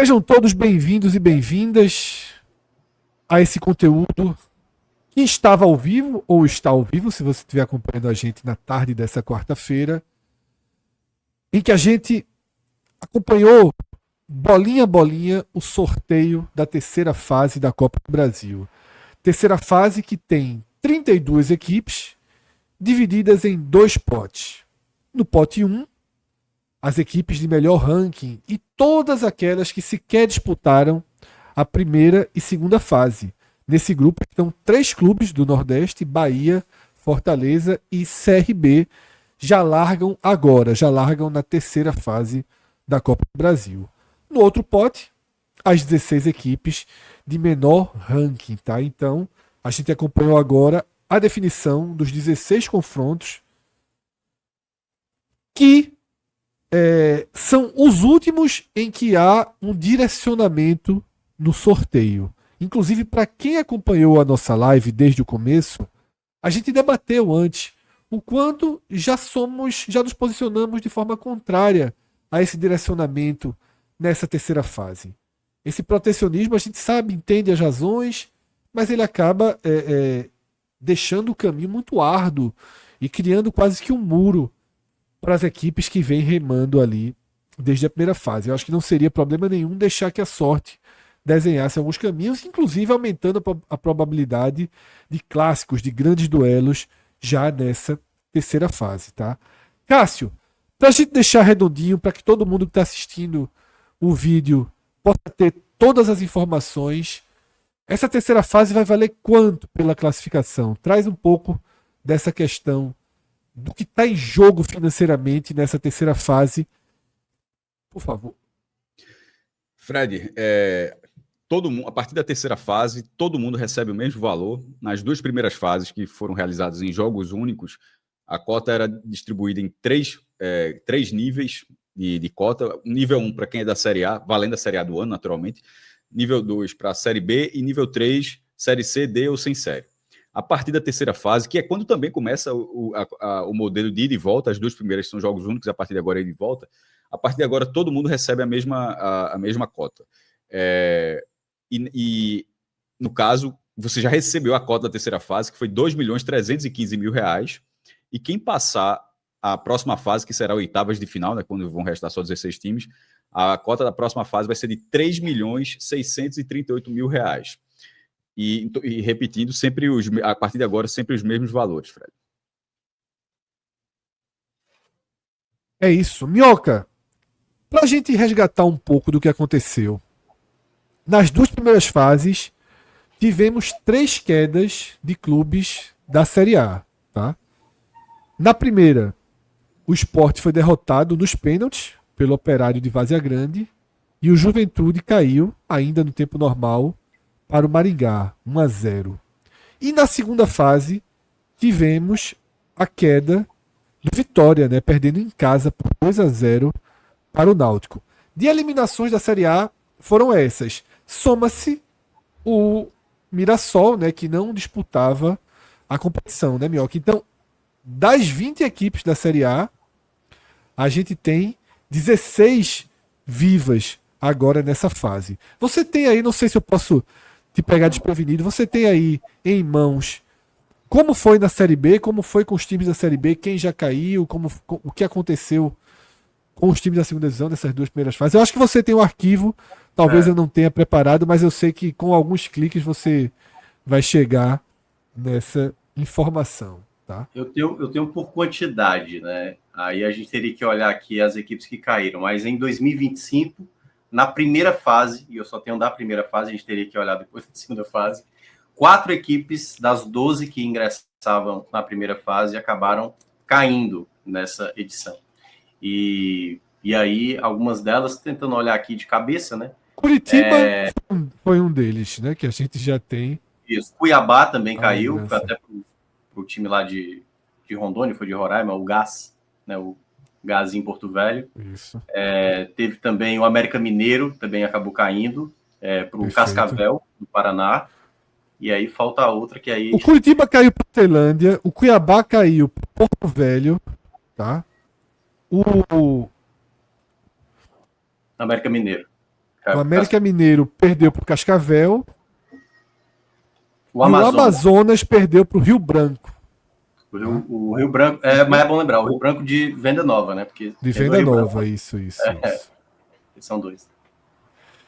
Sejam todos bem-vindos e bem-vindas a esse conteúdo que estava ao vivo ou está ao vivo, se você estiver acompanhando a gente na tarde dessa quarta-feira, em que a gente acompanhou bolinha a bolinha o sorteio da terceira fase da Copa do Brasil. Terceira fase que tem 32 equipes divididas em dois potes. No pote 1, as equipes de melhor ranking e todas aquelas que sequer disputaram a primeira e segunda fase. Nesse grupo estão 3 clubes do Nordeste, Bahia, Fortaleza e CRB, já largam na terceira fase da Copa do Brasil. No outro pote, as 16 equipes de menor ranking, tá? Então, a gente acompanhou agora a definição dos 16 confrontos que são os últimos em que há um direcionamento no sorteio. Inclusive, para quem acompanhou a nossa live desde o começo, a gente debateu antes o quanto já nos posicionamos de forma contrária a esse direcionamento nessa terceira fase. Esse protecionismo, a gente sabe, entende as razões, mas ele acaba deixando o caminho muito árduo e criando quase que um muro para as equipes que vêm remando ali desde a primeira fase. Eu acho que não seria problema nenhum deixar que a sorte desenhasse alguns caminhos, inclusive aumentando a probabilidade de clássicos, de grandes duelos já nessa terceira fase, tá? Cássio, para a gente deixar redondinho, para que todo mundo que está assistindo o vídeo possa ter todas as informações, essa terceira fase vai valer quanto pela classificação? Traz um pouco dessa questão do que está em jogo financeiramente nessa terceira fase, por favor. Fred, todo mundo, a partir da terceira fase, todo mundo recebe o mesmo valor. Nas 2 primeiras fases, que foram realizadas em jogos únicos, a cota era distribuída em 3 níveis de cota. Nível 1 para quem é da Série A, valendo a Série A do ano, naturalmente. Nível 2 para a Série B e nível 3, Série C, D ou sem série. A partir da terceira fase, que é quando também começa o modelo de ida e volta, as 2 primeiras são jogos únicos, a partir de agora é ida e volta. A partir de agora, todo mundo recebe a mesma cota. No caso, você já recebeu a cota da terceira fase, que foi R$ 2.315.000, e quem passar a próxima fase, que será oitavas de final, né, quando vão restar só 16 times, a cota da próxima fase vai ser de R$ 3.638.000. E repetindo, sempre a partir de agora, sempre os mesmos valores, Fred. É isso. Minhoca, para a gente resgatar um pouco do que aconteceu, nas 2 primeiras fases, tivemos 3 quedas de clubes da Série A. Tá? Na primeira, o Sport foi derrotado nos pênaltis pelo Operário de Várzea Grande e o Juventude caiu, ainda no tempo normal, para o Maringá, 1-0. E na segunda fase, tivemos a queda do Vitória, né, perdendo em casa por 2-0 para o Náutico. De eliminações da Série A foram essas. Soma-se o Mirassol, né, que não disputava a competição, né, Minhoca? Então, das 20 equipes da Série A, a gente tem 16 vivas agora nessa fase. Você tem aí, não sei se eu posso te pegar desprevenido, você tem aí em mãos como foi na Série B, como foi com os times da Série B, quem já caiu, o que aconteceu com os times da segunda divisão dessas 2 primeiras fases. Eu acho que você tem um arquivo, talvez eu não tenha preparado, mas eu sei que com alguns cliques você vai chegar nessa informação. Tá? Eu tenho por quantidade, né? Aí a gente teria que olhar aqui as equipes que caíram, mas em 2025, na primeira fase, e eu só tenho da primeira fase, a gente teria que olhar depois da segunda fase, 4 equipes das 12 que ingressavam na primeira fase acabaram caindo nessa edição. E aí, algumas delas, tentando olhar aqui de cabeça, né? Curitiba foi um deles, né? Que a gente já tem. Isso. Cuiabá também caiu, foi até pro time lá de Rondônia, foi de Roraima, o Gás, né? O Gás em Porto Velho. Isso. Teve também o América Mineiro, também acabou caindo, para o Cascavel, do Paraná. E aí falta outra que aí... O Curitiba caiu para Tailândia, o Cuiabá caiu para Porto Velho, tá? O América Mineiro. O América Mineiro perdeu para o Cascavel. O E o Amazonas. Amazonas perdeu para o Rio Branco. O Rio Branco, mas é bom lembrar, o Rio Branco de Venda Nova, né? Porque De tem do Venda Rio Nova, Branco, isso. são 2.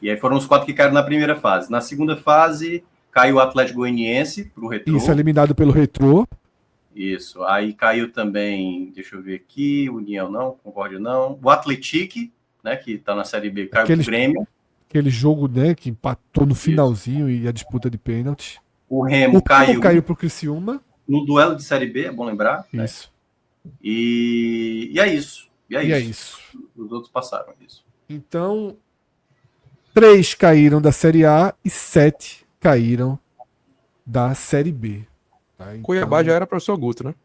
E aí foram os 4 que caíram na primeira fase. Na segunda fase, caiu o Atlético Goianiense pro Retrô. Isso, eliminado pelo Retrô. Isso. Aí caiu também, deixa eu ver aqui, União não, Concórdia não. O Atlético, né, que tá na Série B, caiu pro Grêmio. Aquele jogo, né, que empatou no finalzinho e a disputa de pênalti. O Remo caiu pro Criciúma. No duelo de Série B, é bom lembrar. Isso. Né? E é isso. É isso. Os outros passaram isso. Então, 3 caíram da Série A e 7 caíram da Série B. Tá? Então, Cuiabá já era professor Guto, né?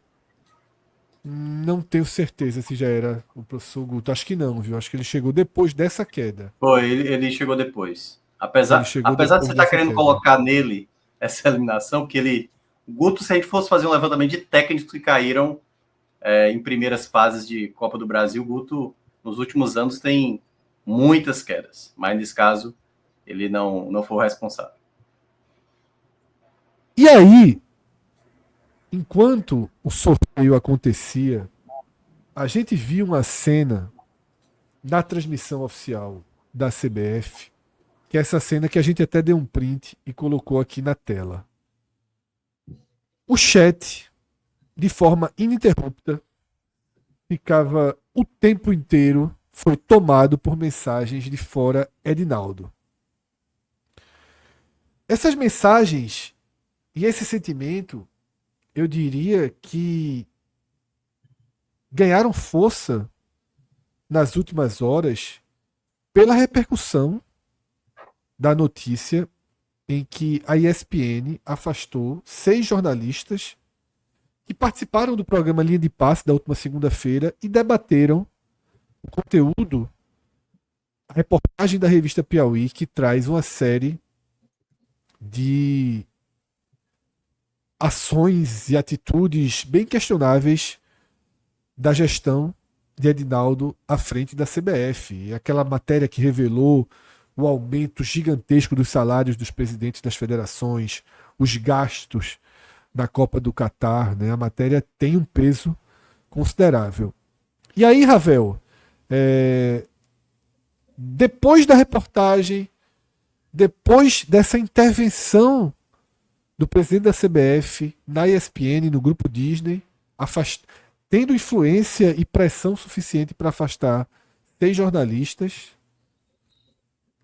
Não tenho certeza se já era o professor Guto. Acho que não, viu? Acho que ele chegou depois dessa queda. Foi, ele chegou depois. Apesar de você estar querendo colocar nele essa eliminação, porque o Guto, se a gente fosse fazer um levantamento de técnicos que caíram em primeiras fases de Copa do Brasil, o Guto, nos últimos anos, tem muitas quedas. Mas, nesse caso, ele não foi o responsável. E aí, enquanto o sorteio acontecia, a gente viu uma cena na transmissão oficial da CBF, que é essa cena que a gente até deu um print e colocou aqui na tela. O chat, de forma ininterrupta, ficava o tempo inteiro, foi tomado por mensagens de fora Edinaldo. Essas mensagens e esse sentimento, eu diria que ganharam força nas últimas horas pela repercussão da notícia em que a ESPN afastou 6 jornalistas que participaram do programa Linha de Passe da última segunda-feira e debateram o conteúdo, a reportagem da revista Piauí, que traz uma série de ações e atitudes bem questionáveis da gestão de Edinaldo à frente da CBF. E aquela matéria que revelou o aumento gigantesco dos salários dos presidentes das federações, os gastos da Copa do Catar, né? A matéria tem um peso considerável. E aí, Ravel, depois da reportagem, depois dessa intervenção do presidente da CBF na ESPN, no grupo Disney, tendo influência e pressão suficiente para afastar 6 jornalistas,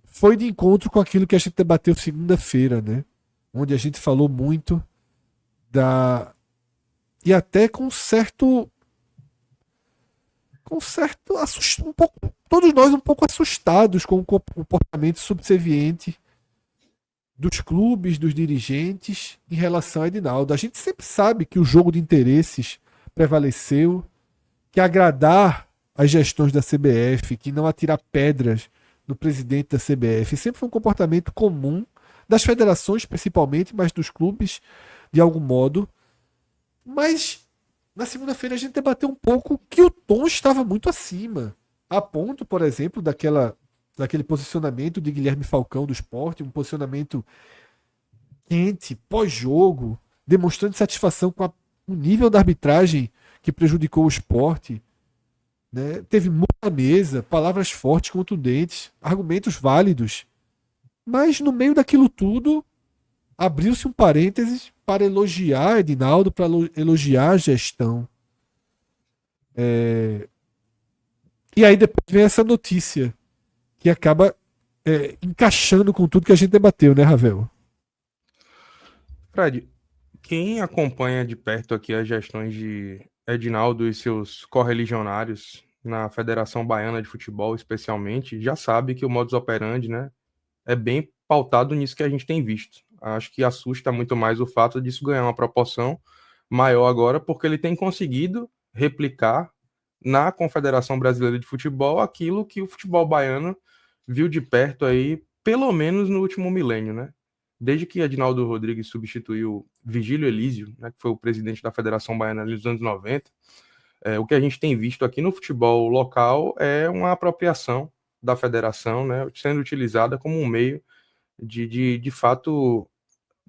foi de encontro com aquilo que a gente debateu segunda-feira, né? Onde a gente falou muito e até com certo um pouco, todos nós um pouco assustados com o comportamento subserviente dos clubes, dos dirigentes em relação a Edinaldo. A gente sempre sabe que o jogo de interesses prevaleceu, que agradar as gestões da CBF, que não atirar pedras no presidente da CBF, sempre foi um comportamento comum das federações principalmente, mas dos clubes de algum modo. Mas na segunda-feira a gente debateu um pouco que o tom estava muito acima, a ponto, por exemplo, daquele posicionamento de Guilherme Falcão do Sport, um posicionamento quente, pós-jogo, demonstrando satisfação com o nível da arbitragem que prejudicou o Sport. Né? Teve muita mesa, palavras fortes, contundentes, argumentos válidos. Mas no meio daquilo tudo, abriu-se um parênteses para elogiar Edinaldo, para elogiar a gestão. E aí depois vem essa notícia que acaba encaixando com tudo que a gente debateu, né, Ravel? Fred, quem acompanha de perto aqui as gestões de Edinaldo e seus correligionários na Federação Baiana de Futebol, especialmente, já sabe que o modus operandi, né, é bem pautado nisso que a gente tem visto. Acho que assusta muito mais o fato disso ganhar uma proporção maior agora, porque ele tem conseguido replicar na Confederação Brasileira de Futebol aquilo que o futebol baiano viu de perto aí, pelo menos no último milênio, né? Desde que Edinaldo Rodrigues substituiu Vigílio Elísio, né, que foi o presidente da Federação Baiana nos anos 90, o que a gente tem visto aqui no futebol local é uma apropriação da federação, né, sendo utilizada como um meio de fato,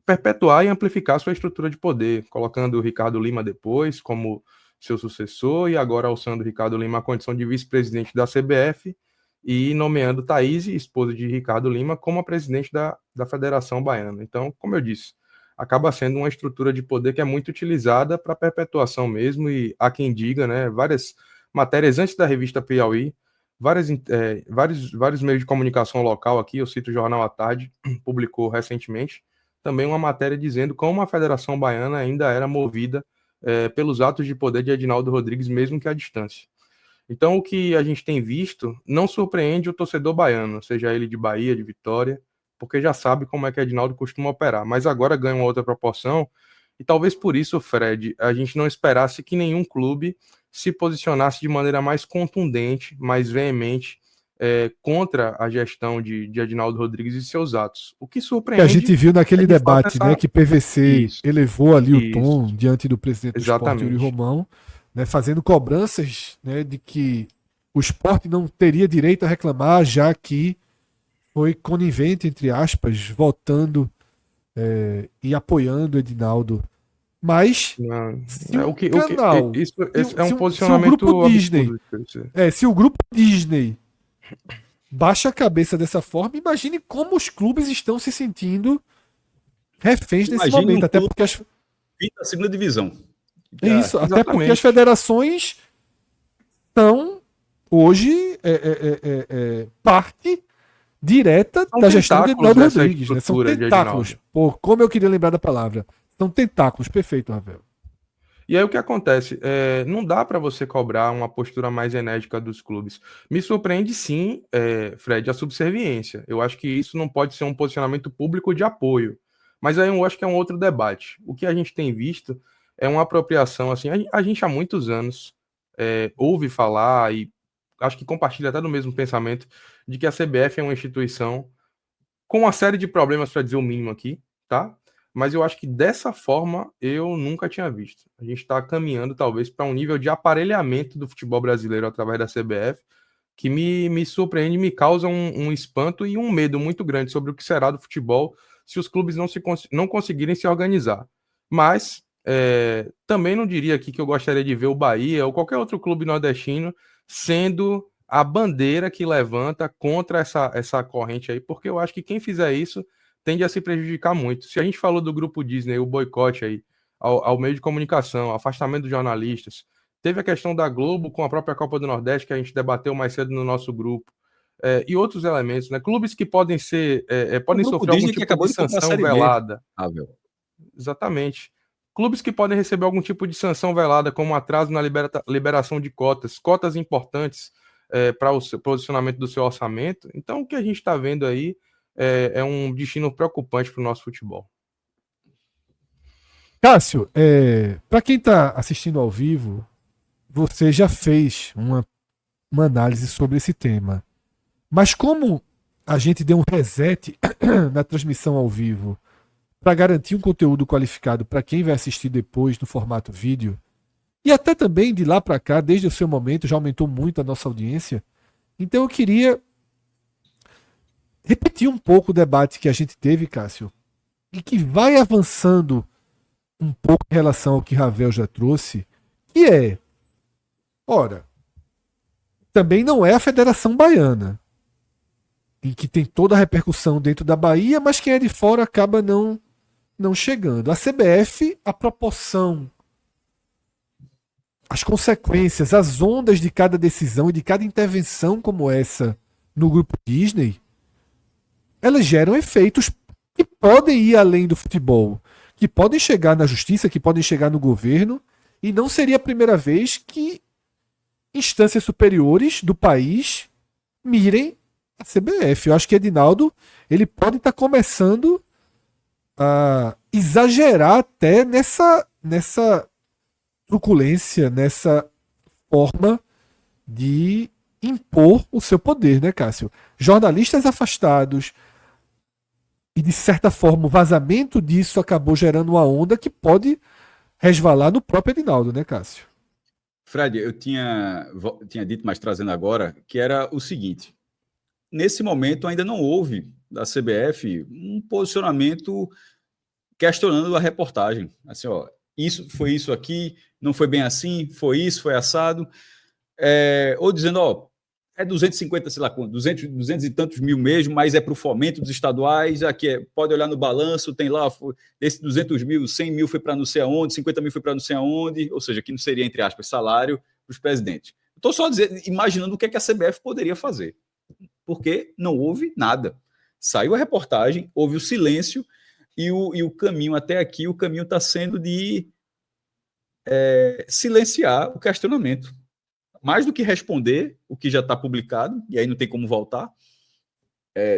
perpetuar e amplificar sua estrutura de poder, colocando o Ricardo Lima depois como seu sucessor e agora alçando o Ricardo Lima à condição de vice-presidente da CBF e nomeando Thaís, esposa de Ricardo Lima, como a presidente da Federação Baiana. Então, como eu disse, acaba sendo uma estrutura de poder que é muito utilizada para perpetuação mesmo, e há quem diga, né, várias matérias antes da revista Piauí, vários meios de comunicação local aqui, eu cito o Jornal à Tarde, publicou recentemente também uma matéria dizendo como a Federação Baiana ainda era movida pelos atos de poder de Edinaldo Rodrigues, mesmo que à distância. Então, o que a gente tem visto não surpreende o torcedor baiano, seja ele de Bahia, de Vitória, porque já sabe como é que Edinaldo costuma operar, mas agora ganha uma outra proporção, e talvez por isso, Fred, a gente não esperasse que nenhum clube se posicionasse de maneira mais contundente, mais veemente, contra a gestão de Edinaldo Rodrigues e seus atos. O que Que surpreende... a gente viu naquele de fato, debate, né, que PVC Isso. elevou ali o Isso. tom diante do presidente do Sport, Exatamente. Yuri Romão, né, fazendo cobranças, né, de que o Sport não teria direito a reclamar, já que foi conivente, entre aspas, votando e apoiando o Edinaldo. Mas se Isso é um se o posicionamento grupo Disney, absurdo. se o grupo Disney baixa a cabeça dessa forma, imagine como os clubes estão se sentindo reféns nesse Imagine momento, um até clube porque da segunda divisão. é isso, até porque exatamente. as federações são hoje parte direta São da gestão de tentáculos Edinaldo dessa Rodrigues, né? São estrutura de tentáculos. Edinaldo. Pô, como eu queria lembrar da palavra. São tentáculos, perfeito, Ravel. E aí o que acontece? Não dá para você cobrar uma postura mais enérgica dos clubes. Me surpreende sim, Fred, a subserviência. Eu acho que isso não pode ser um posicionamento público de apoio. Mas aí eu acho que é um outro debate. O que a gente tem visto é uma apropriação, assim, a gente há muitos anos ouve falar e acho que compartilha até do mesmo pensamento de que a CBF é uma instituição com uma série de problemas, para dizer o mínimo aqui, tá? Mas eu acho que dessa forma eu nunca tinha visto. A gente está caminhando talvez para um nível de aparelhamento do futebol brasileiro através da CBF que me surpreende, me causa um espanto e um medo muito grande sobre o que será do futebol se os clubes não conseguirem se organizar. Mas também não diria aqui que eu gostaria de ver o Bahia ou qualquer outro clube nordestino sendo a bandeira que levanta contra essa corrente aí, porque eu acho que quem fizer isso tende a se prejudicar muito. Se a gente falou do grupo Disney, o boicote aí ao meio de comunicação, afastamento dos jornalistas, teve a questão da Globo com a própria Copa do Nordeste, que a gente debateu mais cedo no nosso grupo, e outros elementos, né? Clubes que podem podem sofrer algum tipo de sanção velada. Exatamente. Clubes que podem receber algum tipo de sanção velada, como atraso na liberação de cotas importantes para o posicionamento do seu orçamento. Então, o que a gente está vendo aí é um destino preocupante para o nosso futebol. Cássio, para quem está assistindo ao vivo, você já fez uma análise sobre esse tema. Mas como a gente deu um reset na transmissão ao vivo para garantir um conteúdo qualificado para quem vai assistir depois no formato vídeo, e até também de lá para cá, desde o seu momento, já aumentou muito a nossa audiência. Então eu queria repetir um pouco o debate que a gente teve, Cássio, e que vai avançando um pouco em relação ao que Ravel já trouxe, que também não é a Federação Baiana, em que tem toda a repercussão dentro da Bahia, mas quem é de fora acaba não chegando. A CBF, a proporção, as consequências, as ondas de cada decisão e de cada intervenção como essa no grupo Disney, elas geram efeitos que podem ir além do futebol, que podem chegar na justiça, que podem chegar no governo, e não seria a primeira vez que instâncias superiores do país mirem a CBF. Eu acho que Edinaldo ele pode estar começando a exagerar até nessa truculência, nessa forma de impor o seu poder, né, Cássio? Jornalistas afastados, e de certa forma o vazamento disso acabou gerando uma onda que pode resvalar no próprio Edinaldo, né, Cássio? Fred, eu tinha dito, mas trazendo agora, que era o seguinte: nesse momento, ainda não houve da CBF um posicionamento questionando a reportagem. Assim, ó, isso foi isso aqui, não foi bem assim, foi isso, foi assado. Ou dizendo, ó, é 250, sei lá quanto, 200 e tantos mil mesmo, mas é para o fomento dos estaduais, aqui pode olhar no balanço, tem lá, desses 200 mil, 100 mil foi para não sei aonde, 50 mil foi para não sei aonde, ou seja, que não seria, entre aspas, salário para os presidentes. Estou só imaginando o que é que a CBF poderia fazer, porque não houve nada. Saiu a reportagem, houve o silêncio, e o caminho até aqui, o caminho está sendo de silenciar o questionamento. Mais do que responder o que já está publicado, e aí não tem como voltar.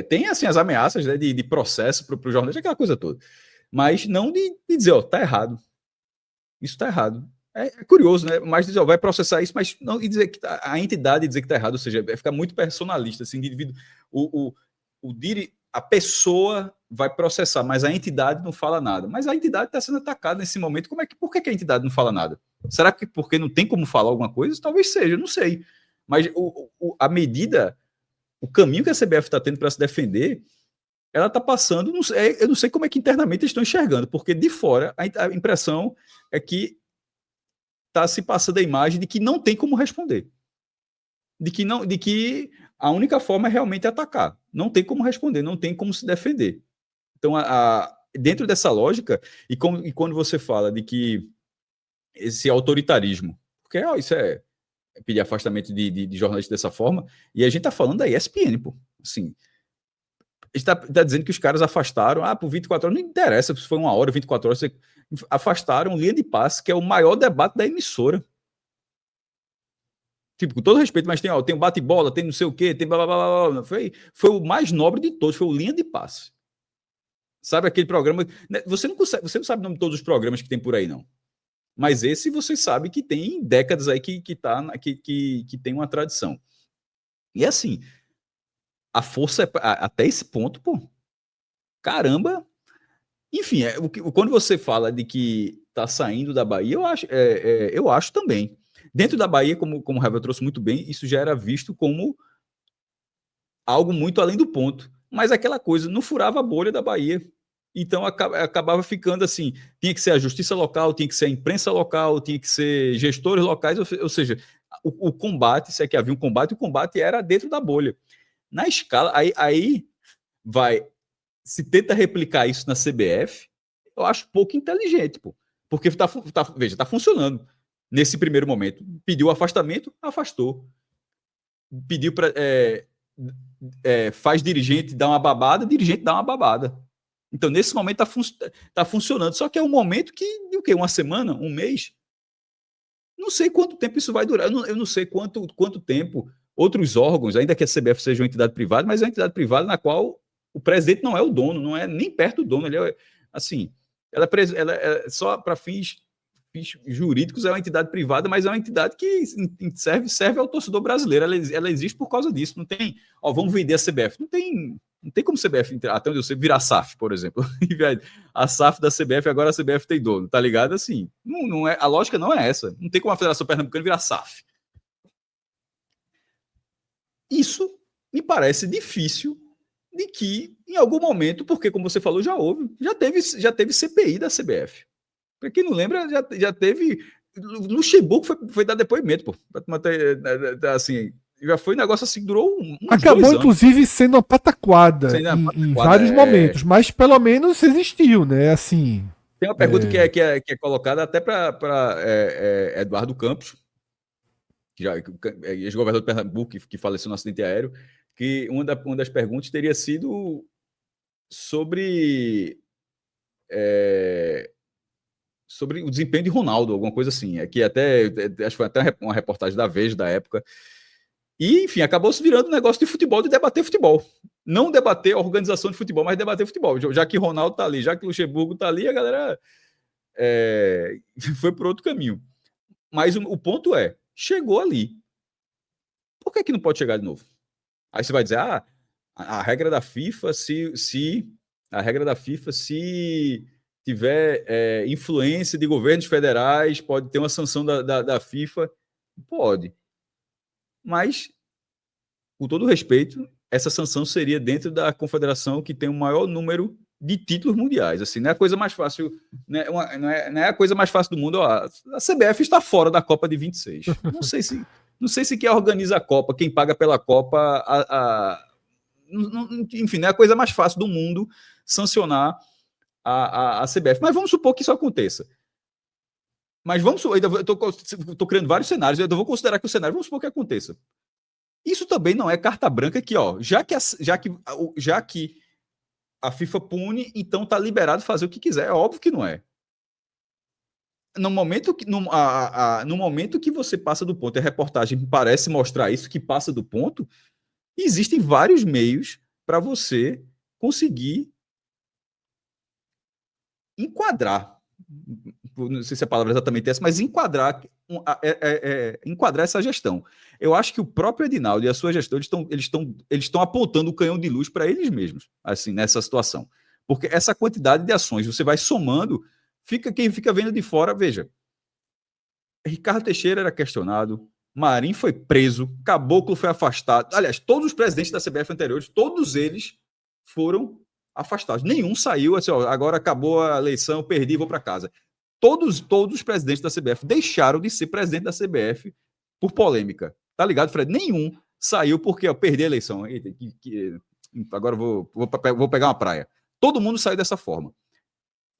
Tem, assim, as ameaças, né, de processo para o jornalista, aquela coisa toda. Mas não de dizer, ó, tá errado. Isso está errado. É curioso, né? Mas dizer, ó, vai processar isso, mas não e dizer que a entidade dizer que está errado, ou seja, vai ficar muito personalista, assim, de indivíduo. A pessoa vai processar, mas a entidade não fala nada. Mas a entidade está sendo atacada nesse momento. Por que a entidade não fala nada? Será que porque não tem como falar alguma coisa? Talvez seja, não sei. Mas a medida, o caminho que a CBF está tendo para se defender, ela está passando. Eu não sei como é que internamente eles estão enxergando, porque de fora a impressão é que está se passando a imagem de que não tem como responder. De que a única forma é realmente atacar. Não tem como responder, não tem como se defender. Então, dentro dessa lógica, e quando você fala de que esse autoritarismo, porque isso é pedir afastamento de jornalistas dessa forma, e a gente está falando da ESPN, pô. Assim, a gente está dizendo que os caras afastaram, por 24 horas, não interessa se foi 1 hora, 24 horas, afastaram linha de passe, que é o maior debate da emissora. Tipo, com todo respeito, mas tem o bate-bola, tem não sei o quê, tem blá, blá, blá, blá. Foi o mais nobre de todos, foi o linha de passe. Sabe aquele programa... Você não sabe o nome de todos os programas que tem por aí, não. Mas esse você sabe que tem décadas aí que tem uma tradição. E assim, a força até esse ponto, pô, caramba. Enfim, quando você fala de que tá saindo da Bahia, eu acho também. Dentro da Bahia, como o Ravel trouxe muito bem, isso já era visto como algo muito além do ponto. Mas aquela coisa não furava a bolha da Bahia. Então acabava ficando assim, tinha que ser a justiça local, tinha que ser a imprensa local, tinha que ser gestores locais, ou seja, o combate, se é que havia um combate, o combate era dentro da bolha. Na escala, aí se tenta replicar isso na CBF, eu acho pouco inteligente, pô. Porque veja, está funcionando. Nesse primeiro momento, pediu afastamento, afastou. Pediu para faz dirigente dar uma babada, dirigente dá uma babada. Então, nesse momento, está funcionando. Só que é um momento que, o quê? Uma semana? Um mês? Não sei quanto tempo isso vai durar. Eu não sei quanto tempo outros órgãos, ainda que a CBF seja uma entidade privada, mas é uma entidade privada na qual o presidente não é o dono, não é nem perto do dono. Ele é, assim, ela é só para fins jurídicos, é uma entidade privada, mas é uma entidade que serve ao torcedor brasileiro. Ela existe por causa disso. Não tem, vamos vender a CBF. Não tem como CBF, até onde eu sei, virar SAF, por exemplo. A SAF da CBF, agora a CBF tem dono, tá ligado? Assim, não é, a lógica não é essa. Não tem como a Federação Pernambucana virar SAF. Isso me parece difícil de que, em algum momento, porque, como você falou, já teve CPI da CBF. Para quem não lembra, já teve. Luxemburgo foi dar depoimento, pô. Assim, já foi um negócio assim que durou Acabou, inclusive, sendo uma pataquada em vários momentos, mas pelo menos existiu, né? Assim. Tem uma pergunta que é colocada até para Eduardo Campos, que já ex-governador de Pernambuco, que faleceu no acidente aéreo, que uma das perguntas teria sido sobre o desempenho de Ronaldo, alguma coisa assim. Que acho que foi até uma reportagem da Veja da época. E, enfim, acabou se virando um negócio de futebol, de debater futebol. Não debater a organização de futebol, mas debater futebol. Já que Ronaldo tá ali, já que Luxemburgo tá ali, a galera foi por outro caminho. Mas o ponto chegou ali. Por que não pode chegar de novo? Aí você vai dizer, a regra da FIFA, se tiver influência de governos federais, pode ter uma sanção da FIFA. Pode. Mas, com todo respeito, essa sanção seria dentro da confederação que tem o maior número de títulos mundiais. Assim, não é a coisa mais fácil, não é a coisa mais fácil do mundo. Ó, a CBF está fora da Copa de 26. Não sei se quem organiza a Copa, quem paga pela Copa, enfim, não é a coisa mais fácil do mundo sancionar a CBF. Mas vamos supor que isso aconteça. Mas eu estou criando vários cenários, eu vou considerar que o cenário, vamos supor que aconteça. Isso também não é carta branca que, ó, já que a FIFA pune, então tá liberado fazer o que quiser. É óbvio que não é. No momento que você passa do ponto, e a reportagem parece mostrar isso, que passa do ponto, existem vários meios para você conseguir enquadrar, não sei se a palavra é exatamente essa, mas enquadrar essa gestão. Eu acho que o próprio Edinaldo e a sua gestão, eles estão apontando o canhão de luz para eles mesmos, assim, nessa situação. Porque essa quantidade de ações, você vai somando, quem fica vendo de fora, veja, Ricardo Teixeira era questionado, Marinho foi preso, Caboclo foi afastado. Aliás, todos os presidentes da CBF anteriores, todos eles foram afastados. Nenhum saiu assim, ó, agora acabou a eleição, perdi, vou para casa. Todos os presidentes da CBF deixaram de ser presidente da CBF por polêmica. Tá ligado, Fred? Nenhum saiu porque eu perdi a eleição. Eita, agora vou pegar uma praia. Todo mundo saiu dessa forma.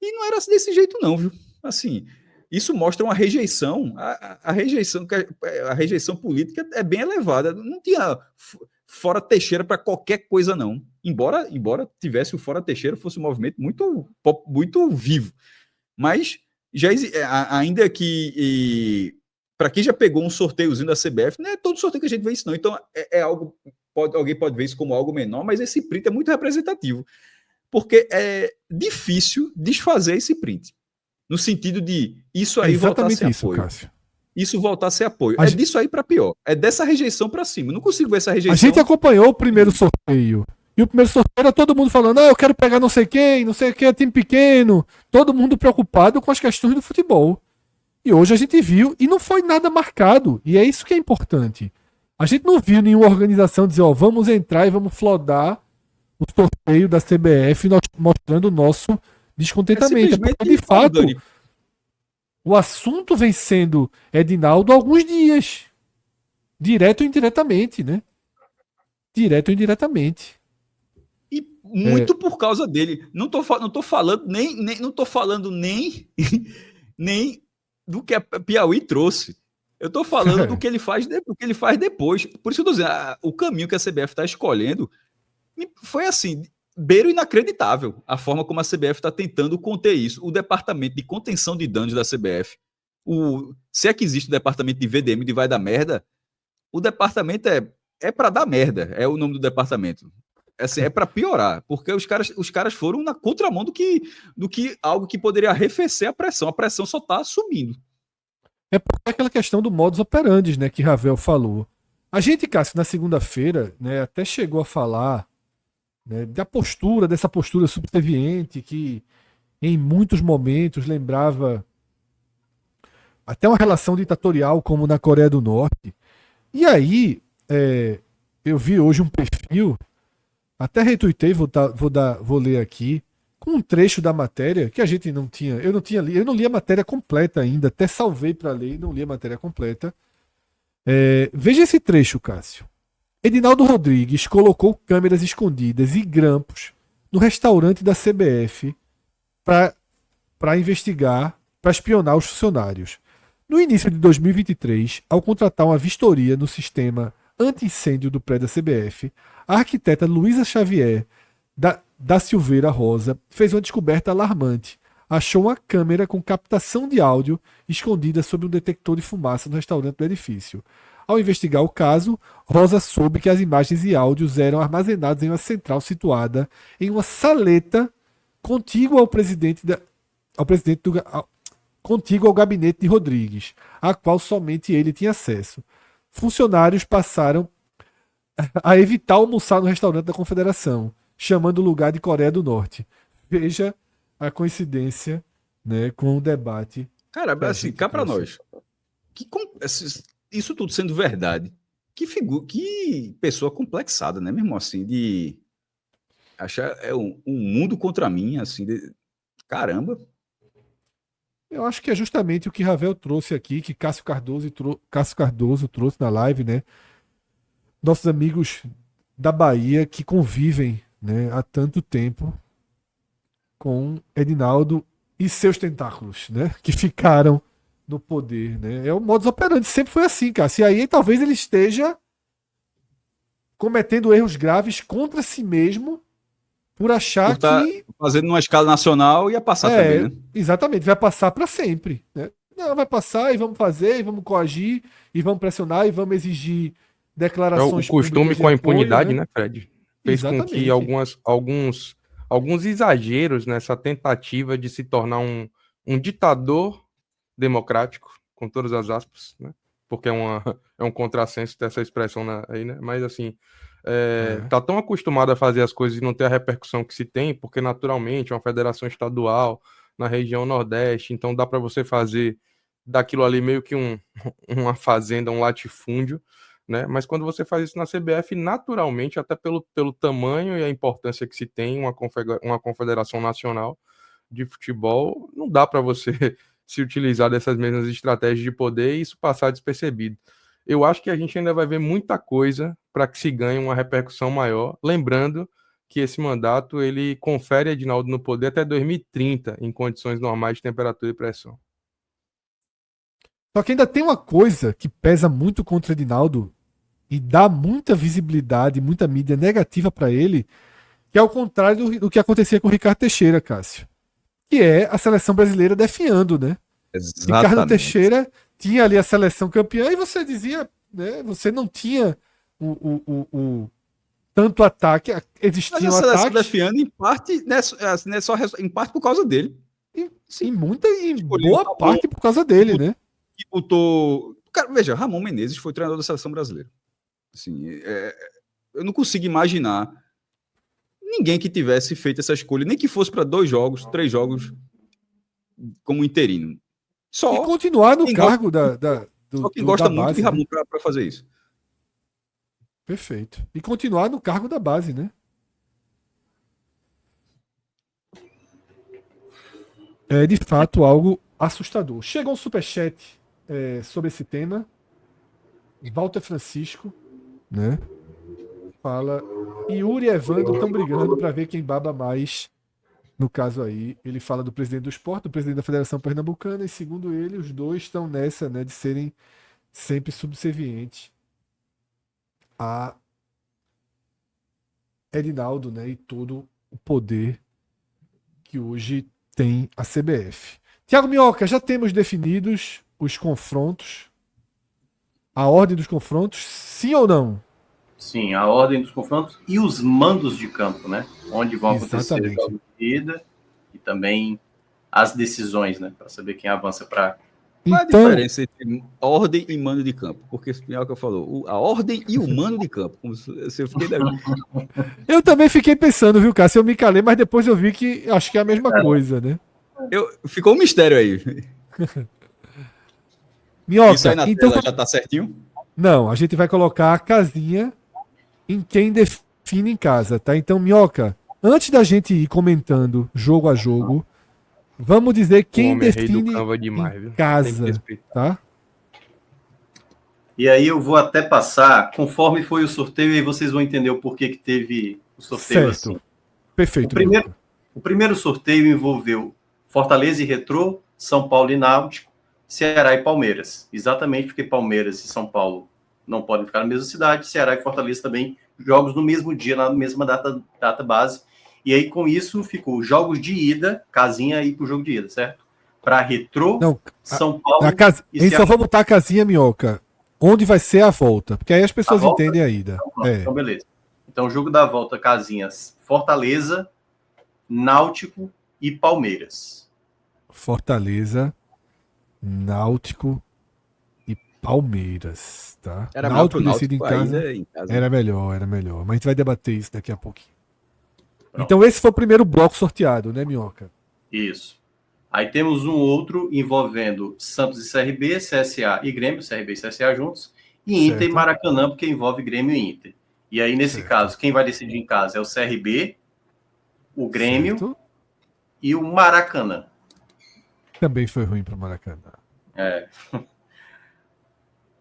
E não era desse jeito não, viu? Assim, isso mostra uma rejeição. A rejeição política é bem elevada. Não tinha fora Teixeira para qualquer coisa, não. Embora tivesse o fora Teixeira, fosse um movimento muito vivo. Mas ainda que para quem já pegou um sorteiozinho da CBF, não é todo sorteio que a gente vê isso, não. Então é algo. Alguém pode ver isso como algo menor, mas esse print é muito representativo. Porque é difícil desfazer esse print. No sentido de isso aí voltar a ser apoio. Cássio. Isso voltar a ser apoio. É disso aí para pior. É dessa rejeição para cima. Eu não consigo ver essa rejeição. A gente acompanhou o primeiro sorteio. E o primeiro sorteio era todo mundo falando, eu quero pegar não sei quem, é time pequeno. Todo mundo preocupado com as questões do futebol. E hoje a gente viu, e não foi nada marcado. E é isso que é importante. A gente não viu nenhuma organização dizer, vamos entrar e vamos flodar o sorteio da CBF, mostrando o nosso descontentamento. Porque, de fato, o assunto vem sendo Edinaldo há alguns dias. Direto ou indiretamente, né? Direto ou indiretamente. E muito por causa dele. Não tô falando nem do que a Piauí trouxe. Eu tô falando do que ele faz depois. Por isso que eu tô dizendo, o caminho que a CBF está escolhendo foi assim, beiro inacreditável a forma como a CBF está tentando conter isso. O departamento de contenção de danos da CBF, se é que existe o departamento de VDM de vai dar merda, o departamento é para dar merda, é o nome do departamento. Assim, é para piorar, porque os caras foram na contramão do que algo que poderia arrefecer a pressão. A pressão só está subindo. É porque aquela questão do modus operandi, né, que Ravel falou. A gente, Cássio, na segunda-feira, né, até chegou a falar, né, dessa postura subserviente que em muitos momentos lembrava até uma relação ditatorial como na Coreia do Norte. E aí eu vi hoje um perfil, até retuitei, vou ler aqui, com um trecho da matéria que a gente não tinha, eu não li a matéria completa ainda, até salvei para ler e não li a matéria completa. Veja esse trecho, Cássio. Edinaldo Rodrigues colocou câmeras escondidas e grampos no restaurante da CBF para investigar, para espionar os funcionários. No início de 2023, ao contratar uma vistoria no sistema anti-incêndio do prédio da CBF, a arquiteta Luísa Xavier da Silveira Rosa fez uma descoberta alarmante. Achou uma câmera com captação de áudio escondida sob um detector de fumaça no restaurante do edifício. Ao investigar o caso, Rosa soube que as imagens e áudios eram armazenados em uma central situada em uma saleta contígua contígua ao gabinete de Rodrigues, a qual somente ele tinha acesso. Funcionários passaram a evitar almoçar no restaurante da Confederação, chamando o lugar de Coreia do Norte. Veja a coincidência, né, com o debate. Cara, assim, cá para nós. Isso tudo sendo verdade, Que pessoa complexada, né? Mesmo assim, de achar um mundo contra mim, assim, caramba. Eu acho que é justamente o que Ravel trouxe aqui, que Cássio Cardoso trouxe na live, né? Nossos amigos da Bahia que convivem, né, há tanto tempo com Edinaldo e seus tentáculos, né? Que ficaram no poder, né? É o modus operandi, sempre foi assim, cara. E aí talvez ele esteja cometendo erros graves contra si mesmo por achar Por tá que fazendo numa escala nacional ia passar também, né? exatamente, vai passar para sempre, né? Não, vai passar e vamos fazer, e vamos coagir, e vamos pressionar, e vamos exigir O declarações costume públicas de com a apoio, impunidade, né? né, Fred? Fez com que Exatamente. alguns exageros nessa tentativa de se tornar um ditador democrático, com todas as aspas, né? Porque é um contrassenso ter essa expressão aí, né? Mas assim, tá tão acostumado a fazer as coisas e não ter a repercussão que se tem, porque naturalmente é uma federação estadual na região Nordeste, então dá para você fazer daquilo ali meio que uma fazenda, um latifúndio, né? Mas quando você faz isso na CBF, naturalmente, até pelo tamanho e a importância que se tem uma confederação nacional de futebol, não dá para você se utilizar dessas mesmas estratégias de poder e isso passar despercebido. Eu acho que a gente ainda vai ver muita coisa para que se ganhe uma repercussão maior, lembrando que esse mandato ele confere a Edinaldo no poder até 2030, em condições normais de temperatura e pressão. Só que ainda tem uma coisa que pesa muito contra o Edinaldo e dá muita visibilidade, muita mídia negativa para ele, que é o contrário do que acontecia com o Ricardo Teixeira, Cássio. Que é a seleção brasileira definhando, né? Ricardo Exatamente. Teixeira tinha ali a seleção campeã e você dizia, né? Você não tinha o tanto ataque, Mas existiam a seleção ataques defiando, em parte, né, só em parte por causa dele. em Escolheu boa Ramon, parte por causa dele, né? que botou. Cara, veja, Ramon Menezes foi treinador da seleção brasileira. Assim, eu não consigo imaginar ninguém que tivesse feito essa escolha, nem que fosse para 2 jogos, 3 jogos, como interino. E Só continuar no quem cargo gosta da muito de base, né? Ramon para fazer isso. Perfeito. E continuar no cargo da base, né? É de fato algo assustador. Chegou um superchat sobre esse tema. Walter Francisco, né? Fala. Yuri e Evandro estão brigando para ver quem baba mais. No caso aí, ele fala do presidente do esporte, do presidente da Federação Pernambucana, e segundo ele, os dois estão nessa, né, de serem sempre subservientes a Edinaldo, né, e todo o poder que hoje tem a CBF. Tiago Minhoca, já temos definidos os confrontos, a ordem dos confrontos, sim ou não? Sim, a ordem dos confrontos e os mandos de campo, né? Onde vão acontecer os Exatamente. jogos de ida e também as decisões, né? Para saber quem avança para. Qual é a Então, diferença entre ordem e mando de campo? Porque o Pinhoca falou, a ordem e o mando de campo. Como se eu fiquei eu também fiquei pensando, viu, Cássio? Eu me calei, mas depois eu vi que acho que é a mesma coisa, né? Ficou um mistério aí. Minhoca, Isso aí na então tela já tá certinho? não, a gente vai colocar a casinha em quem define em casa, tá? Então, Minhoca, antes da gente ir comentando jogo a jogo, vamos dizer O quem homem é rei do define Canva demais, em viu? Tem que casa, respeitar. tá? E aí eu vou até passar, conforme foi o sorteio, aí vocês vão entender o porquê que teve o sorteio Certo. assim. Perfeito, O Minhoca. primeiro sorteio envolveu Fortaleza e Retrô, São Paulo e Náutico, Ceará e Palmeiras. Exatamente porque Palmeiras e São Paulo não podem ficar na mesma cidade, Ceará e Fortaleza também, jogos no mesmo dia, na mesma data base. E aí, com isso, ficou jogos de ida, casinha aí pro jogo de ida, certo? Para Retrô, Não, São Paulo a gente só vai botar a casinha, Minhoca, onde vai ser a volta, porque aí as pessoas entendem a ida. Então, beleza. Então, o jogo da volta, casinhas, Fortaleza, Náutico e Palmeiras. Fortaleza, Náutico e Palmeiras, tá? Era Náutico melhor decide em pro Náutico, casa. em casa. Era melhor. Mas a gente vai debater isso daqui a pouquinho. Pronto. Então esse foi o primeiro bloco sorteado, né, Minhoca? Isso. Aí temos um outro envolvendo Santos e CRB, CSA e Grêmio, CRB e CSA juntos, e Inter Certo. e Maracanã, porque envolve Grêmio e Inter. E aí, nesse Certo. caso, quem vai decidir em casa é o CRB, o Grêmio Certo. e o Maracanã. Também foi ruim para o Maracanã.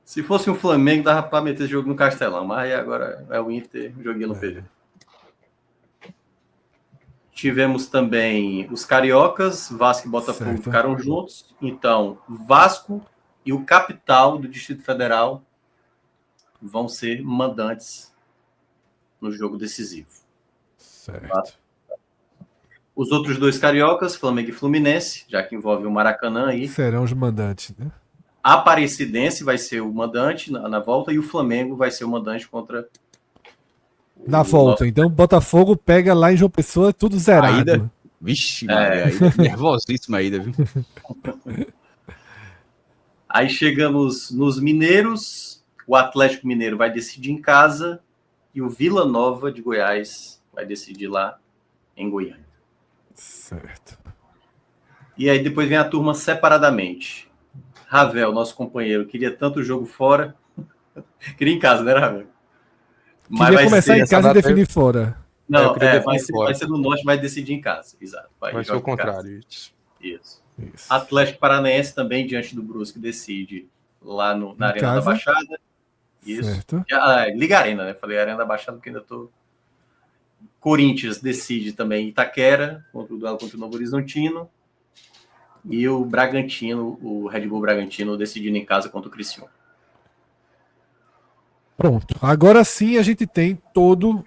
Se fosse um Flamengo, dava para meter esse jogo no Castelão, mas aí agora é o Inter, joguinho no PV. Tivemos também os cariocas, Vasco e Botafogo Certo. ficaram juntos. Então, Vasco e o capital do Distrito Federal vão ser mandantes no jogo decisivo. Certo. Os outros dois cariocas, Flamengo e Fluminense, já que envolve o Maracanã aí. Serão os mandantes, né? A Aparecidense vai ser o mandante na volta e o Flamengo vai ser o mandante contra Na volta. Então, Botafogo pega lá em João Pessoa tudo zerado. Aida. Vixe, Maria, Aida. Nervosíssima Aida, viu? Aí chegamos nos mineiros. O Atlético Mineiro vai decidir em casa e o Vila Nova de Goiás vai decidir lá em Goiânia. Certo. E aí depois vem a turma separadamente. Ravel, nosso companheiro, queria tanto jogo fora. Queria em casa, né, Ravel? Mas queria começar em casa e definir fora. Não, vai ser do norte, vai decidir em casa. Exato. Vai ser o contrário. Isso. Atlético Paranaense também, diante do Brusque, decide lá na Arena da Baixada. Isso. Certo. Liga Arena, né? Falei Arena da Baixada porque ainda tô... Corinthians decide também em Itaquera, contra o duelo contra o Novo Horizontino. E o Bragantino, o Red Bull Bragantino, decidindo em casa contra o Criciúma. Pronto. Agora sim a gente tem todo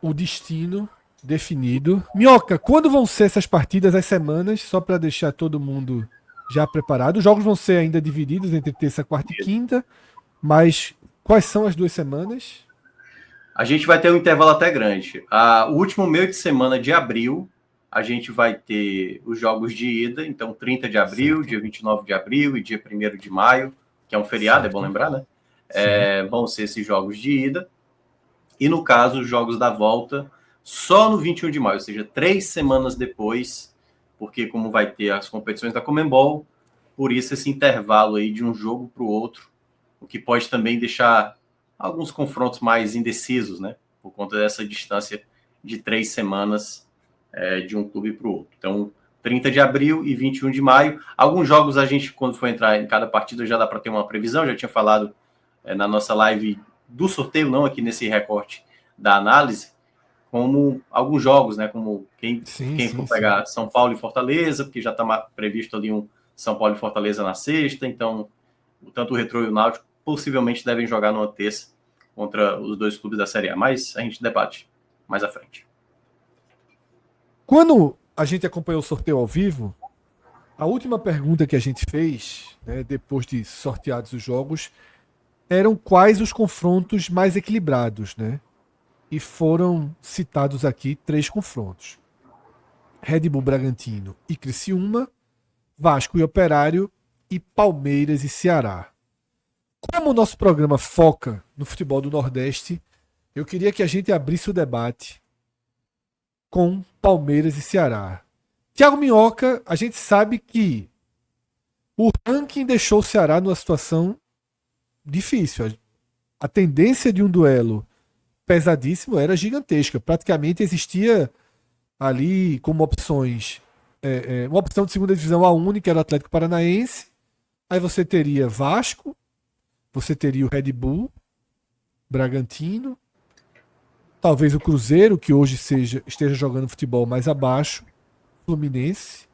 o destino definido. Minhoca, quando vão ser essas partidas, as semanas, só para deixar todo mundo já preparado? Os jogos vão ser ainda divididos entre terça, quarta e quinta, mas quais são as 2 semanas? A gente vai ter um intervalo até grande. O último meio de semana de abril, a gente vai ter os jogos de ida, então 30 de abril, certo. Dia 29 de abril e dia 1º de maio, que é um feriado, certo. É bom lembrar, né? Vão ser esses jogos de ida. E no caso, os jogos da volta, só no 21 de maio, ou seja, 3 semanas depois, porque como vai ter as competições da Conmebol, por isso esse intervalo aí de um jogo para o outro, o que pode também deixar alguns confrontos mais indecisos, né? Por conta dessa distância de 3 semanas de um clube para o outro. Então, 30 de abril e 21 de maio. Alguns jogos a gente, quando for entrar em cada partida, já dá para ter uma previsão. Já tinha falado na nossa live do sorteio, não aqui nesse recorte da análise, como alguns jogos, né? Como quem for pegar São Paulo e Fortaleza, porque já está previsto ali um São Paulo e Fortaleza na sexta. Então, tanto o Retrô e o Náutico possivelmente devem jogar numa terça contra os 2 clubes da Série A. Mas a gente debate mais à frente. Quando a gente acompanhou o sorteio ao vivo, a última pergunta que a gente fez, né, depois de sorteados os jogos, eram quais os confrontos mais equilibrados, né? E foram citados aqui 3 confrontos. Red Bull Bragantino e Criciúma, Vasco e Operário e Palmeiras e Ceará. Como o nosso programa foca no futebol do Nordeste, eu queria que a gente abrisse o debate com Palmeiras e Ceará. Thiago Minhoca, a gente sabe que o ranking deixou o Ceará numa situação difícil. A tendência de um duelo pesadíssimo era gigantesca. Praticamente existia ali como opções uma opção de segunda divisão, a única era o Atlético Paranaense. Aí você teria Vasco, você teria o Red Bull, Bragantino, talvez o Cruzeiro, que hoje esteja jogando futebol mais abaixo, Fluminense,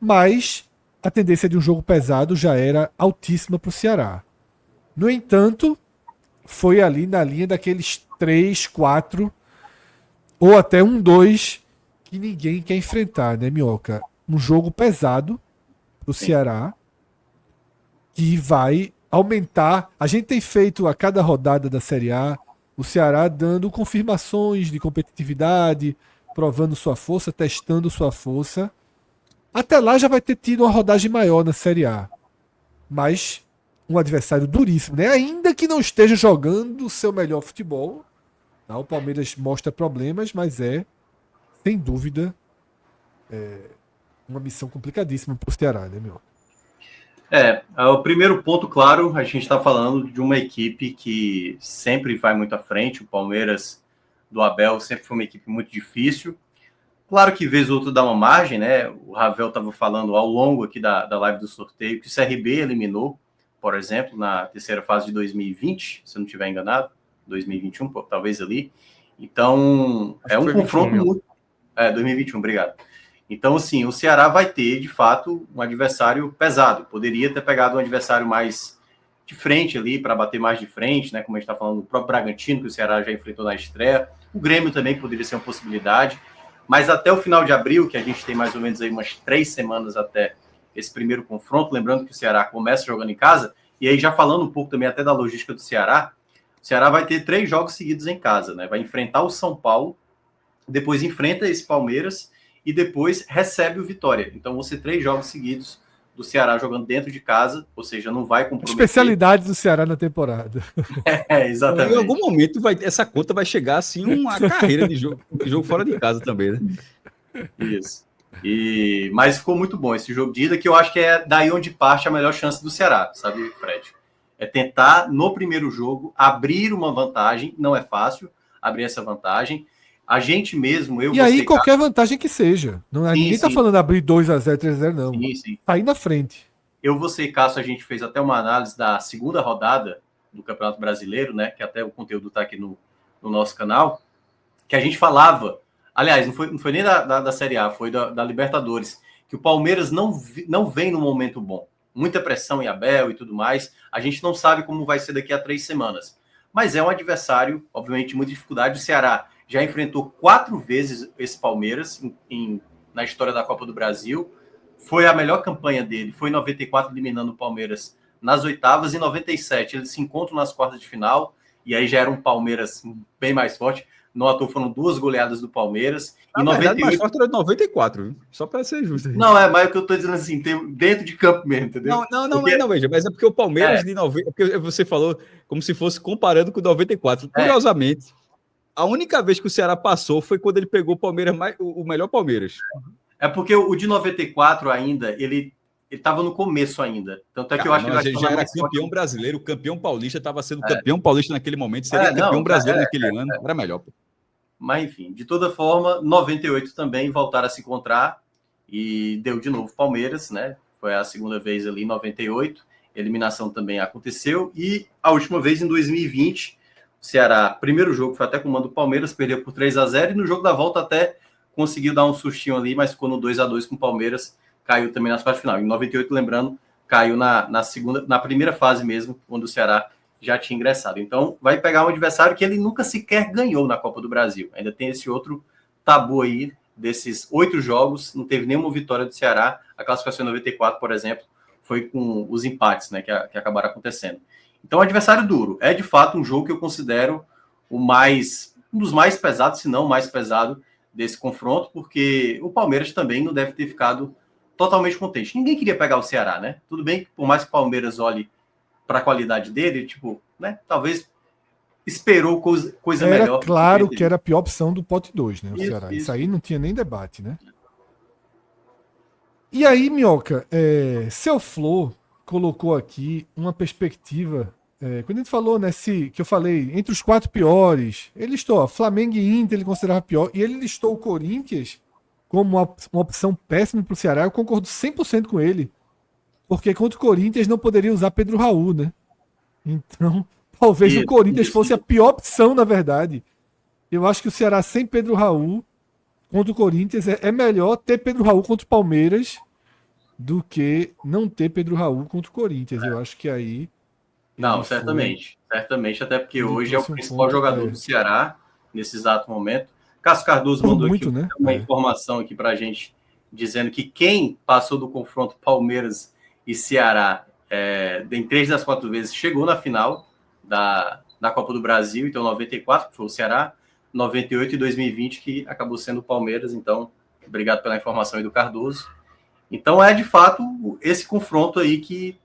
mas a tendência de um jogo pesado já era altíssima para o Ceará. No entanto, foi ali na linha daqueles 3, 4 ou até 1-2 que ninguém quer enfrentar, né, Minhoca? Um jogo pesado para o Ceará que vai aumentar. A gente tem feito a cada rodada da Série A o Ceará dando confirmações de competitividade, provando sua força, testando sua força. Até lá já vai ter tido uma rodagem maior na Série A. Mas um adversário duríssimo, né? Ainda que não esteja jogando o seu melhor futebol. Tá? O Palmeiras mostra problemas, mas sem dúvida, uma missão complicadíssima para o Ceará, né, meu? O primeiro ponto, claro, a gente está falando de uma equipe que sempre vai muito à frente. O Palmeiras do Abel sempre foi uma equipe muito difícil. Claro que vez ou outra dá uma margem, né? O Ravel estava falando ao longo aqui da live do sorteio que o CRB eliminou, por exemplo, na terceira fase de 2020, se eu não estiver enganado, 2021, talvez ali. Então, Acho é um que foi confronto 21, muito... 2021, obrigado. Então, assim, o Ceará vai ter, de fato, um adversário pesado. Poderia ter pegado um adversário mais de frente ali, para bater mais de frente, né? Como a gente está falando, o próprio Bragantino, que o Ceará já enfrentou na estreia. O Grêmio também poderia ser uma possibilidade. Mas até o final de abril, que a gente tem mais ou menos aí umas 3 semanas até esse primeiro confronto, lembrando que o Ceará começa jogando em casa, e aí já falando um pouco também até da logística do Ceará, o Ceará vai ter 3 jogos seguidos em casa, né? Vai enfrentar o São Paulo, depois enfrenta esse Palmeiras e depois recebe o Vitória. Então, vão ser 3 jogos seguidos do Ceará jogando dentro de casa, ou seja, não vai comprometer. Especialidade do Ceará na temporada. Exatamente. Em algum momento essa conta vai chegar assim uma carreira de jogo fora de casa também, né? Isso. Mas ficou muito bom esse jogo de ida, que eu acho que é daí onde parte a melhor chance do Ceará, sabe, Fred? É tentar, no primeiro jogo, abrir uma vantagem. Não é fácil abrir essa vantagem. A gente mesmo, E aí, qualquer vantagem que seja. Ninguém tá falando abrir 2-0, 3-0, não. Sim. Tá aí na frente. Você e Cássio, a gente fez até uma análise da segunda rodada do Campeonato Brasileiro, né? Que até o conteúdo tá aqui no nosso canal, que a gente falava, aliás, não foi nem da Série A, foi da Libertadores, que o Palmeiras não vem num momento bom. Muita pressão em Abel e tudo mais. A gente não sabe como vai ser daqui a 3 semanas. Mas é um adversário, obviamente, de muita dificuldade. O Ceará já enfrentou 4 vezes esse Palmeiras na história da Copa do Brasil. Foi a melhor campanha dele. Foi em 94, eliminando o Palmeiras nas oitavas. Em 97, eles se encontram nas quartas de final. E aí já era um Palmeiras bem mais forte. No ator foram 2 goleadas do Palmeiras. Na verdade, mais forte era de 94, viu? Só para ser justo. Não, mas o que eu estou dizendo assim, dentro de campo mesmo, entendeu? Não, veja, mas é porque o Palmeiras de 90, porque você falou como se fosse comparando com o 94. Curiosamente, a única vez que o Ceará passou foi quando ele pegou o Palmeiras, o melhor Palmeiras. É porque o de 94 ainda, ele estava no começo ainda. Tanto é que eu acho que ele já era campeão brasileiro, campeão paulista, estava sendo campeão paulista naquele momento, seria campeão brasileiro naquele ano, era melhor. Mas enfim, de toda forma, 98 também voltaram a se encontrar e deu de novo Palmeiras, né? Foi a segunda vez ali em 98, eliminação também aconteceu, e a última vez em 2020, o Ceará, primeiro jogo foi até com o mando do Palmeiras, perdeu por 3-0, e no jogo da volta até conseguiu dar um sustinho ali, mas ficou no 2-2 com o Palmeiras, caiu também nas quartas de final. Em 98, lembrando, caiu na primeira fase mesmo, quando o Ceará já tinha ingressado. Então, vai pegar um adversário que ele nunca sequer ganhou na Copa do Brasil. Ainda tem esse outro tabu aí, desses 8 jogos, não teve nenhuma vitória do Ceará. A classificação em 94, por exemplo, foi com os empates, né, que acabaram acontecendo. Então, adversário duro. É, de fato, um jogo que eu considero um dos mais pesados, se não o mais pesado desse confronto, porque o Palmeiras também não deve ter ficado totalmente contente. Ninguém queria pegar o Ceará, né? Tudo bem que, por mais que o Palmeiras olhe para a qualidade dele, tipo, né? Talvez esperou coisa melhor. Era claro que era a pior opção do pote 2, né? O Ceará. Isso. Isso aí não tinha nem debate, né? E aí, Minhoca, Seu Flor colocou aqui uma perspectiva. Quando a gente falou, né, que eu falei, entre os 4 piores, ele listou Flamengo e Inter, ele considerava pior, e ele listou o Corinthians como uma opção péssima para o Ceará. Eu concordo 100% com ele. Porque contra o Corinthians não poderia usar Pedro Raul, né? Então, talvez o Corinthians fosse a pior opção, na verdade. Eu acho que o Ceará sem Pedro Raul contra o Corinthians é melhor ter Pedro Raul contra o Palmeiras do que não ter Pedro Raul contra o Corinthians. Eu acho que aí... Não, certamente. Certamente, até porque hoje é o principal jogador do Ceará, nesse exato momento. Cássio Cardoso mandou aqui uma informação aqui pra gente, dizendo que quem passou do confronto Palmeiras e Ceará em 3 das 4 vezes chegou na final da Copa do Brasil, então 94, que foi o Ceará, 98 e 2020, que acabou sendo o Palmeiras. Então, obrigado pela informação aí do Cardoso. Então, é de fato esse confronto aí que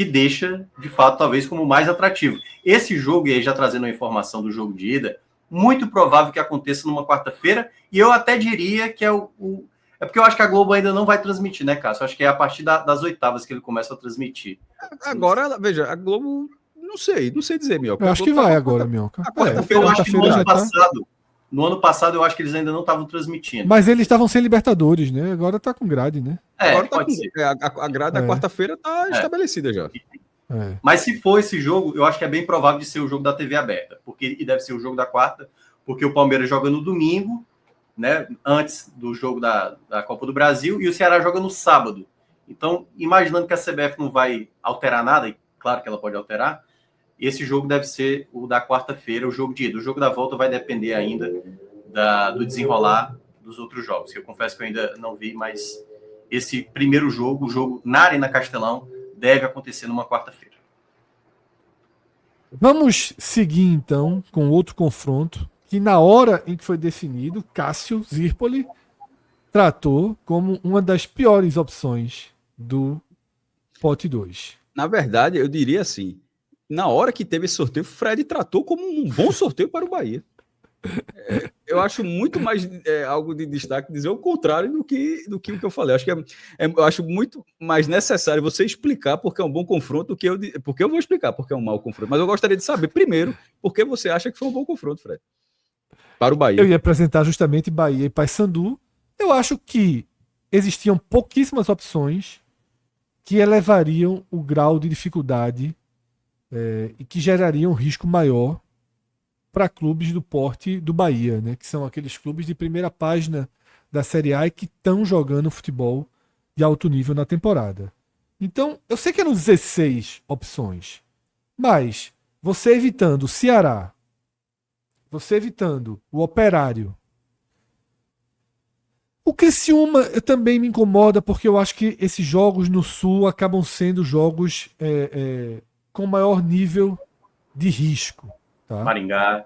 deixa, de fato, talvez como mais atrativo. Esse jogo, e aí já trazendo a informação do jogo de ida, muito provável que aconteça numa quarta-feira, e eu até diria que é É porque eu acho que a Globo ainda não vai transmitir, né, Cássio? Eu acho que é a partir das oitavas que ele começa a transmitir. Agora, veja, a Globo, não sei dizer, Mioca. Eu A acho que Globo tá vai com a agora, quarta- Minhoca. a Porque quarta-feira, eu acho que quarta-feira já tá. no ano passado, eu acho que eles ainda não estavam transmitindo. Mas eles estavam sem Libertadores, né? Agora tá com grade, né? agora tá pode com ser. a grade da É. quarta-feira tá É. estabelecida já. É. Mas se for esse jogo, eu acho que é bem provável de ser o jogo da TV aberta, e deve ser o jogo da quarta, porque o Palmeiras joga no domingo, né, antes do jogo da Copa do Brasil, e o Ceará joga no sábado. Então, imaginando que a CBF não vai alterar nada, e claro que ela pode alterar, esse jogo deve ser o da quarta-feira, o jogo de ida. O jogo da volta vai depender ainda do desenrolar dos outros jogos, que eu confesso que eu ainda não vi, mas esse primeiro jogo, o jogo na Arena Castelão, deve acontecer numa quarta-feira. Vamos seguir então com outro confronto que na hora em que foi definido, Cássio Zirpoli tratou como uma das piores opções do pote 2. Na verdade, eu diria assim, na hora que teve esse sorteio, o Fred tratou como um bom sorteio para o Bahia. Eu acho muito mais algo de destaque dizer o contrário do que o que eu falei. Acho que eu acho muito mais necessário você explicar porque é um bom confronto do que porque eu vou explicar porque é um mau confronto. Mas eu gostaria de saber, primeiro, por que você acha que foi um bom confronto, Fred? Para o Bahia. Eu ia apresentar justamente Bahia e Paysandu. Eu acho que existiam pouquíssimas opções que elevariam o grau de dificuldade e que gerariam um risco maior para clubes do porte do Bahia, né? Que são aqueles clubes de primeira página da Série A e que estão jogando futebol de alto nível na temporada. Então, eu sei que eram 16 opções, mas você evitando o Ceará, você evitando o Operário, o Criciúma também me incomoda porque eu acho que esses jogos no Sul acabam sendo jogos com maior nível de risco. Tá? Maringá.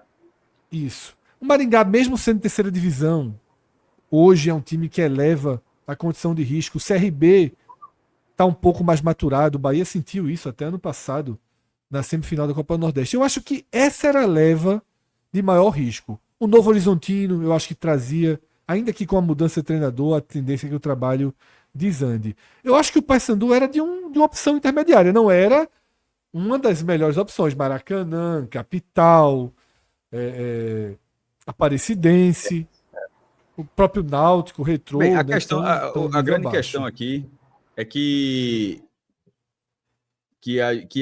Isso. O Maringá, mesmo sendo terceira divisão, hoje é um time que eleva a condição de risco. O CRB está um pouco mais maturado. O Bahia sentiu isso até ano passado, na semifinal da Copa do Nordeste. Eu acho que essa era a leva de maior risco. O Novo Horizontino, eu acho que trazia, ainda que com a mudança de treinador, a tendência é que o trabalho desande. Eu acho que o Paysandu era de uma opção intermediária, não era uma das melhores opções. Maracanã, Capital, Aparecidense, o próprio Náutico, o Retrô. Bem, a grande abaixo. questão aqui é que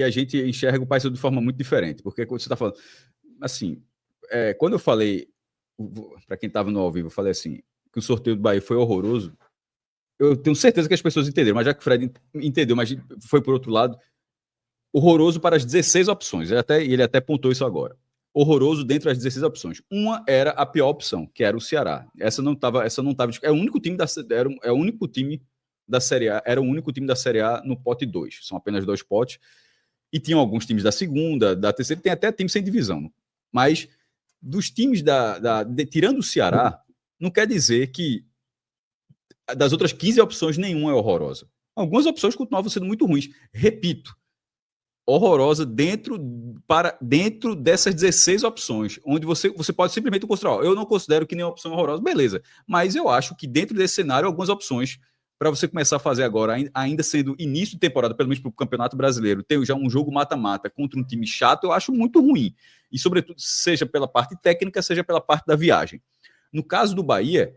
a gente enxerga o Paysandu de forma muito diferente, porque quando você está falando, assim, quando eu falei, para quem estava no ao vivo, eu falei assim, que o sorteio do Bahia foi horroroso, eu tenho certeza que as pessoas entenderam, mas já que o Fred entendeu, mas foi por outro lado, horroroso para as 16 opções, ele até pontou isso agora. Horroroso dentro das 16 opções. Uma era a pior opção, que era o Ceará. Essa não estava. É o único time é o único time da Série A, era o único time da Série A no pote 2. São apenas 2 potes. E tinham alguns times da segunda, da terceira, tem até time sem divisão. Mas dos times tirando o Ceará, não quer dizer que das outras 15 opções nenhuma é horrorosa. Algumas opções continuavam sendo muito ruins. Repito, horrorosa dentro dessas 16 opções, onde você pode simplesmente considerar, eu não considero que nenhuma opção é horrorosa, beleza, mas eu acho que dentro desse cenário, algumas opções para você começar a fazer agora, ainda sendo início de temporada, pelo menos para o Campeonato Brasileiro, ter já um jogo mata-mata contra um time chato, eu acho muito ruim, e sobretudo, seja pela parte técnica, seja pela parte da viagem. No caso do Bahia,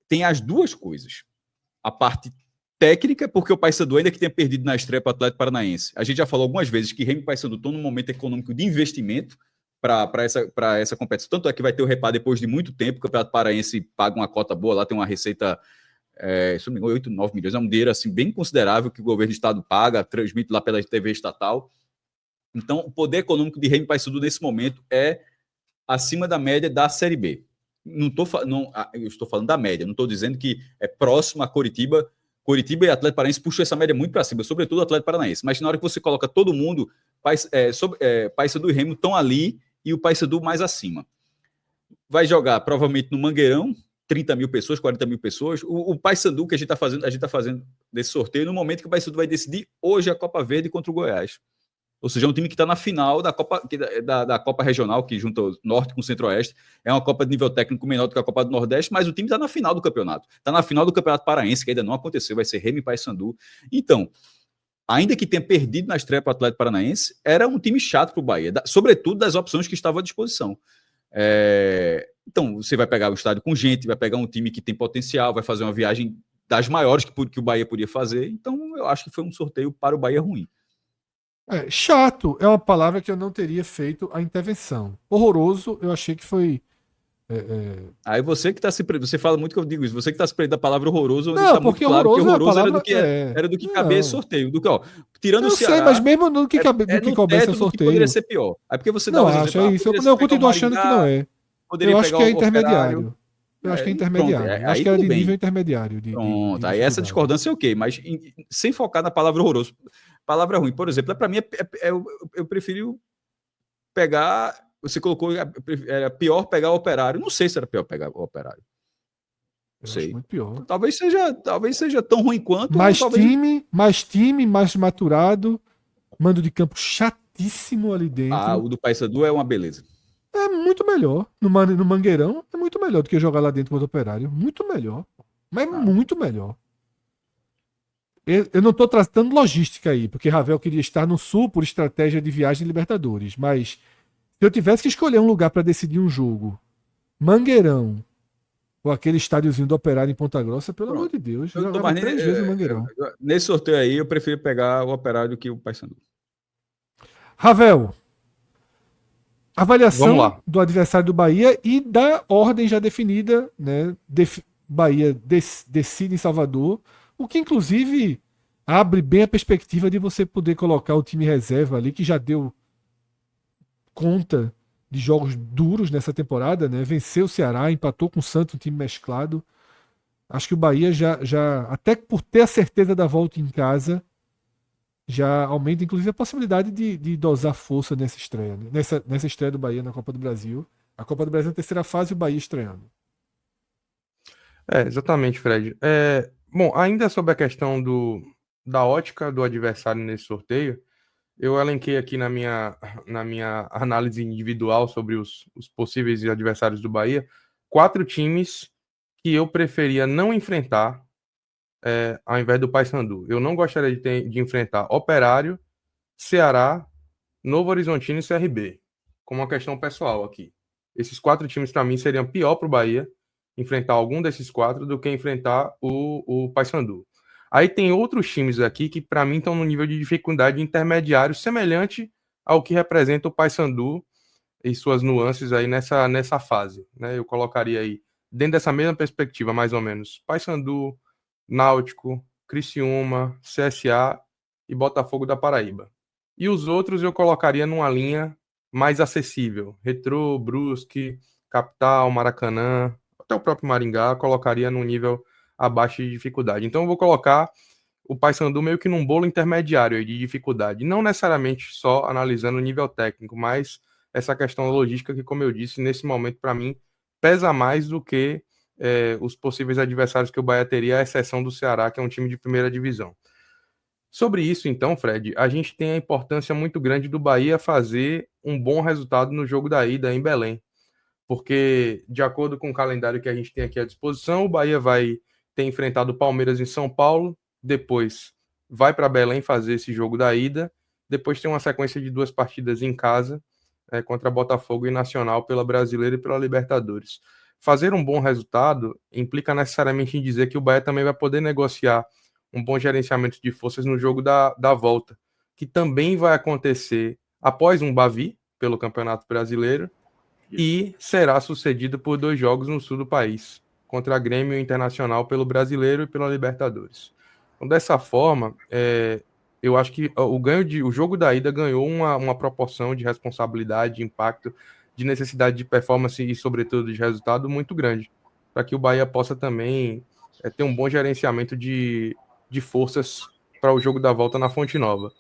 tem as duas coisas, a parte técnica, porque o Paysandu ainda que tenha perdido na estreia para o Atlético Paranaense. A gente já falou algumas vezes que Remo e Paysandu estão num momento econômico de investimento para essa competição. Tanto é que vai ter o repar depois de muito tempo. O Campeonato Paraense paga uma cota boa, lá tem uma receita, se não me engano, 8, 9 milhões. É um dinheiro assim, bem considerável que o governo do estado paga, transmite lá pela TV estatal. Então, o poder econômico de Remo e Paysandu nesse momento é acima da média da Série B. Eu estou falando da média, não estou dizendo que é próximo a Coritiba e Atlético Paranaense puxou essa média muito para cima, sobretudo o Atlético Paranaense. Mas na hora que você coloca todo mundo, Paysandu e Remo estão ali e o Paysandu mais acima. Vai jogar provavelmente no Mangueirão, 30 mil pessoas, 40 mil pessoas. O Paysandu que a gente está fazendo desse sorteio no momento que o Paysandu vai decidir hoje a Copa Verde contra o Goiás. Ou seja, é um time que está na final da Copa, da Copa Regional, que junta o Norte com o Centro-Oeste. É uma Copa de nível técnico menor do que a Copa do Nordeste, mas o time está na final do campeonato. Está na final do Campeonato Paraense, que ainda não aconteceu, vai ser Remo e Paysandu. Então, ainda que tenha perdido na estreia para o Atlético Paranaense, era um time chato para o Bahia, sobretudo das opções que estavam à disposição. Então, você vai pegar um estádio com gente, vai pegar um time que tem potencial, vai fazer uma viagem das maiores que o Bahia podia fazer. Então, eu acho que foi um sorteio para o Bahia ruim. Chato é uma palavra que eu não teria feito a intervenção. Horroroso, eu achei que foi. Aí você que está se. Você fala muito que eu digo isso. Você que está se prendendo da palavra horroroso, onde Não, está porque muito claro que horroroso é a horroroso palavra. era do que cabia esse sorteio. Do que, tirando Eu o Ceará. sei, mas mesmo no que cabe, do que no coubesse teto o do que sorteio. poderia ser pior. Aí porque você dá Não os acho, exemplos. é isso. Poderia Eu ser pegar continuo o achando que Maringá, não é. poderia Eu acho pegar que é o Operário. intermediário. Eu acho que é intermediário. Pronto, Eu acho que era tudo de bem. nível intermediário. Pronto, de aí essa dificuldade. discordância é ok, mas sem focar na palavra horroroso. Palavra ruim, por exemplo, para mim, eu prefiro pegar. Você colocou, era pior pegar o Operário. Não sei se era pior pegar o Operário. Eu Sei. acho muito pior. Talvez seja tão ruim quanto. Mais talvez... time, mais maturado. Mando de campo chatíssimo ali dentro. O do Paysandu é uma beleza. É muito melhor. No Mangueirão é muito melhor do que jogar lá dentro contra o Operário. Muito melhor. Mas muito melhor. Eu não estou tratando logística aí, porque Ravel queria estar no Sul por estratégia de viagem de Libertadores. Mas se eu tivesse que escolher um lugar para decidir um jogo, Mangueirão ou aquele estádiozinho do Operário em Ponta Grossa, pelo amor de Deus, eu jogava 3 vezes no Mangueirão. Nesse sorteio aí, eu prefiro pegar o Operário do que o Paysandu. Ravel, avaliação do adversário do Bahia e da ordem já definida, né? Bahia decide em Salvador, o que inclusive abre bem a perspectiva de você poder colocar o time reserva ali, que já deu conta de jogos duros nessa temporada, né? Venceu o Ceará, empatou com o Santos, um time mesclado. Acho que o Bahia já até por ter a certeza da volta em casa, já aumenta, inclusive, a possibilidade de dosar força nessa estreia. Né? Nessa estreia do Bahia na Copa do Brasil. A Copa do Brasil é a terceira fase e o Bahia estreando. Exatamente, Fred. Bom, ainda sobre a questão da ótica do adversário nesse sorteio, eu elenquei aqui na minha análise individual sobre os possíveis adversários do Bahia, 4 times que eu preferia não enfrentar ao invés do Paysandu. Eu não gostaria de enfrentar Operário, Ceará, Novo Horizontino e CRB, como uma questão pessoal aqui. Esses 4 times, para mim, seriam pior para o Bahia enfrentar algum desses 4 do que enfrentar o Paysandu. Aí tem outros times aqui que, para mim, estão no nível de dificuldade intermediário, semelhante ao que representa o Paysandu e suas nuances aí nessa fase. Né? Eu colocaria aí, dentro dessa mesma perspectiva, mais ou menos, Paysandu, Náutico, Criciúma, CSA e Botafogo da Paraíba. E os outros eu colocaria numa linha mais acessível. Retrô, Brusque, Capital, Maracanã, até o próprio Maringá, colocaria num nível abaixo de dificuldade. Então eu vou colocar o Paysandu meio que num bolo intermediário aí de dificuldade. Não necessariamente só analisando o nível técnico, mas essa questão logística que, como eu disse, nesse momento, para mim, pesa mais do que os possíveis adversários que o Bahia teria, à exceção do Ceará, que é um time de primeira divisão. Sobre isso, então, Fred, a gente tem a importância muito grande do Bahia fazer um bom resultado no jogo da ida em Belém. Porque, de acordo com o calendário que a gente tem aqui à disposição, o Bahia vai ter enfrentado o Palmeiras em São Paulo, depois vai para Belém fazer esse jogo da ida, depois tem uma sequência de 2 partidas em casa, contra Botafogo e Nacional pela Brasileira e pela Libertadores. Fazer um bom resultado implica necessariamente em dizer que o Bahia também vai poder negociar um bom gerenciamento de forças no jogo da volta, que também vai acontecer após um Bavi pelo Campeonato Brasileiro e será sucedido por 2 jogos no sul do país, contra a Grêmio Internacional pelo Brasileiro e pela Libertadores. Então, dessa forma, eu acho que o jogo da ida ganhou uma proporção de responsabilidade, de impacto, de necessidade de performance e, sobretudo, de resultado muito grande, para que o Bahia possa também ter um bom gerenciamento de forças para o jogo da volta na Fonte Nova.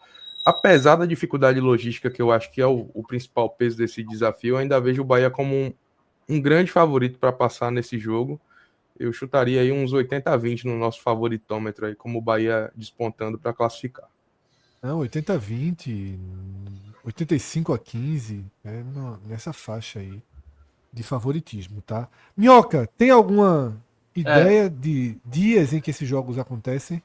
Apesar da dificuldade logística, que eu acho que é o principal peso desse desafio, eu ainda vejo o Bahia como um grande favorito para passar nesse jogo. Eu chutaria aí uns 80-20 no nosso favoritômetro, aí, como o Bahia despontando para classificar. Não, 80-20, 85-15, nessa faixa aí de favoritismo, tá? Minhoca, tem alguma ideia de dias em que esses jogos acontecem?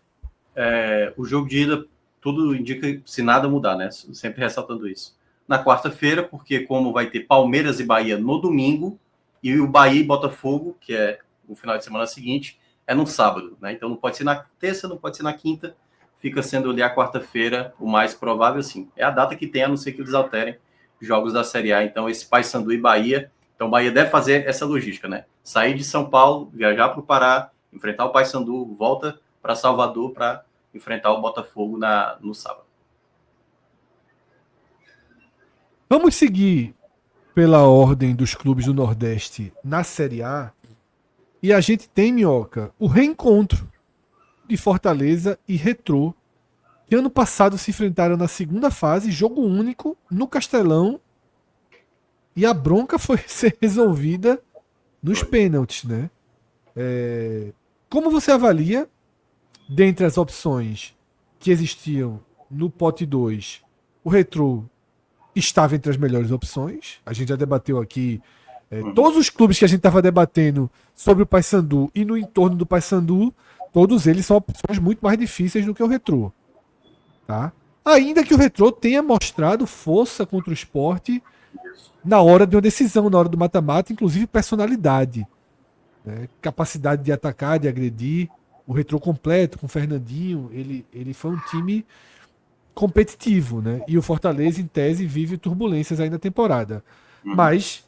O jogo de ida, tudo indica, se nada mudar, né? Sempre ressaltando isso. Na quarta-feira, porque como vai ter Palmeiras e Bahia no domingo, e o Bahia e Botafogo, que é o final de semana seguinte, é no sábado, né? Então não pode ser na terça, não pode ser na quinta, fica sendo ali a quarta-feira o mais provável, sim. É a data que tem, a não ser que eles alterem jogos da Série A. Então esse Paysandu e Bahia, então o Bahia deve fazer essa logística, né? Sair de São Paulo, viajar para o Pará, enfrentar o Paysandu, volta para Salvador para enfrentar o Botafogo no sábado. Vamos seguir pela ordem dos clubes do Nordeste na Série A. E a gente tem, Minhoca, o reencontro de Fortaleza e Retrô, que ano passado se enfrentaram na segunda fase, jogo único, no Castelão. E a bronca foi ser resolvida nos pênaltis, né? Como você avalia, dentre as opções que existiam no pote 2, o Retrô estava entre as melhores opções. A gente já debateu aqui todos os clubes que a gente estava debatendo sobre o Paysandu e no entorno do Paysandu, todos eles são opções muito mais difíceis do que o Retrô. Tá? Ainda que o Retrô tenha mostrado força contra o Sport na hora de uma decisão, na hora do mata-mata, inclusive personalidade, né? Capacidade de atacar, de agredir. O Retrô completo, com o Fernandinho, ele foi um time competitivo, né? E o Fortaleza, em tese, vive turbulências aí na temporada. Mas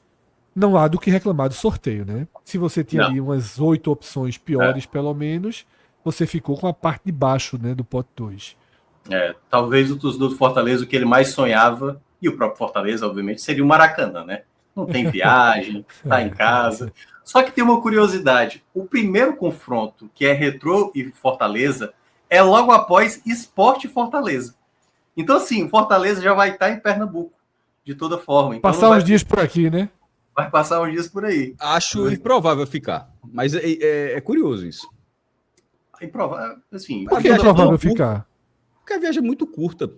não há do que reclamar do sorteio, né? Se você tinha ali umas 8 opções piores, pelo menos, você ficou com a parte de baixo, né, do pote 2. Talvez o torcedor do Fortaleza, o que ele mais sonhava, e o próprio Fortaleza, obviamente, seria o Maracanã, né? Não tem viagem, tá em casa. Só que tem uma curiosidade. O primeiro confronto, que é Retrô e Fortaleza, é logo após Sport e Fortaleza. Então, assim, o Fortaleza já vai estar em Pernambuco, de toda forma. Então, passar uns dias por aqui, né? Vai passar uns dias por aí. Acho improvável ficar, mas é curioso isso. Improvável, assim... Por que é improvável ficar? Porque a viagem é muito curta.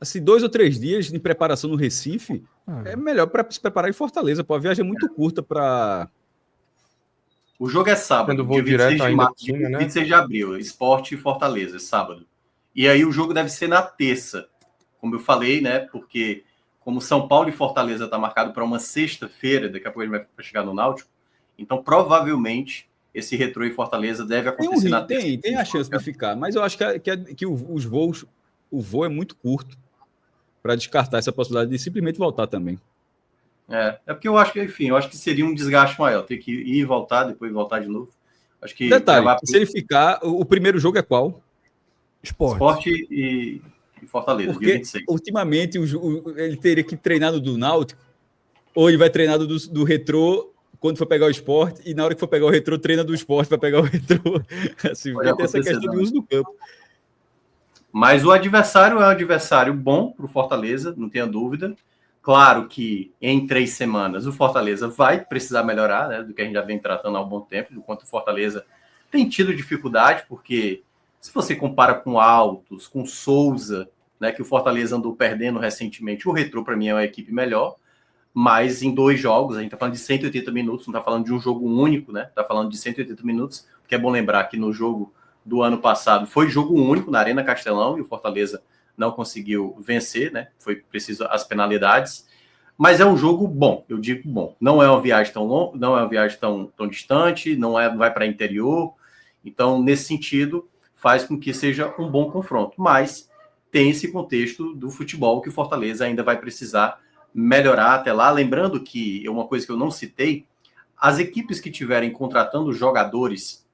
Assim, 2 ou 3 dias de preparação no Recife é melhor para se preparar em Fortaleza. Pô, a viagem é muito curta para... O jogo é sábado, voo direto ainda por cima, né? 26 de abril, Sport e Fortaleza, sábado. E aí o jogo deve ser na terça, como eu falei, né? Porque como São Paulo e Fortaleza está marcado para uma sexta-feira, daqui a pouco ele vai chegar no Náutico, então provavelmente esse Retrô e Fortaleza deve acontecer na terça. Tem a chance de ficar, mas eu acho que os voos, o voo é muito curto para descartar essa possibilidade de simplesmente voltar também. É porque eu acho que, enfim, eu acho que seria um desgaste maior, ter que ir e voltar, depois voltar de novo. Acho que detalhe, se ele ficar, o primeiro jogo é qual? Sport e Fortaleza, porque dia 26. Ultimamente ele teria que treinar no do Náutico, ou ele vai treinar do Retrô quando for pegar o Sport, e na hora que for pegar o Retrô, treina do Sport para pegar o Retrô. Assim, tem essa questão de uso do campo. Mas o adversário é um adversário bom para o Fortaleza, não tenha dúvida. Claro que em 3 semanas o Fortaleza vai precisar melhorar, né, do que a gente já vem tratando há um bom tempo, do quanto o Fortaleza tem tido dificuldade, porque se você compara com Altos, com Souza, né, que o Fortaleza andou perdendo recentemente, o Retrô para mim é uma equipe melhor, mas em 2 jogos, a gente está falando de 180 minutos, não está falando de um jogo único, né? Está falando de 180 minutos, porque é bom lembrar que no jogo do ano passado foi jogo único na Arena Castelão e o Fortaleza não conseguiu vencer, né? Foi preciso as penalidades, mas é um jogo bom, eu digo bom. Não é uma viagem tão longa, não é uma viagem tão distante, não vai para interior, então nesse sentido faz com que seja um bom confronto, mas tem esse contexto do futebol que o Fortaleza ainda vai precisar melhorar até lá. Lembrando que é uma coisa que eu não citei, as equipes que tiverem contratando jogadores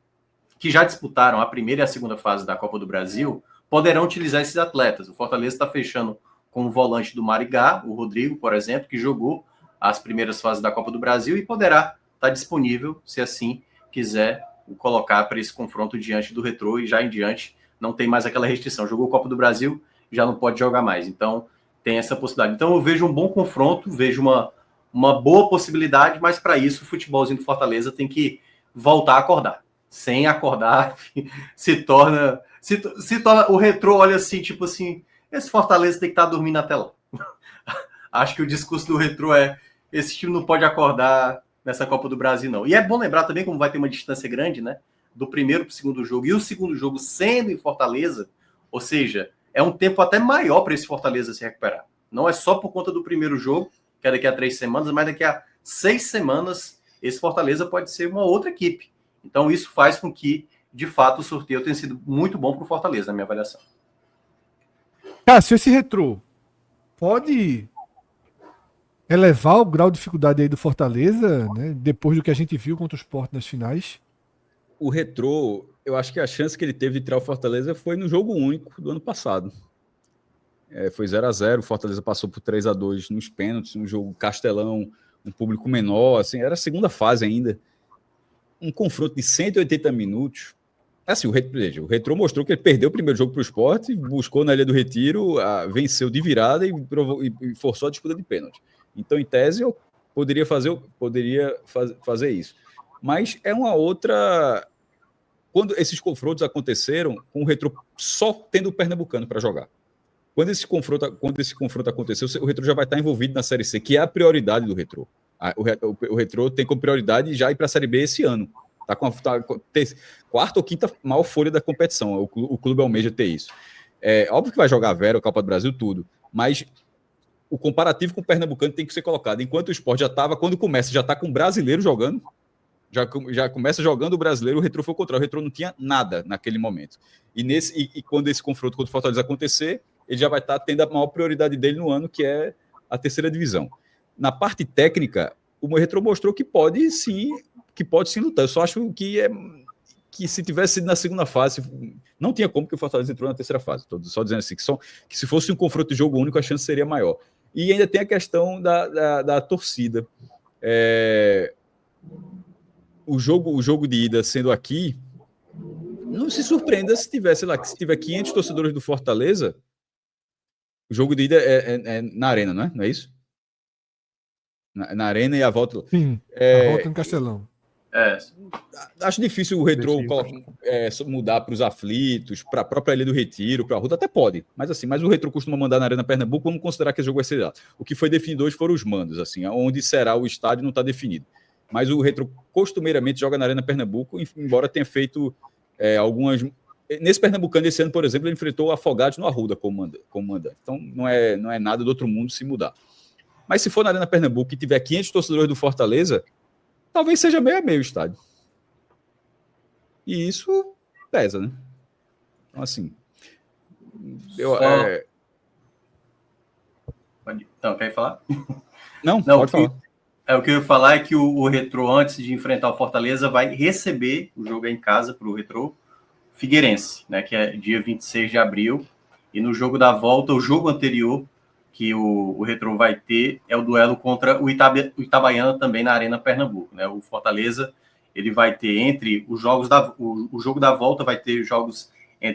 que já disputaram a primeira e a segunda fase da Copa do Brasil poderão utilizar esses atletas. O Fortaleza está fechando com o volante do Marigá, o Rodrigo, por exemplo, que jogou as primeiras fases da Copa do Brasil e poderá estar disponível, se assim quiser, colocar para esse confronto diante do Retrô, e já em diante não tem mais aquela restrição. Jogou Copa do Brasil, já não pode jogar mais. Então, tem essa possibilidade. Então, eu vejo um bom confronto, vejo uma boa possibilidade, mas para isso o futebolzinho do Fortaleza tem que voltar a acordar. sem acordar, se torna o Retrô, olha assim, tipo assim, esse Fortaleza tem que estar dormindo até lá. Acho que o discurso do Retrô é, esse time não pode acordar nessa Copa do Brasil, não. E é bom lembrar também, como vai ter uma distância grande, né, do primeiro para o segundo jogo, e o segundo jogo sendo em Fortaleza, ou seja, é um tempo até maior para esse Fortaleza se recuperar. Não é só por conta do primeiro jogo, que é daqui a 3 semanas, mas daqui a 6 semanas esse Fortaleza pode ser uma outra equipe. Então isso faz com que, de fato, o sorteio tenha sido muito bom para o Fortaleza, na minha avaliação. Cássio, esse Retrô pode elevar o grau de dificuldade aí do Fortaleza, né? Depois do que a gente viu contra o Sport nas finais? O Retrô, eu acho que a chance que ele teve de tirar o Fortaleza foi no jogo único do ano passado. Foi 0-0, o Fortaleza passou por 3-2 nos pênaltis, um jogo Castelão, um público menor, assim, era a segunda fase ainda. Um confronto de 180 minutos. Assim, o Retrô mostrou que ele perdeu o primeiro jogo para o Sport, buscou na Ilha do Retiro, venceu de virada e forçou a disputa de pênalti. Então, em tese, eu poderia fazer isso. Mas é uma outra... Quando esses confrontos aconteceram, com o Retrô só tendo o Pernambucano para jogar. Quando esse confronto aconteceu, o Retrô já vai estar envolvido na Série C, que é a prioridade do Retrô. O Retrô tem como prioridade já ir para a Série B esse ano. Está com a quarta ou quinta maior folha da competição. O clube almeja ter isso. É óbvio que vai jogar a Vera, a Copa do Brasil, tudo. Mas o comparativo com o Pernambucano tem que ser colocado. Enquanto o Sport já estava, quando começa, já está com o brasileiro jogando. Já começa jogando o brasileiro, o Retrô foi o contrário. O Retrô não tinha nada naquele momento. E quando esse confronto contra o Fortaleza acontecer, ele já vai estar tendo a maior prioridade dele no ano, que é a terceira divisão. Na parte técnica, o Retrô mostrou que pode sim lutar. Eu só acho que se tivesse sido na segunda fase, não tinha como que o Fortaleza entrou na terceira fase. Estou só dizendo assim, que se fosse um confronto de jogo único, a chance seria maior. E ainda tem a questão da torcida. O jogo de ida sendo aqui, não se surpreenda se tiver 500 torcedores do Fortaleza. O jogo de ida é na Arena, não é? Não é isso? Na Arena e a volta... Sim, a volta no Castelão. Acho difícil o Retrô mudar para os aflitos, para a própria Ilha do Retiro, para a Ruta, até pode. Mas o Retrô costuma mandar na Arena Pernambuco, vamos considerar que esse jogo vai ser lá. O que foi definido hoje foram os mandos, assim, onde será o estádio não está definido. Mas o Retrô costumeiramente joga na Arena Pernambuco, embora tenha feito algumas... Nesse Pernambucano, esse ano, por exemplo, ele enfrentou o Afogados no Arruda como mandante. Então, não é nada do outro mundo se mudar. Mas se for na Arena Pernambuco e tiver 500 torcedores do Fortaleza, talvez seja meio a meio o estádio. E isso pesa, né? Então, assim... Não, quer falar? Não, pode falar. O que eu ia falar é que o Retrô, antes de enfrentar o Fortaleza, vai receber, o jogo é em casa para o Retrô, Figueirense, né, que é dia 26 de abril, e no jogo da volta, o jogo anterior que o Retrô vai ter é o duelo contra o Itabaiana, também na Arena Pernambuco, né? O Fortaleza, ele vai ter entre os jogos o jogo da volta vai ter jogos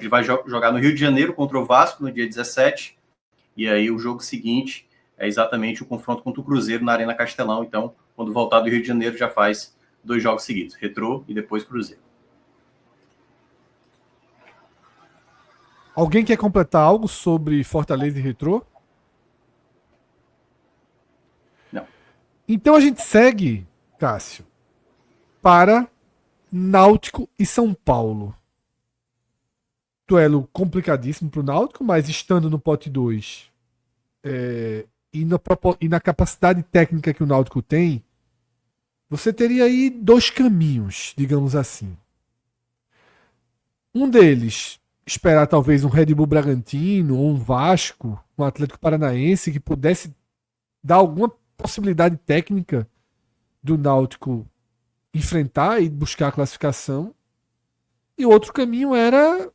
vai jogar no Rio de Janeiro contra o Vasco no dia 17, e aí o jogo seguinte é exatamente o confronto contra o Cruzeiro na Arena Castelão. Então, quando voltar do Rio de Janeiro, já faz 2 jogos seguidos, Retrô e depois Cruzeiro. Alguém quer completar algo sobre Fortaleza e Retrô? Não. Então a gente segue, Cássio, para Náutico e São Paulo. Duelo complicadíssimo para o Náutico, mas estando no pote 2 e na capacidade técnica que o Náutico tem, você teria aí 2 caminhos, digamos assim. Um deles, esperar talvez um Red Bull Bragantino ou um Vasco, um Atlético Paranaense que pudesse dar alguma possibilidade técnica do Náutico enfrentar e buscar a classificação. E o outro caminho era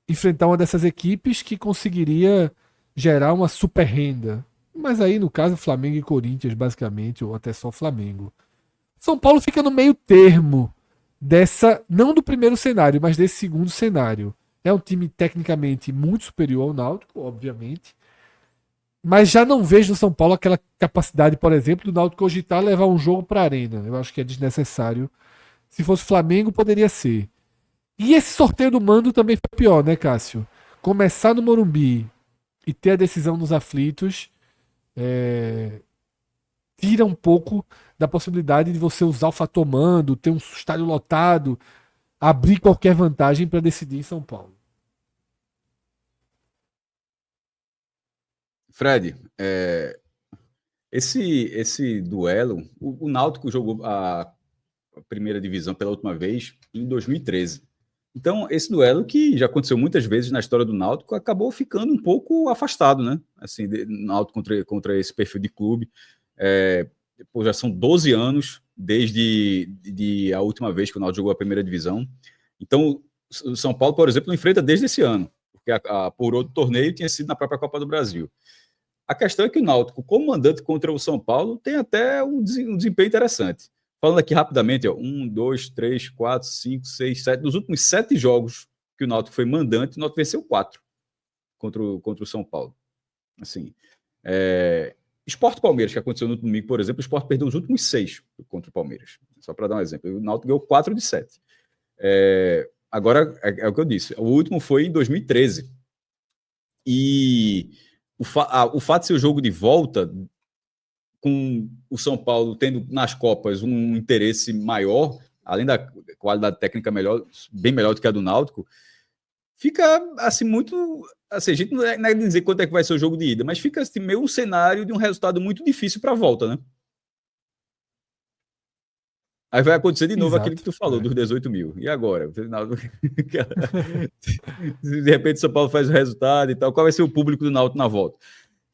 enfrentar uma dessas equipes que conseguiria gerar uma super renda. Mas aí, no caso, Flamengo e Corinthians, basicamente, ou até só Flamengo. São Paulo fica no meio termo não do primeiro cenário, mas desse segundo cenário. É um time tecnicamente muito superior ao Náutico, obviamente, mas já não vejo no São Paulo aquela capacidade, por exemplo, do Náutico cogitar levar um jogo para a Arena. Eu acho que é desnecessário Se fosse Flamengo, poderia ser. E esse sorteio do mando também foi pior, né, Cássio? Começar no Morumbi e ter a decisão nos aflitos tira um pouco da possibilidade de você usar o fator mando, ter um estádio lotado, abrir qualquer vantagem para decidir em São Paulo. Fred, esse duelo, o Náutico jogou a primeira divisão pela última vez em 2013. Então, esse duelo, que já aconteceu muitas vezes na história do Náutico, acabou ficando um pouco afastado, né? Assim, Náutico contra esse perfil de clube. Já são 12 anos desde a última vez que o Náutico jogou a primeira divisão. Então, o São Paulo, por exemplo, não enfrenta desde esse ano, porque por outro torneio tinha sido na própria Copa do Brasil. A questão é que o Náutico, como mandante contra o São Paulo, tem até um desempenho interessante. Falando aqui rapidamente, 1, 2, 3, 4, 5, 6, 7. Dos últimos 7 jogos que o Náutico foi mandante, o Náutico venceu 4 contra o São Paulo. Assim, Sport Palmeiras, que aconteceu no domingo, por exemplo, o Sport perdeu os últimos 6 contra o Palmeiras. Só para dar um exemplo. O Náutico ganhou 4 de 7. Agora, é o que eu disse. O último foi em 2013. E o fato de ser o jogo de volta, com o São Paulo tendo nas Copas um interesse maior, além da qualidade técnica bem melhor do que a do Náutico, fica assim muito... Assim, a gente não é dizer quanto é que vai ser o jogo de ida, mas fica assim, meio um cenário de um resultado muito difícil para a volta, né? Aí vai acontecer de novo aquilo que tu falou, dos 18 mil. E agora? Se de repente o São Paulo faz o resultado e tal, qual vai ser o público do Náutico na volta?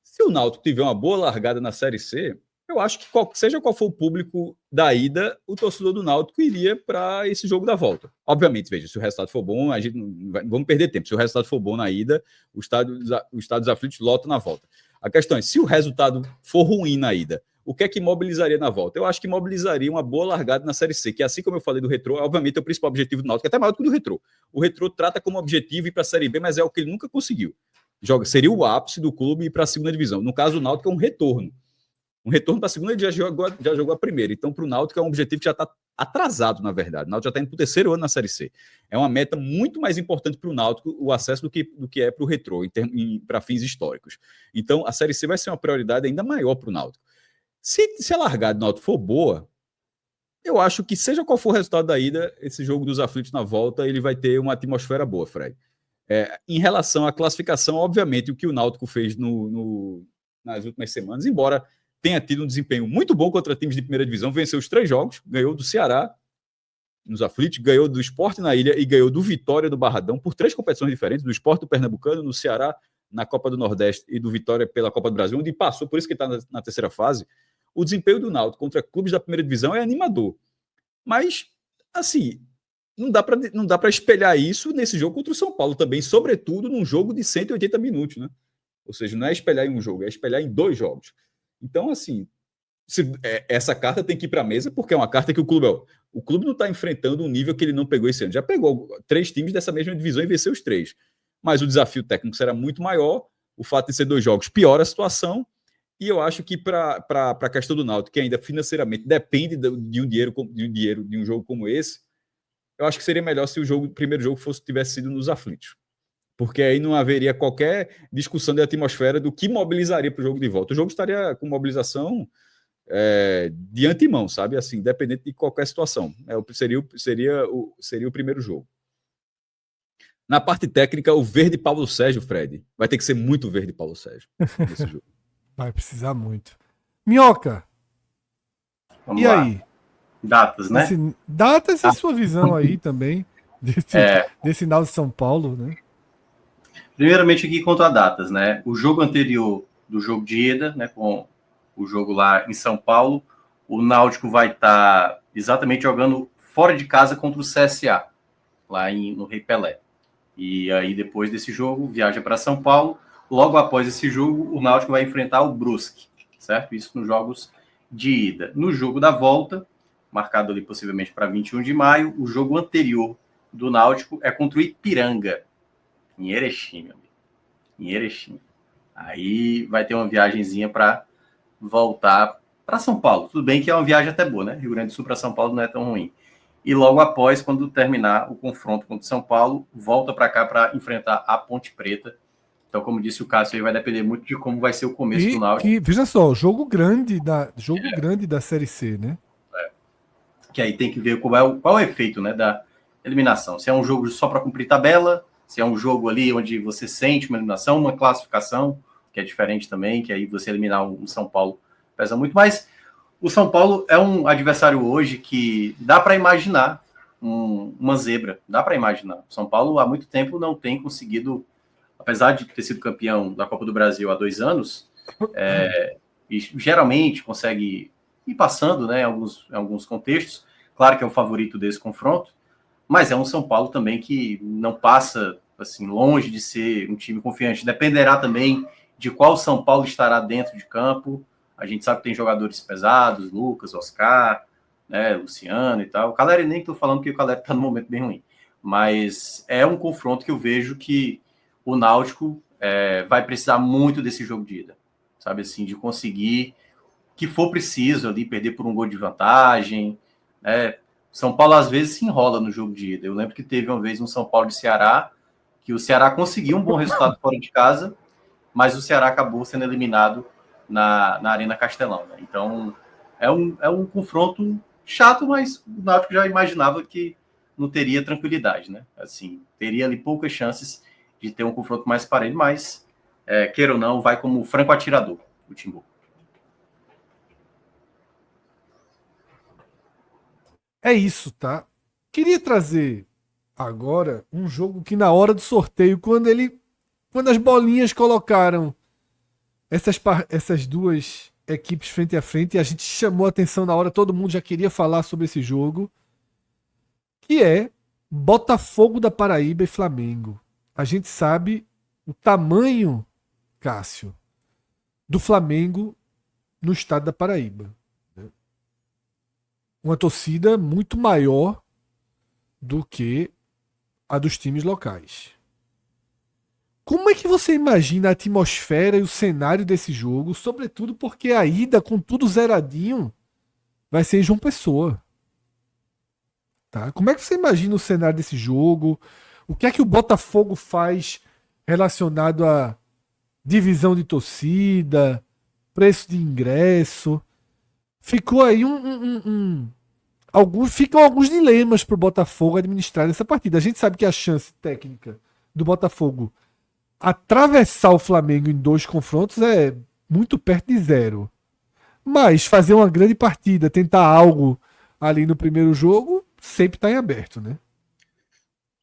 Se o Náutico tiver uma boa largada na Série C, eu acho que seja qual for o público da ida, o torcedor do Náutico iria para esse jogo da volta. Obviamente, veja, se o resultado for bom, a gente não vamos perder tempo. Se o resultado for bom na ida, o estádio dos aflitos lota na volta. A questão é, se o resultado for ruim na ida, o que é que mobilizaria na volta? Eu acho que mobilizaria uma boa largada na Série C, que assim como eu falei do Retrô, obviamente é o principal objetivo do Náutico, é até maior do que o do Retrô. O Retrô trata como objetivo ir para a Série B, mas é o que ele nunca conseguiu. Seria o ápice do clube ir para a segunda divisão. No caso do Náutico, é um retorno. Um retorno para a segunda, ele já jogou a primeira. Então, para o Náutico, é um objetivo que já está atrasado, na verdade. O Náutico já está indo para o terceiro ano na Série C. É uma meta muito mais importante para o Náutico, o acesso, do que é para o Retrô, para fins históricos. Então, a Série C vai ser uma prioridade ainda maior para o Náutico. Se a largada do Náutico for boa, eu acho que, seja qual for o resultado da ida, esse jogo dos aflitos na volta, ele vai ter uma atmosfera boa, Fred. Em relação à classificação, obviamente, o que o Náutico fez nas últimas semanas, embora tenha tido um desempenho muito bom contra times de primeira divisão, venceu os 3 jogos, ganhou do Ceará nos aflitos, ganhou do Sport na Ilha e ganhou do Vitória do Barradão por 3 competições diferentes, do Sport do Pernambucano, no Ceará, na Copa do Nordeste e do Vitória pela Copa do Brasil, onde passou, por isso que está na terceira fase. O desempenho do Náutico contra clubes da primeira divisão é animador. Mas, assim, não dá para espelhar isso nesse jogo contra o São Paulo também, sobretudo num jogo de 180 minutos, né? Ou seja, não é espelhar em um jogo, é espelhar em 2 jogos. Então, assim, essa carta tem que ir para a mesa, porque é uma carta que o clube não está enfrentando um nível que ele não pegou esse ano. Já pegou 3 times dessa mesma divisão e venceu os 3. Mas o desafio técnico será muito maior, o fato de ser 2 jogos piora a situação, e eu acho que para a questão do Náutico, que ainda financeiramente depende de um jogo como esse, eu acho que seria melhor se o primeiro jogo tivesse sido nos aflitos. Porque aí não haveria qualquer discussão de atmosfera do que mobilizaria para o jogo de volta. O jogo estaria com mobilização de antemão, sabe? Assim, independente de qualquer situação. Seria o primeiro jogo. Na parte técnica, o verde Paulo Sérgio, Fred, vai ter que ser muito verde Paulo Sérgio nesse jogo. Vai precisar muito. Minhoca, Vamos e lá. aí? Datas, né? Datas e sua visão aí também desse Náutico de São Paulo, né? Primeiramente aqui quanto a datas, né? O jogo anterior do jogo de ida, né, com o jogo lá em São Paulo, o Náutico vai estar exatamente jogando fora de casa contra o CSA, lá no Rei Pelé. E aí depois desse jogo, viaja para São Paulo. Logo após esse jogo, o Náutico vai enfrentar o Brusque, certo? Isso nos jogos de ida. No jogo da volta, marcado ali possivelmente para 21 de maio, o jogo anterior do Náutico é contra o Ipiranga, em Erechim, meu amigo. Em Erechim. Aí vai ter uma viagenzinha para voltar para São Paulo. Tudo bem que é uma viagem até boa, né? Rio Grande do Sul para São Paulo não é tão ruim. e logo após, quando terminar o confronto contra o São Paulo, volta para cá para enfrentar a Ponte Preta. Então, como disse o Cássio, aí vai depender muito de como vai ser o começo do Náutico. Veja só, jogo grande da Série C, né? Que aí tem que ver qual é o efeito, né, da eliminação. Se é um jogo só para cumprir tabela, se é um jogo ali onde você sente uma eliminação, uma classificação, que é diferente também, que aí você eliminar um São Paulo pesa muito. Mas o São Paulo é um adversário hoje que dá para imaginar uma zebra, dá para imaginar. O São Paulo há muito tempo não tem conseguido, apesar de ter sido campeão da Copa do Brasil há 2 anos, e geralmente consegue ir passando, né, em alguns contextos. Claro que é o favorito desse confronto, mas é um São Paulo também que não passa assim longe de ser um time confiante. Dependerá também de qual São Paulo estará dentro de campo. A gente sabe que tem jogadores pesados, Lucas, Oscar, né, Luciano e tal. O Caleri nem estou falando que o Caleri está num momento bem ruim, mas é um confronto que eu vejo que o Náutico vai precisar muito desse jogo de ida, sabe assim, de conseguir que for preciso ali perder por um gol de vantagem, né? São Paulo às vezes se enrola no jogo de ida. Eu lembro que teve uma vez um São Paulo de Ceará, que o Ceará conseguiu um bom resultado fora de casa, mas o Ceará acabou sendo eliminado na Arena Castelão, né? Então é um confronto chato, mas o Náutico já imaginava que não teria tranquilidade, né? Assim, teria ali poucas chances de ter um confronto mais parelho, mas queira ou não, vai como franco atirador o Timbu. É isso, tá? Queria trazer agora um jogo que na hora do sorteio, quando as bolinhas colocaram essas duas equipes frente a frente, e a gente chamou a atenção na hora, todo mundo já queria falar sobre esse jogo, que é Botafogo da Paraíba e Flamengo. A gente sabe o tamanho, Cássio, do Flamengo no estado da Paraíba. Uma torcida muito maior do que a dos times locais. Como é que você imagina a atmosfera e o cenário desse jogo, sobretudo porque a ida, com tudo zeradinho, vai ser em João Pessoa? Tá? Como é que você imagina o cenário desse jogo? O que é que o Botafogo faz relacionado à divisão de torcida, preço de ingresso? Ficou aí ficam alguns dilemas para o Botafogo administrar essa partida. A gente sabe que a chance técnica do Botafogo atravessar o Flamengo em 2 confrontos é muito perto de 0. Mas fazer uma grande partida, tentar algo ali no primeiro jogo, sempre está em aberto, né?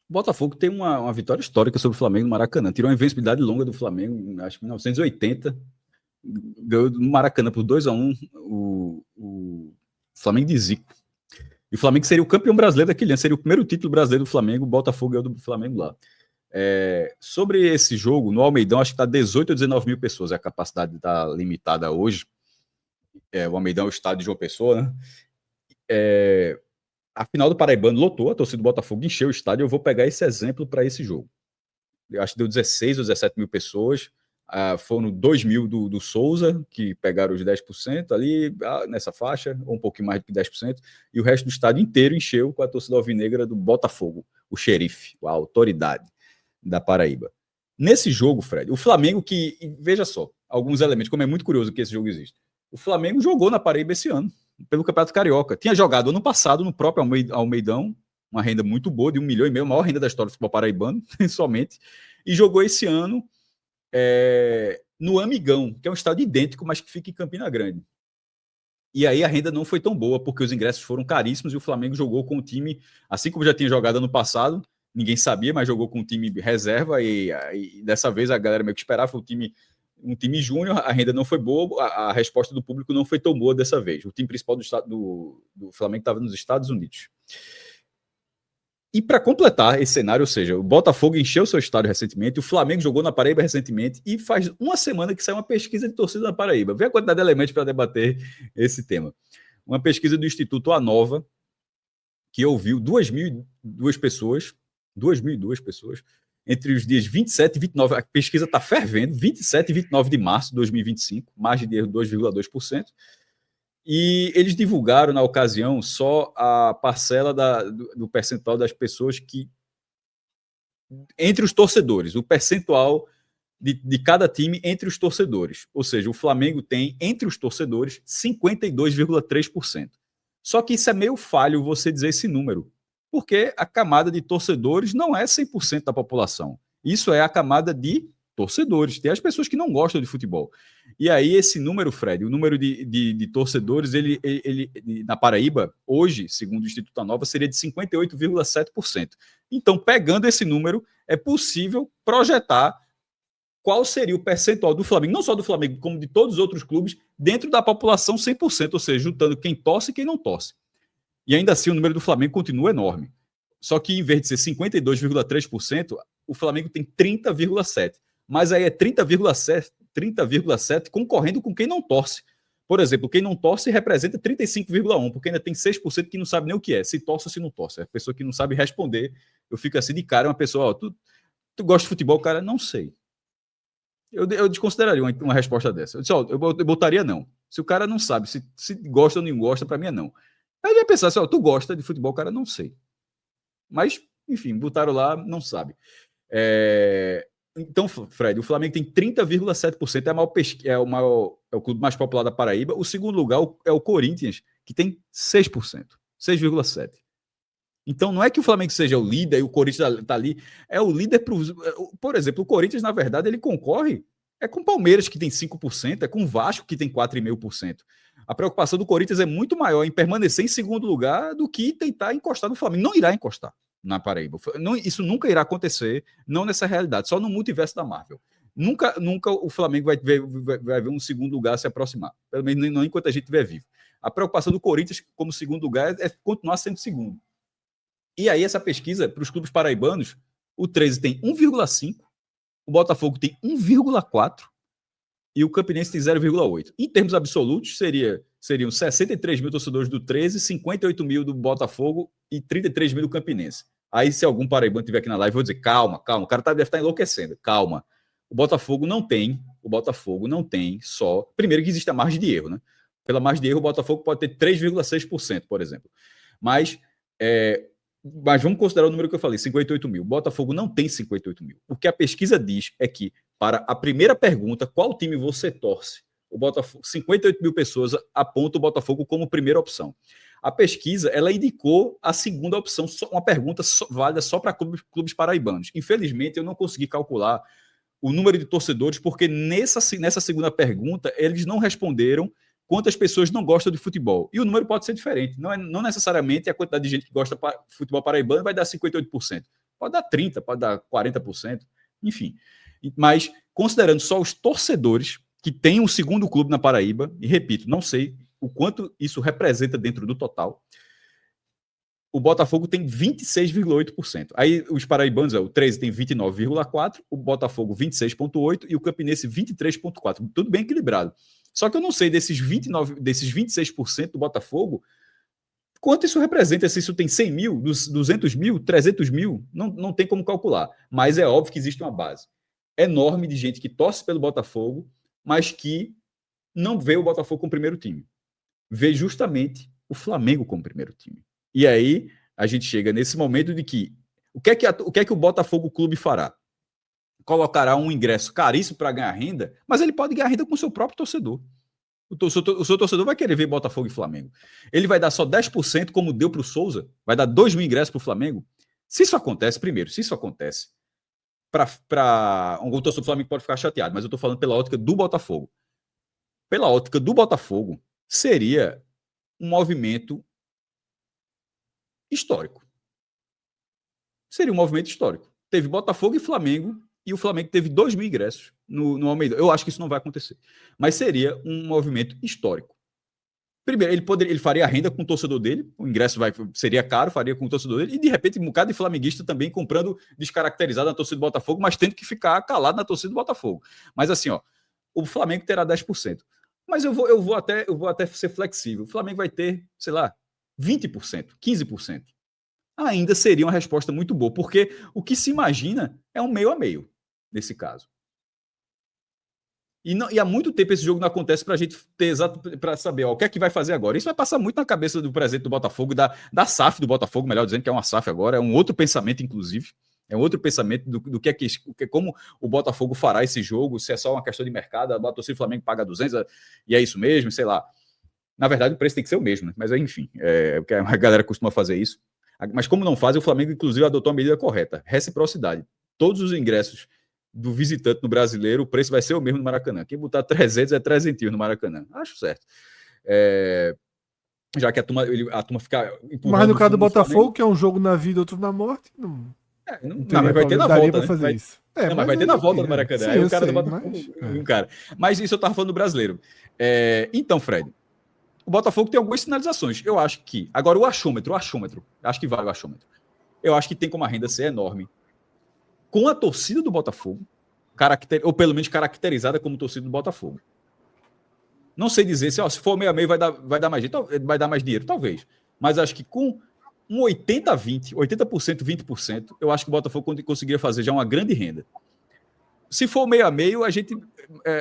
O Botafogo tem uma vitória histórica sobre o Flamengo no Maracanã. Tirou a invencibilidade longa do Flamengo, acho que em 1980. Ganhou no Maracanã por 2-1 o Flamengo de Zico. E o Flamengo seria o campeão brasileiro daquele ano, seria o primeiro título brasileiro do Flamengo, o Botafogo ganhou do Flamengo lá. Sobre esse jogo, no Almeidão, acho que está 18 ou 19 mil pessoas, a capacidade está limitada hoje. O Almeidão é o estádio de João Pessoa, né? A final do Paraibano lotou, a torcida do Botafogo encheu o estádio. Eu vou pegar esse exemplo para esse jogo. Eu acho que deu 16 ou 17 mil pessoas. Foram 2 mil do Souza, que pegaram os 10% ali nessa faixa, ou um pouquinho mais do que 10%, e o resto do estádio inteiro encheu com a torcida alvinegra do Botafogo, o xerife, a autoridade da Paraíba. Nesse jogo, Fred, o Flamengo veja só, alguns elementos, como é muito curioso que esse jogo existe. O Flamengo jogou na Paraíba esse ano, pelo Campeonato Carioca. Tinha jogado ano passado no próprio Almeidão, uma renda muito boa, de 1,5 milhão, a maior renda da história do futebol paraibano, somente, e jogou esse ano no Amigão, que é um estádio idêntico, mas que fica em Campina Grande. E aí a renda não foi tão boa, porque os ingressos foram caríssimos e o Flamengo jogou com o time, assim como já tinha jogado ano passado, ninguém sabia, mas jogou com um time reserva e dessa vez a galera meio que esperava, foi um time júnior, a renda não foi boa, a resposta do público não foi tão boa dessa vez. O time principal do Flamengo estava nos Estados Unidos. E para completar esse cenário, ou seja, o Botafogo encheu seu estádio recentemente, o Flamengo jogou na Paraíba recentemente e faz uma semana que saiu uma pesquisa de torcida na Paraíba. Vê a quantidade de elementos para debater esse tema. Uma pesquisa do Instituto Anova, que ouviu 2.002 pessoas, entre os dias 27 e 29, a pesquisa está fervendo, 27 e 29 de março de 2025, margem de erro 2,2%. E eles divulgaram, na ocasião, só a parcela do percentual das pessoas que... entre os torcedores, o percentual de cada time entre os torcedores. Ou seja, o Flamengo tem, entre os torcedores, 52,3%. Só que isso é meio falho você dizer esse número, porque a camada de torcedores não é 100% da população. Isso é a camada de torcedores. Tem as pessoas que não gostam de futebol. E aí esse número, Fred, o número de torcedores, ele, na Paraíba, hoje, segundo o Instituto Nova, seria de 58,7%. Então, pegando esse número, é possível projetar qual seria o percentual do Flamengo, não só do Flamengo, como de todos os outros clubes, dentro da população 100%, ou seja, juntando quem torce e quem não torce. E ainda assim o número do Flamengo continua enorme. Só que em vez de ser 52,3%, o Flamengo tem 30,7%. Mas aí é 30,7 concorrendo com quem não torce. Por exemplo, quem não torce representa 35,1%, porque ainda tem 6% que não sabe nem o que é, se torce ou se não torce. É a pessoa que não sabe responder. Eu fico assim de cara, uma pessoa, ó, tu gosta de futebol? Cara, não sei. Eu desconsideraria uma resposta dessa. Eu disse, ó, eu botaria não. Se o cara não sabe se gosta ou não gosta, para mim é não. Aí vai pensar assim, ó, tu gosta de futebol? Cara, não sei. Mas, enfim, botaram lá, não sabe. Então, Fred, o Flamengo tem 30,7%, é o clube mais popular da Paraíba. O segundo lugar é o Corinthians, que tem 6%, 6,7%. Então, não é que o Flamengo seja o líder e o Corinthians está ali. É o líder. Por exemplo, o Corinthians, na verdade, ele concorre. É com o Palmeiras, que tem 5%, é com o Vasco, que tem 4,5%. A preocupação do Corinthians é muito maior em permanecer em segundo lugar do que tentar encostar no Flamengo. Não irá encostar na Paraíba. Isso nunca irá acontecer, não nessa realidade, só no multiverso da Marvel. Nunca o Flamengo vai ver um segundo lugar se aproximar. Pelo menos não enquanto a gente estiver vivo. A preocupação do Corinthians como segundo lugar é continuar sendo segundo. E aí, essa pesquisa, para os clubes paraibanos, o 13 tem 1,5, o Botafogo tem 1,4 e o Campinense tem 0,8. Em termos absolutos, seriam 63 mil torcedores do 13, 58 mil do Botafogo e 33 mil do Campinense. Aí, se algum paraibano estiver aqui na live, eu vou dizer, calma, o cara deve estar enlouquecendo, calma. O Botafogo não tem só... Primeiro que existe a margem de erro, né? Pela margem de erro, o Botafogo pode ter 3,6%, por exemplo. Mas vamos considerar o número que eu falei, 58 mil. Botafogo não tem 58 mil. O que a pesquisa diz é que, para a primeira pergunta, qual time você torce? O Botafogo, 58 mil pessoas apontam o Botafogo como primeira opção. A pesquisa, ela indicou a segunda opção, uma pergunta válida só para clubes paraibanos. Infelizmente, eu não consegui calcular o número de torcedores, porque nessa segunda pergunta, eles não responderam quantas pessoas não gostam de futebol. E o número pode ser diferente. Não necessariamente a quantidade de gente que gosta de futebol paraibano vai dar 58%. Pode dar 30%, pode dar 40%, enfim. Mas, considerando só os torcedores que têm um segundo clube na Paraíba, e repito, não sei o quanto isso representa dentro do total, o Botafogo tem 26,8%. Aí os paraibanos, o 13 tem 29,4%, o Botafogo 26,8% e o Campinense 23,4%. Tudo bem equilibrado. Só que eu não sei desses 26% do Botafogo, quanto isso representa, se isso tem 100 mil, 200 mil, 300 mil, não tem como calcular. Mas é óbvio que existe uma base enorme de gente que torce pelo Botafogo, mas que não vê o Botafogo como primeiro time. Vê justamente o Flamengo como primeiro time. E aí a gente chega nesse momento de que o que é que o Botafogo Clube fará? Colocará um ingresso caríssimo para ganhar renda, mas ele pode ganhar renda com o seu próprio torcedor. O seu torcedor vai querer ver Botafogo e Flamengo. Ele vai dar só 10%, como deu para o Souza, vai dar 2 mil ingressos para o Flamengo. Se isso acontece, o torcedor do Flamengo pode ficar chateado, mas eu estou falando pela ótica do Botafogo. Pela ótica do Botafogo, seria um movimento histórico. Seria um movimento histórico. Teve Botafogo e Flamengo, e o Flamengo teve 2 mil ingressos no Almeida. Eu acho que isso não vai acontecer. Mas seria um movimento histórico. Primeiro, ele faria a renda com o torcedor dele, o ingresso seria caro, faria com o torcedor dele, e de repente um bocado de flamenguista também comprando descaracterizado na torcida do Botafogo, mas tendo que ficar calado na torcida do Botafogo. Mas assim, ó, o Flamengo terá 10%. Mas eu vou até ser flexível. O Flamengo vai ter, sei lá, 20%, 15%. Ainda seria uma resposta muito boa, porque o que se imagina é um meio a meio, nesse caso. E há muito tempo esse jogo não acontece para a gente ter exato para saber o que é que vai fazer agora. Isso vai passar muito na cabeça do presidente do Botafogo, da SAF do Botafogo, melhor dizendo que é uma SAF agora, é um outro pensamento, inclusive. É um outro pensamento do que é que como o Botafogo fará esse jogo, se é só uma questão de mercado, a torcida do Flamengo paga 200 e é isso mesmo, sei lá. Na verdade, o preço tem que ser o mesmo, né? Mas enfim, porque a galera costuma fazer isso. Mas como não faz, o Flamengo, inclusive, adotou a medida correta. Reciprocidade. Todos os ingressos do visitante no Brasileiro, o preço vai ser o mesmo no Maracanã. Quem botar 300 é 300 no Maracanã. Acho certo. Já que a turma fica empurrando... Mas no caso do Botafogo, Flamengo, que é um jogo na vida, outro na morte, não mas vai ter na volta, né? fazer isso. Mas vai ter na volta do Maracanã. Aí o cara do Botafogo... Mas isso eu tava falando do Brasileiro. Então, Fred, o Botafogo tem algumas sinalizações. Eu acho que... Agora, o achômetro. Acho que vale o achômetro. Eu acho que tem como a renda ser enorme. Com a torcida do Botafogo, ou pelo menos caracterizada como torcida do Botafogo. Não sei dizer se for meio a meio vai dar mais jeito, vai dar mais dinheiro, talvez. Mas acho que com um 80-20, 80%, 20%, eu acho que o Botafogo conseguiria fazer já uma grande renda. Se for meio a meio,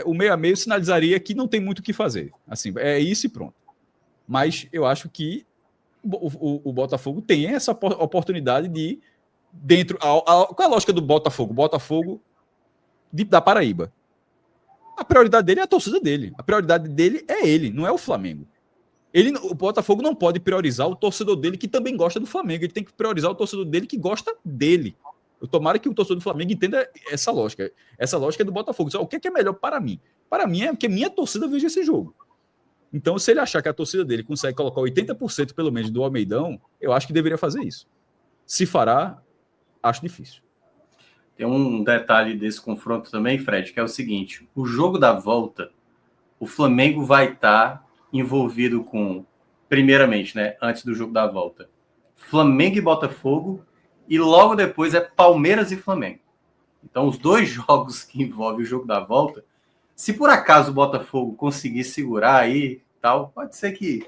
o meio a meio sinalizaria que não tem muito o que fazer. Assim, é isso e pronto. Mas eu acho que o Botafogo tem essa oportunidade de dentro... Qual é a lógica do Botafogo? Botafogo da Paraíba. A prioridade dele é a torcida dele. A prioridade dele é ele, não é o Flamengo. O Botafogo não pode priorizar o torcedor dele que também gosta do Flamengo. Ele tem que priorizar o torcedor dele que gosta dele. Eu tomara que o torcedor do Flamengo entenda essa lógica. Essa lógica é do Botafogo. O que é melhor para mim? Para mim é que minha torcida veja esse jogo. Então, se ele achar que a torcida dele consegue colocar 80% pelo menos do Almeidão, eu acho que deveria fazer isso. Se fará, acho difícil. Tem um detalhe desse confronto também, Fred, que é o seguinte: o jogo da volta, o Flamengo vai estar envolvido com, primeiramente, né, antes do jogo da volta, Flamengo e Botafogo, e logo depois é Palmeiras e Flamengo. Então, os dois jogos que envolvem o jogo da volta, se por acaso o Botafogo conseguir segurar aí, tal, pode ser que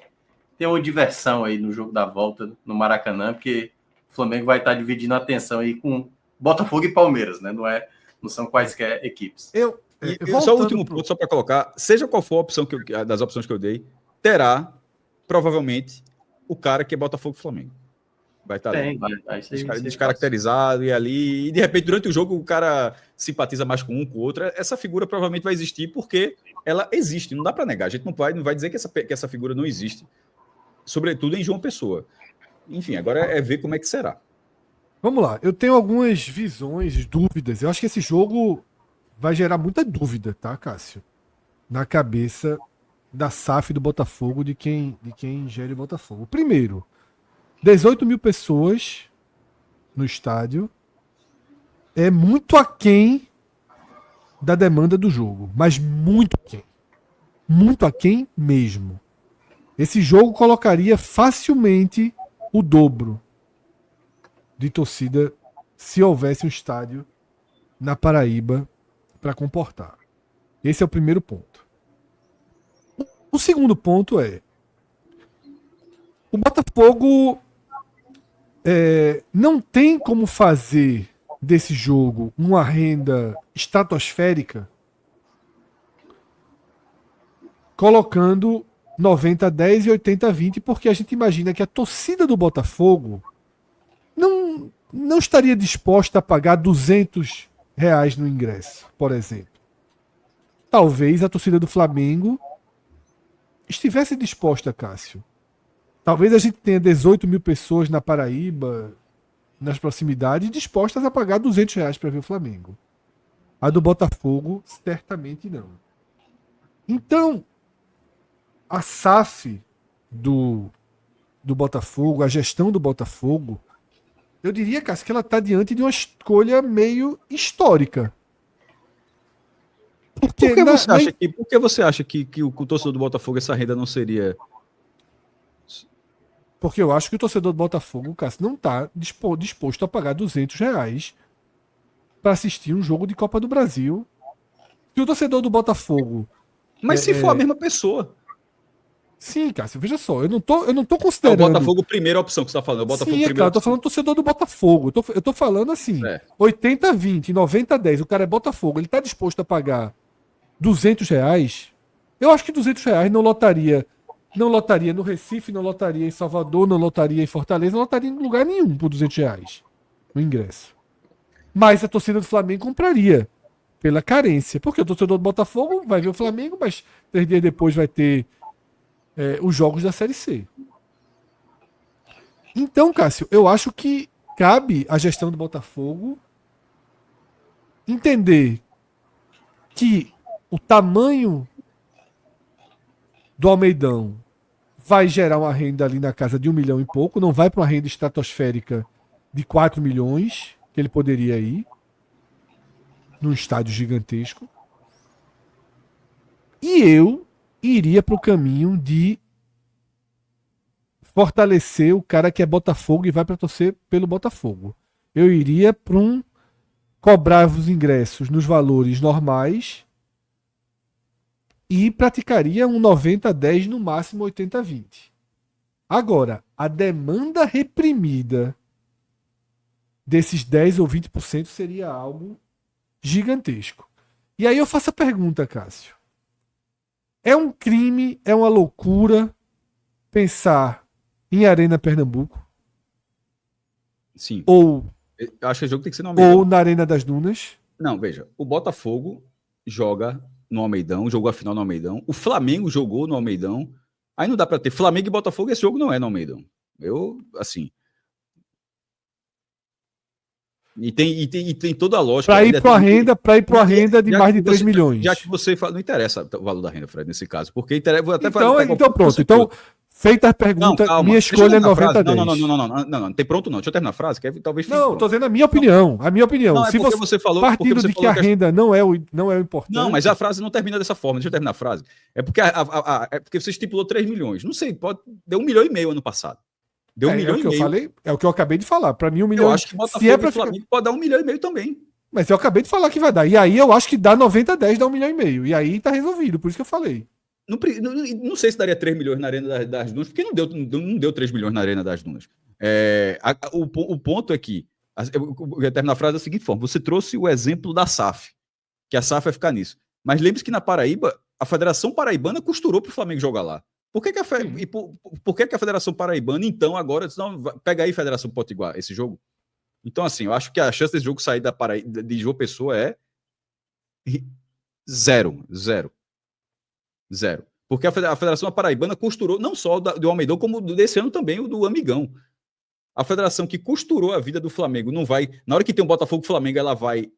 tenha uma diversão aí no jogo da volta no Maracanã, porque o Flamengo vai estar dividindo a atenção aí com Botafogo e Palmeiras, né? Não são quaisquer equipes. Só o último ponto, só para colocar, seja qual for a opção das opções que eu dei, terá, provavelmente, o cara que é Botafogo e Flamengo. Vai estar ali. Descaracterizado e ali. E de repente, durante o jogo, o cara simpatiza mais com um, com o outro. Essa figura provavelmente vai existir porque ela existe. Não dá para negar. A gente não vai dizer que essa figura não existe. Sobretudo em João Pessoa. Enfim, agora é ver como é que será. Vamos lá. Eu tenho algumas visões, dúvidas. Eu acho que esse jogo vai gerar muita dúvida, tá, Cássio? Na cabeça da SAF do Botafogo, de quem gere o Botafogo. Primeiro, 18 mil pessoas no estádio é muito aquém da demanda do jogo, mas muito aquém. Muito aquém mesmo. Esse jogo colocaria facilmente o dobro de torcida se houvesse um estádio na Paraíba para comportar. Esse é o primeiro ponto. O segundo ponto é: o Botafogo não tem como fazer desse jogo uma renda estratosférica colocando 90-10 e 80-20, porque a gente imagina que a torcida do Botafogo não estaria disposta a pagar R$200 no ingresso, por exemplo. Talvez a torcida do Flamengo estivesse disposta, Cássio. Talvez a gente tenha 18 mil pessoas na Paraíba, nas proximidades, dispostas a pagar R$200 para ver o Flamengo. A do Botafogo, certamente não. Então, a SAF do Botafogo, a gestão do Botafogo, eu diria, Cássio, que ela está diante de uma escolha meio histórica. Por que você acha que o torcedor do Botafogo essa renda não seria... Porque eu acho que o torcedor do Botafogo, Cássio, não está disposto a pagar R$200 para assistir um jogo de Copa do Brasil. Se o torcedor do Botafogo... Mas se for a mesma pessoa... Sim, Cássio, veja só, eu não tô considerando... É o Botafogo primeira opção que você está falando. É o Botafogo Sim, claro, eu tô falando do torcedor do Botafogo. Eu tô falando assim, 80-20, 90-10, o cara é Botafogo, ele tá disposto a pagar R$ 200, eu acho que R$ 200 não lotaria. Não lotaria no Recife, não lotaria em Salvador, não lotaria em Fortaleza, não lotaria em lugar nenhum por R$ 200 o ingresso. Mas a torcida do Flamengo compraria pela carência. Porque o torcedor do Botafogo vai ver o Flamengo, mas 3 dias depois vai ter os jogos da Série C. Então, Cássio, eu acho que cabe à gestão do Botafogo entender que o tamanho do Almeidão vai gerar uma renda ali na casa de 1 milhão e pouco, não vai para uma renda estratosférica de 4 milhões, que ele poderia ir, num estádio gigantesco. E eu iria para o caminho de fortalecer o cara que é Botafogo e vai para torcer pelo Botafogo. Eu iria para cobrar os ingressos nos valores normais e praticaria um 90-10, no máximo 80-20. Agora, a demanda reprimida desses 10 ou 20% seria algo gigantesco. E aí eu faço a pergunta, Cássio. É um crime, é uma loucura pensar em Arena Pernambuco? Sim. Ou Eu acho que o jogo tem que ser no Almeidão. ou na Arena das Dunas? Não, veja, o Botafogo joga no Almeidão, jogou a final no Almeidão, o Flamengo jogou no Almeidão, aí não dá pra ter Flamengo e Botafogo, esse jogo não é no Almeidão. Assim... E tem toda a lógica. Para ir para a renda de mais de 3 milhões. Já que você fala, não interessa o valor da renda, Fred, nesse caso, porque vou até então pronto. Então, feita a pergunta, calma, minha escolha é 90-10. Não, tem pronto não. Deixa eu terminar a frase, que talvez fique Não, pronto. estou dizendo a minha opinião. A minha opinião. Não, é se porque você falou, partindo de que a renda não é o importante. Não, mas a frase não termina dessa forma. Deixa eu terminar a frase. É porque, é porque você estipulou 3 milhões. Não sei, deu 1,5 milhão ano passado. Deu 1,5 milhão. É o que eu falei, é o que eu acabei de falar. Para mim, 1 milhão. Eu acho que Botafogo e Flamengo pode dar 1,5 milhão também. Mas eu acabei de falar que vai dar. E aí eu acho que dá 90-10, dá 1,5 milhão. E aí tá resolvido, por isso que eu falei. Não sei se daria 3 milhões na Arena das Dunas, porque não deu 3 milhões na Arena das Dunas. O ponto é que, eu ia terminar a frase da seguinte forma: você trouxe o exemplo da SAF, que a SAF vai ficar nisso. Mas lembre-se que na Paraíba, a Federação Paraibana costurou para o Flamengo jogar lá. Por que a Federação Paraibana, então, agora, não, pega aí, Federação Potiguar, esse jogo? Então, assim, eu acho que a chance desse jogo sair da Paraíba, de João Pessoa é zero. Porque a Federação Paraibana costurou, não só do Almeidão, como desse ano também o do Amigão. A federação que costurou a vida do Flamengo não vai, na hora que tem um Botafogo e Flamengo, ela vai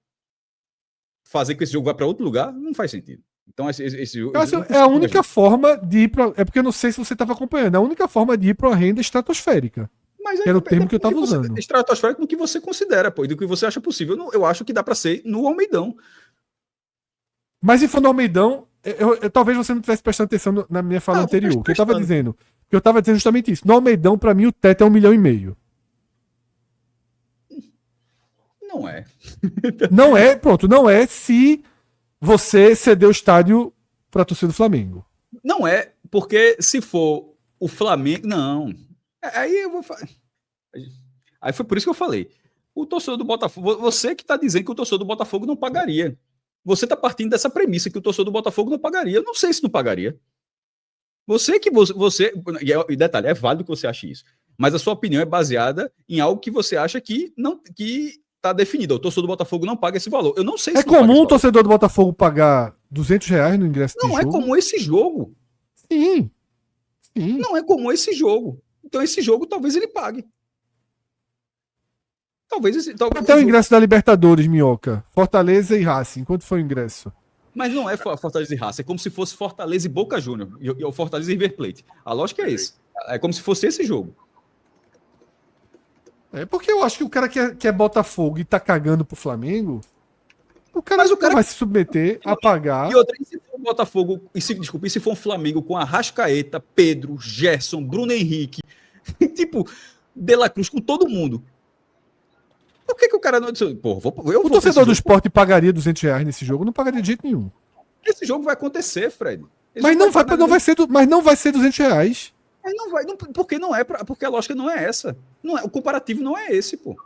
fazer com que esse jogo vá para outro lugar? Não faz sentido. Então, esse jogo. É a única forma de ir para. É porque eu não sei se você estava acompanhando. É a única forma de ir para uma renda estratosférica. Mas que era o termo que eu estava usando. Estratosférico no que você considera, pô, e do que você acha possível. Eu acho que dá para ser no Almeidão. Mas se for no Almeidão, talvez você não tivesse prestando atenção na minha fala anterior. Que eu estava dizendo justamente isso. No Almeidão, para mim, o teto é 1,5 milhão. Não é. Não é, pronto. Não é se você ceder o estádio para a torcida do Flamengo. Não é, porque se for o Flamengo... Não. Aí eu vou falar... Aí foi por isso que eu falei. O torcedor do Botafogo... Você que está dizendo que o torcedor do Botafogo não pagaria. Você está partindo dessa premissa que o torcedor do Botafogo não pagaria. Eu não sei se não pagaria. E detalhe, é válido que você ache isso. Mas a sua opinião é baseada em algo que você acha que está definido. O torcedor do Botafogo não paga esse valor. Eu não sei se é comum o torcedor do Botafogo pagar R$ 200 no ingresso de jogo? Não é comum esse jogo. Sim. Não é comum esse jogo. Então esse jogo talvez ele pague. Até o ingresso da Libertadores, Minhoca. Fortaleza e Racing. Quanto foi o ingresso? Mas não é Fortaleza e Racing. É como se fosse Fortaleza e Boca Júnior. E o Fortaleza e River Plate. A lógica é esse. É como se fosse esse jogo. É porque eu acho que o cara que é Botafogo e tá cagando pro Flamengo, o cara vai se submeter a pagar. E outra, e se for um Botafogo, e se for um Flamengo com Arrascaeta, Pedro, Gerson, Bruno Henrique, tipo, De La Cruz, com todo mundo. Por que o cara não... O torcedor do Sport pagaria R$ 200 nesse jogo? Não pagaria de jeito nenhum. Esse jogo vai acontecer, Fred. Mas não vai ser R$ 200. Mas não vai, porque não é, porque a lógica não é essa. Não é, o comparativo não é esse, pô.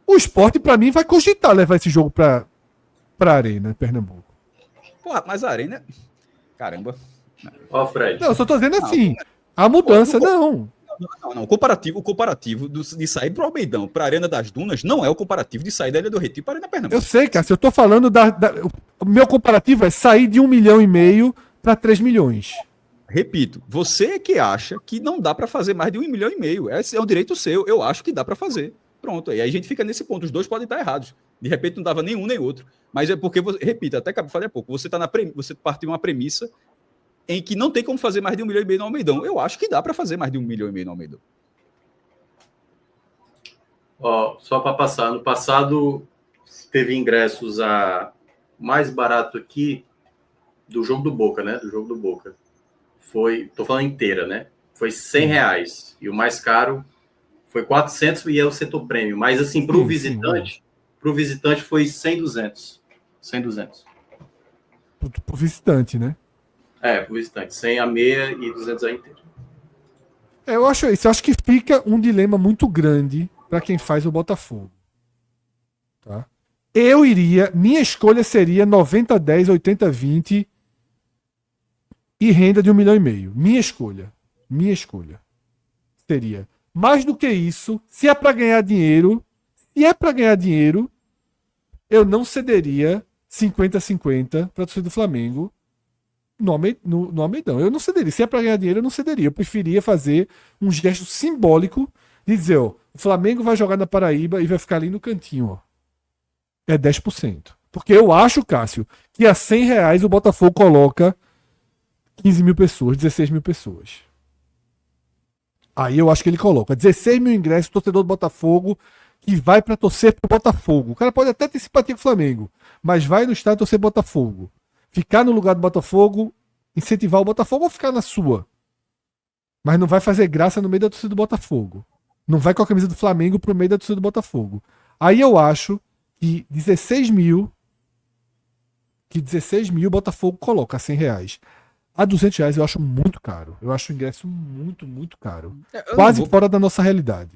O Sport, pra mim, vai cogitar levar esse jogo pra Arena, Pernambuco. Porra, mas a Arena... Caramba. Ó, Fred. Não, eu só tô dizendo assim, a mudança, não. Não, o comparativo de sair pro Almeidão, pra Arena das Dunas, não é o comparativo de sair da Ilha do Retiro para Arena Pernambuco. Eu sei, Cássio, eu tô falando o meu comparativo é sair de 1,5 milhão para 3 milhões. Repito, você que acha que não dá para fazer mais de 1,5 milhão, esse é um direito seu, eu acho que dá para fazer. Pronto, aí a gente fica nesse ponto, os dois podem estar errados. De repente não dava nenhum nem outro. Mas é porque, repito, até que eu falei há pouco, você partiu uma premissa em que não tem como fazer mais de 1,5 milhão no Almeidão. Eu acho que dá para fazer mais de 1,5 milhão no Almeidão. Ó, só para passar, no passado teve ingressos a mais barato aqui do jogo do Boca, né? Do jogo do Boca. Tô falando inteira, né? Foi R$100. E o mais caro foi 400 e é o setor prêmio. Mas assim, para o visitante foi 100, 200. 100, 200. Pro visitante, né? Pro visitante. 100 a meia e 200 a inteira. Eu acho isso. Eu acho que fica um dilema muito grande para quem faz o Botafogo. Tá? Minha escolha seria 90-10, 80-20 e renda de 1,5 milhão. Minha escolha seria. Mais do que isso, se é para ganhar dinheiro, eu não cederia 50-50 para a torcida do Flamengo no Almeidão. Eu não cederia. Se é para ganhar dinheiro, eu não cederia. Eu preferia fazer um gesto simbólico de dizer, ó, o Flamengo vai jogar na Paraíba e vai ficar ali no cantinho, ó. É 10%. Porque eu acho, Cássio, que a R$100 o Botafogo coloca 15 mil pessoas, 16 mil pessoas. Aí eu acho que ele coloca 16 mil ingressos, torcedor do Botafogo, que vai para torcer pro Botafogo. O cara pode até ter simpatia com o Flamengo, mas vai no estádio torcer Botafogo. Ficar no lugar do Botafogo, incentivar o Botafogo ou ficar na sua. Mas não vai fazer graça no meio da torcida do Botafogo. Não vai com a camisa do Flamengo pro meio da torcida do Botafogo. Aí eu acho que 16 mil o Botafogo coloca a R$100. A R$200 eu acho muito caro. Eu acho o ingresso muito, muito caro. Quase fora da nossa realidade.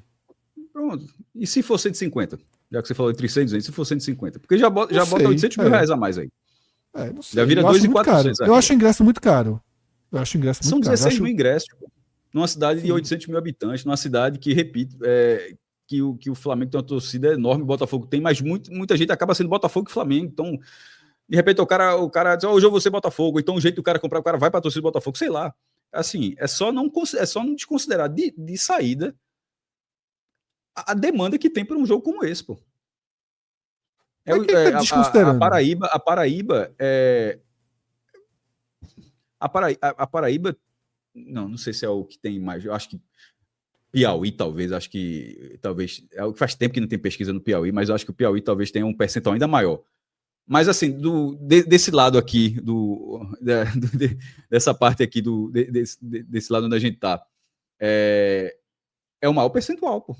Pronto. E se for 150? Já que você falou entre 100 e 200, se for 150? Porque já bota 800 mil reais a mais aí. Não sei. Já vira eu 2.400. Eu acho o ingresso muito caro. São 16 mil ingressos. Numa cidade de 800 mil habitantes, numa cidade que, repito, que o Flamengo tem uma torcida enorme, o Botafogo tem, mas muita gente acaba sendo Botafogo e Flamengo. Então, de repente, o cara diz, hoje eu vou ser Botafogo, então o jeito do cara comprar, o cara vai para a torcida do Botafogo, sei lá. Assim, é só não desconsiderar de saída a demanda que tem para um jogo como esse, pô. A Paraíba, não sei se é o que tem mais. Eu acho que Piauí, talvez. Acho que talvez. Faz tempo que não tem pesquisa no Piauí, mas eu acho que o Piauí talvez tenha um percentual ainda maior. Mas assim, desse lado aqui, dessa parte aqui, desse lado onde a gente tá, é o maior percentual, pô.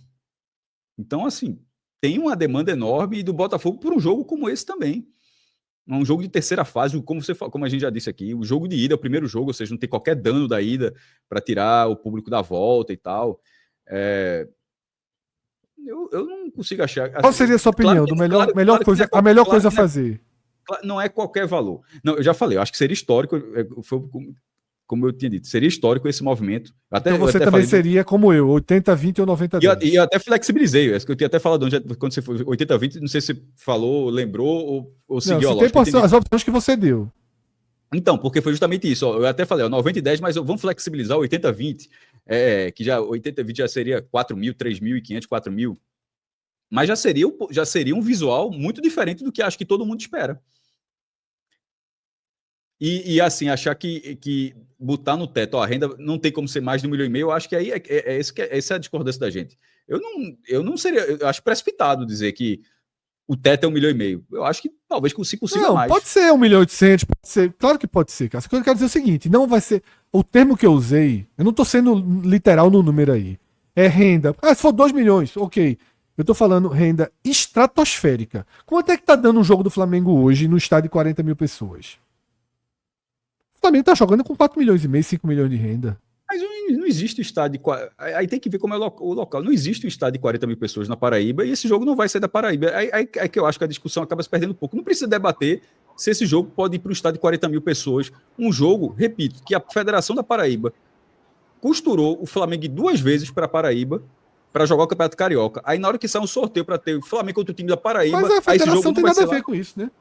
Então, assim, tem uma demanda enorme do Botafogo por um jogo como esse também. Um jogo de terceira fase, como a gente já disse aqui, o jogo de ida, o primeiro jogo, ou seja, não tem qualquer dano da ida para tirar o público da volta e tal. Eu não consigo achar. Assim, qual seria a sua opinião? A melhor coisa a fazer? Não é qualquer valor. Não, eu já falei, eu acho que seria histórico. Como eu tinha dito, seria histórico esse movimento. Então você também seria como eu, 80-20 ou 90-10. E eu até flexibilizei, que eu tinha até falado quando você foi 80-20, não sei se você falou, lembrou ou seguiu a lógica. As opções que você deu. Então, porque foi justamente isso. Eu até falei, 90-10, mas vamos flexibilizar o 80-20, que já 80-20 já seria 4 mil, 3.500, 4 mil. Mas já seria um visual muito diferente do que acho que todo mundo espera. E assim, achar que botar no teto, a renda não tem como ser mais de 1,5 milhão, eu acho que aí essa é a discordância da gente. Eu acho precipitado dizer que o teto é 1,5 milhão. Eu acho que talvez se consiga mais. Pode ser 1.800.000, pode ser. Claro que pode ser, cara. O que eu quero dizer é o seguinte, não vai ser. O termo que eu usei, eu não tô sendo literal no número aí. É renda. Se for 2 milhões, ok. Eu tô falando renda estratosférica. Quanto é que tá dando um jogo do Flamengo hoje no estádio de 40 mil pessoas? O Flamengo tá jogando com 4 milhões e meio, 5 milhões de renda. Mas não existe estádio de... Aí tem que ver como é o local. Não existe um estádio de 40 mil pessoas na Paraíba e esse jogo não vai sair da Paraíba. Aí que eu acho que a discussão acaba se perdendo um pouco. Não precisa debater se esse jogo pode ir para um estádio de 40 mil pessoas. Um jogo, repito, que a Federação da Paraíba costurou o Flamengo 2 vezes para a Paraíba para jogar o Campeonato Carioca. Aí na hora que sai um sorteio para ter o Flamengo contra o time da Paraíba... Mas a federação não tem nada a ver com isso, né?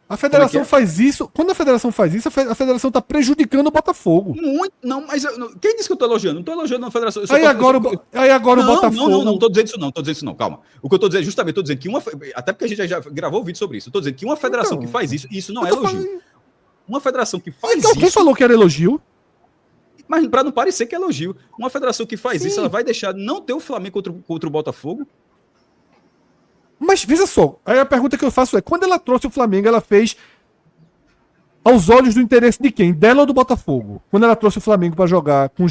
A federação faz isso. Quando a federação faz isso, a federação está prejudicando o Botafogo. Muito, não, mas quem disse que eu estou elogiando? Não estou elogiando a federação. Aí agora o Botafogo. Não estou dizendo isso, não, calma. O que eu estou dizendo, justamente, estou dizendo que até porque a gente já gravou um vídeo sobre isso, eu estou dizendo que uma federação que faz isso não é elogio. Uma federação que faz então, isso. Quem falou que era elogio? Mas para não parecer que é elogio. Uma federação que faz isso, ela vai deixar não ter o Flamengo contra o Botafogo? Mas veja só, aí a pergunta que eu faço é: quando ela trouxe o Flamengo, ela fez aos olhos do interesse de quem? Dela ou do Botafogo? Quando ela trouxe o Flamengo para jogar com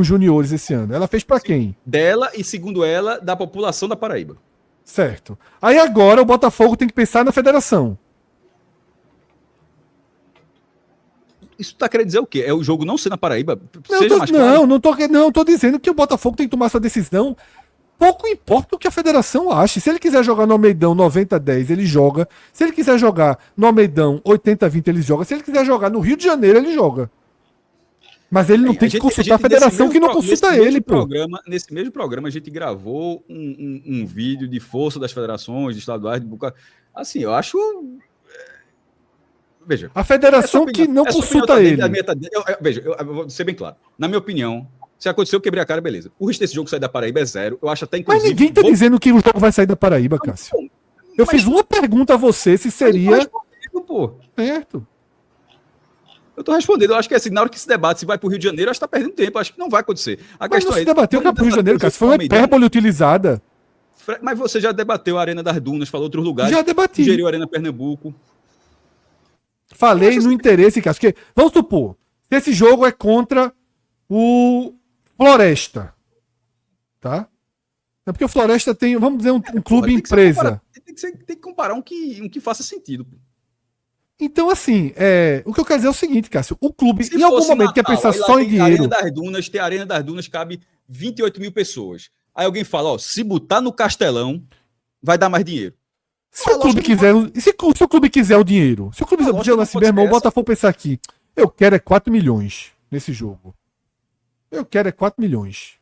juniores esse ano, ela fez para quem? Dela e, segundo ela, da população da Paraíba. Certo. Aí agora o Botafogo tem que pensar na federação. Isso tá querendo dizer o quê? É o jogo não ser na Paraíba? Não tô dizendo que o Botafogo tem que tomar essa decisão. Pouco importa o que a federação ache. Se ele quiser jogar no Almeidão 90-10, ele joga. Se ele quiser jogar no Almeidão 80-20, ele joga. Se ele quiser jogar no Rio de Janeiro, ele joga. Mas ele não tem que consultar a federação que não consulta ele, pô. Nesse mesmo programa, a gente gravou um vídeo de força das federações, de estaduais, assim, eu acho... Veja. A federação que não consulta ele. Veja, eu vou ser bem claro. Na minha opinião, se aconteceu, eu quebrei a cara, beleza. O risco desse jogo sair da Paraíba é 0. Eu acho até, inclusive... Mas ninguém tá dizendo que o jogo vai sair da Paraíba, Cássio. Eu fiz uma pergunta a você, se seria... Pô. Certo. Eu tô respondendo. Eu acho que assim, na hora que se debate se vai pro Rio de Janeiro, acho que tá perdendo tempo. Eu acho que não vai acontecer. Mas não se debateu que é pro Rio de Janeiro, Cássio. Foi uma hipérbole utilizada. Mas você já debateu a Arena das Dunas, falou outros lugares. Já debati. Sugeriu a Arena Pernambuco. Falei no interesse, Cássio. Porque, vamos supor, se esse jogo é contra o Floresta, tá? É porque o Floresta tem, vamos dizer, um clube empresa. Tem que comparar um que faça sentido. Então, assim, o que eu quero dizer é o seguinte, Cássio. O clube, em algum momento, quer pensar só em dinheiro. Tem a Arena das Dunas, cabe 28 mil pessoas. Aí alguém fala, ó, se botar no Castelão, vai dar mais dinheiro. Se o clube quiser, se o clube quiser o dinheiro, se o clube dizer assim, meu irmão, o Botafogo pensar aqui, eu quero 4 milhões nesse jogo. Eu quero 4 milhões.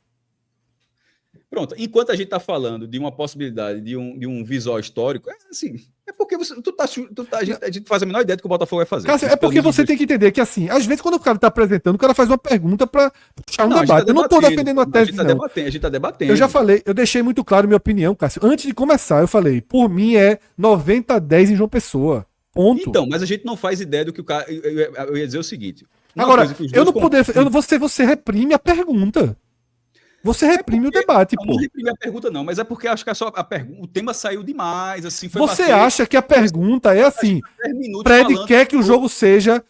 Pronto, enquanto a gente tá falando de uma possibilidade de um visual histórico, é porque a gente faz a menor ideia do que o Botafogo vai fazer. Cássio, é porque você tem que entender que, assim, às vezes quando o cara tá apresentando, o cara faz uma pergunta pra puxar um debate. Eu não tô defendendo a tese, não. A gente tá debatendo. Eu já falei, eu deixei muito claro minha opinião, Cássio. Antes de começar, eu falei, por mim é 90-10 em João Pessoa. Ponto. Então, mas a gente não faz ideia do que o cara... Eu ia dizer o seguinte... Agora, eu não poder... Você reprime a pergunta. Você reprime o debate, pô. Não reprime a pergunta, não, mas é porque acho que o tema saiu demais, assim. Você acha que a pergunta é assim, Fred quer que o jogo seja...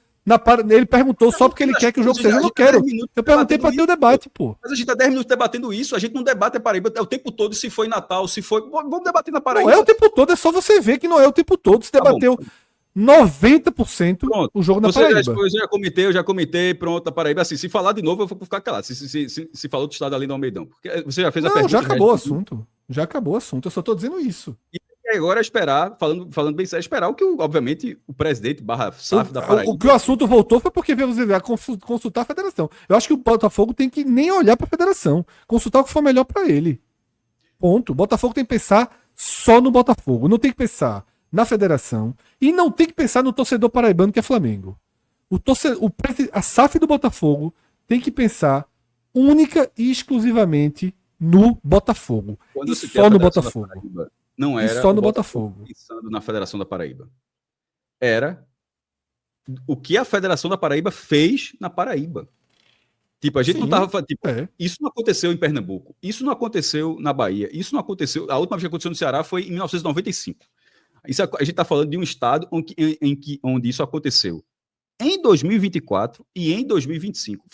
Ele perguntou só porque ele quer que o jogo seja. Eu não quero. Eu perguntei para ter o debate, pô. Mas a gente tá 10 minutos debatendo isso, a gente não debate a Paraíba o tempo todo, se foi Natal, se foi... Vamos debater na Paraíba. Não é o tempo todo, é só você ver que não é o tempo todo. Se debateu 90% pronto. O jogo na Paraíba. Eu já comentei, pronto, na Paraíba. Assim, se falar de novo, eu vou ficar calado. Se falou do estado ali do Almeidão. Porque você já fez a pergunta. Já acabou o assunto. Já acabou o assunto. Eu só tô dizendo isso. E agora é esperar, falando bem sério, esperar o que, obviamente, o presidente /SAF da Paraíba... O que o assunto voltou foi porque veio consultar a federação. Eu acho que o Botafogo tem que nem olhar para a federação. Consultar o que for melhor para ele. Ponto. O Botafogo tem que pensar só no Botafogo. Não tem que pensar na federação e não tem que pensar no torcedor paraibano que é Flamengo. A SAF do Botafogo tem que pensar única e exclusivamente no Botafogo. Quando e só no Botafogo. Paraíba, não era e só no Botafogo. Pensando na Federação da Paraíba. Era o que a Federação da Paraíba fez na Paraíba. Tipo, a gente não tava... Tipo, isso não aconteceu em Pernambuco. Isso não aconteceu na Bahia. Isso não aconteceu... A última vez que aconteceu no Ceará foi em 1995. Isso, a gente está falando de um estado onde isso aconteceu em 2024 e em 2025.